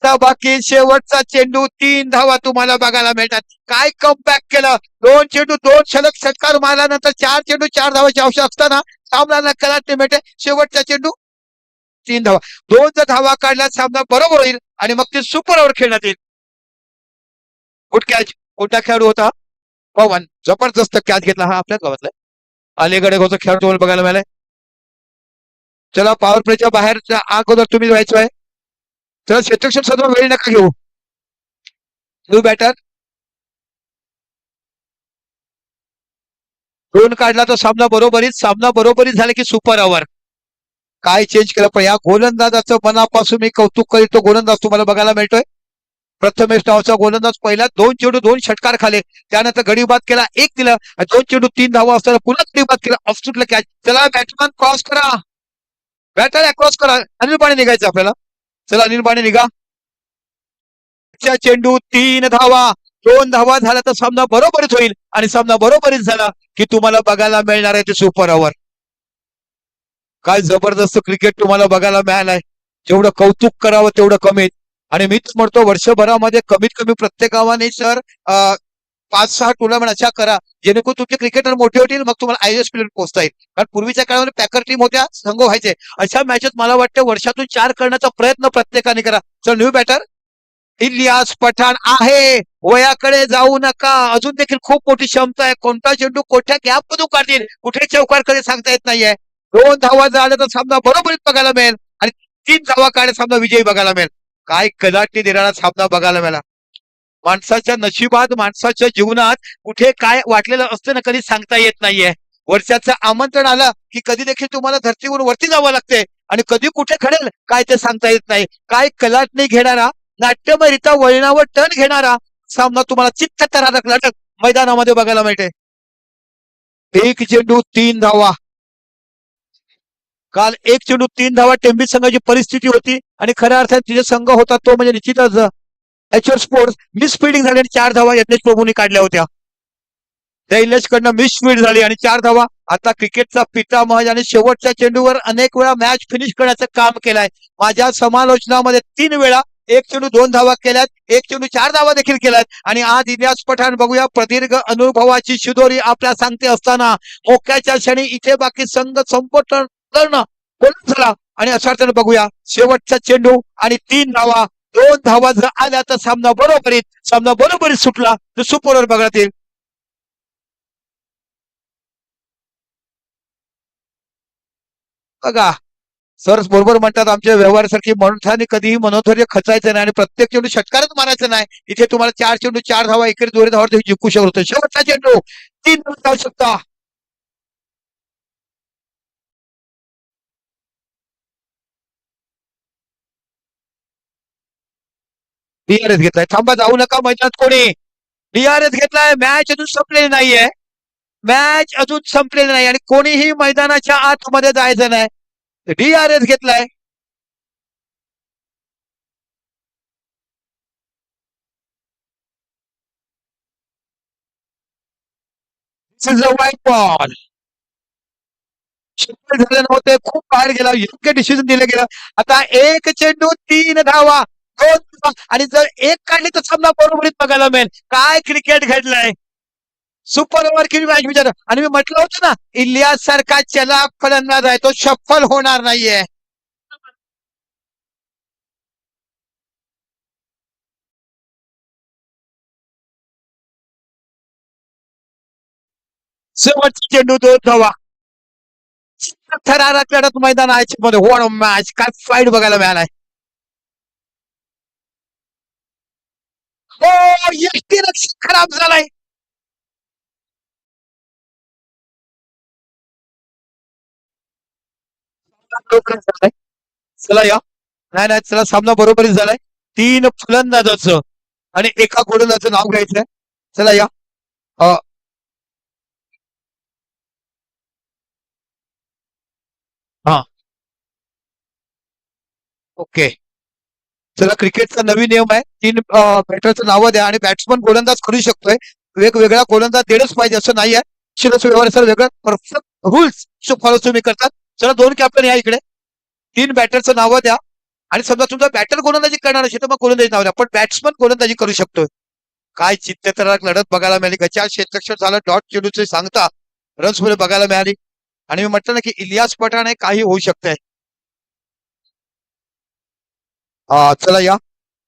बाकी शेवटचा चेंडू 3 धावा तुम्हाला बघायला मिळतात. काय कमबॅक केलं. 2 चेंडू 2 सलग षटकार मारल्यानंतर 4 चेंडू 4 धावाची आवश्यक असताना सामना कलाटणी मिळते. शेवटचा चेंडू 3 धावा. 2 जर धावा काढल्या सामना बरोबर होईल आणि मग ते सुपर ओव्हर खेळण्यात येईल. Good catch. कोणता खेळाडू होता. पवन. जबरदस्त कॅच घेतला हा आपल्याच गावातला अलीकडे होता खेळाडू तुम्हाला बघायला मिळालाय. चला पॉवर प्लेच्या बाहेरच्या अगोदर तुम्ही व्हायचो आहे. चला क्षेत्रक्षण सर्व वेळ नका घेऊ. न्यू बॅटर 2 काढला तर सामना बरोबरीच झाला की सुपर ओव्हर. काय चेंज केलं पण या गोलंदाजाचं मनापासून मी कौतुक करीत. तो गोलंदाज तुम्हाला बघायला मिळतोय. प्रथमेश नावाचा गोलंदाज पहिला 2 चेंडू 2 षटकार खाले. त्यानंतर गडी बाद केला 1 दिलं. 2 चेंडू 3 धावा असताना पुन्हा गडी बाद केला. ऑफस्टूटला कॅच. चला बॅट्समॅन क्रॉस करा. बॅटर क्रॉस करा. अनिल पाणे निघायचं आपल्याला. चला अनिल पाणे निघा. चेंडू 3 धावा. 2 धावा झाला तर सामना बरोबरीच होईल आणि सामना बरोबरीच झाला की तुम्हाला बघायला मिळणार आहे ते सुपर ओव्हर. काय जबरदस्त क्रिकेट तुम्हाला बघायला मिळालंय. जेवढं कौतुक करावं तेवढं कमीच. आणि मीच म्हणतो वर्षभरामध्ये कमीत कमी प्रत्येक गावाने सर 5-6 टुर्नामेंट अशा करा जेणेकरून तुमचे क्रिकेटर मोठे होतील. मग तुम्हाला IAS पर्यंत पोहोचता येईल. कारण पूर्वीच्या काळामध्ये पॅकर टीम होत्या, संघ व्हायचे. अशा मॅचेस मला वाटतं वर्षातून 4 करण्याचा प्रयत्न प्रत्येकाने करा. चल न्यू बॅटर इलियास पठाण आहे. वयाकडे जाऊ नका. अजून देखील खूप मोठी क्षमता आहे. कोणता चेंडू कोठ्या गॅप मधून काढतील कुठे चौकारकडे सांगता येत नाहीये. 2 धावा झाल्या तर सामना बरोबरीत बघायला मिळेल आणि 3 धावा काढे सामना विजयी बघायला मिळेल. काय कलाटणी देणारा सामना बघायला मिळाला. माणसाच्या नशिबात माणसाच्या जीवनात कुठे काय वाटलेलं असतं ना कधी सांगता येत नाहीये. वर्षाचं आमंत्रण आलं की कधी देखील तुम्हाला धरतीवरून वरती जावं लागते आणि कधी कुठे घडेल काय ते सांगता येत नाही. काय कलाटणी घेणारा नाट्यमयरित्या वळणावर टर्न घेणारा सामना तुम्हाला चित्त थरारक नाटक मैदानामध्ये बघायला मिळते. 1 चेंडू 3 धावा. काल 1 चेंडू 3 धावा टेंबी संघाची परिस्थिती होती आणि खऱ्या अर्थाने तिचा संघ होता तो म्हणजे निश्चितच HR स्पोर्ट्स. मिस फिल्डिंग झाली आणि 4 धावा यज्ञेश प्रभूंनी काढल्या होत्या. कडनं मिस फील्ड झाली आणि 4 धावा. आता क्रिकेटचा पितामह आणि शेवटच्या चेंडूवर अनेक वेळा मॅच फिनिश करण्याचं काम केलंय. माझ्या समालोचनामध्ये 3 वेळा 1 चेंडू 2 धावा केल्यात. 1 चेंडू 4 धावा देखील केल्यात आणि आज इलियास पठाण बघूया प्रदीर्घ अनुभवाची शिदोरी आपल्या सांगते असताना मोक्याच्या क्षणी इथे बाकी संघ संपटन करणं बोलून झाला आणि अशा अर्थाने बघूया शेवटचा चेंडू आणि 3 धावा. 2 धावा जर आल्या तर सामना बरोबरीत सुटला तर सुपर ओव्हर बघण्यात येईल. बघा सर बरोबर म्हणतात आमच्या व्यवहारासारखी म्हणून कधीही मनोधैर्य खचायचं नाही आणि प्रत्येक चेंडू षटकारच मारायचं नाही. इथे तुम्हाला 4 चेंडू 4 धावा एकेरी दोन्ही धावावर तुम्ही जिंकू शकतो. शेवटचा चेंडू 3 धावा शकता. DRS घेतलाय. थांबा जाऊ नका मैदानात कोणी. DRS घेतलाय. मॅच अजून संपलेली नाहीये. मॅच अजून संपलेली नाही आणि कोणीही मैदानाच्या आतमध्ये जायचं नाही. DRS घेतलाय. व्हाईट बॉल झाले नव्हते. खूप बाहेर गेला. योग्य डिसिजन दिलं गेलं. आता 1 चेंडू 3 धावा 2 धावा आणि जर 1 काढली तर सामना बरोबरीत बघायला मिळेल. काय क्रिकेट घडलंय. सुपर ओव्हर किती मॅच विचार आणि मी म्हटलं होतं ना इलियास सारखा चलाक फलंदाज आहे तो सफल होणार नाहीये. शेवटचा चेंडू 2 धावा. थरारक लढत मैदान आहे मध्ये. व्हॉट अ मॅच, काय फाईट बघायला मिळालाय. हो, यष्टीरक्षक खराब झालाय. लवकरच झालाय. चला या. नाही नाही, चला सामना बरोबरीच झालाय. 3 फलंदाजाचं आणि एका गोलंदाजाचं नाव घ्यायचंय. चला या. अ, हा, ओके. चला, क्रिकेटचा नवीन नियम आहे. 3 बॅटरचं नावं द्या आणि बॅट्समन गोलंदाज करू शकतोय. वेगवेगळा गोलंदाज देणंच पाहिजे असं नाही आहे. शिरस व्यवहार सर वेगळं परफेक्ट रूल्स फॉलो तुम्ही करतात. चला, 2 कॅप्टन या इकडे. 3 बॅटरचं नावं द्या आणि समजा तुमचा बॅटर गोलंदाजी करणार असेल तर मग गोलंदाजी नाव द्या. पण बॅट्समन गोलंदाजी करू शकतोय. काय चित्तथरारक लढत बघायला मिळाली. गचा क्षेत्ररक्षण झालं. डॉट चेंडूचे सांगता रन्स मध्ये बघायला मिळाली. आणि मी म्हटलं ना की इलियास पठाण आहे, काही होऊ शकतंय. चला या.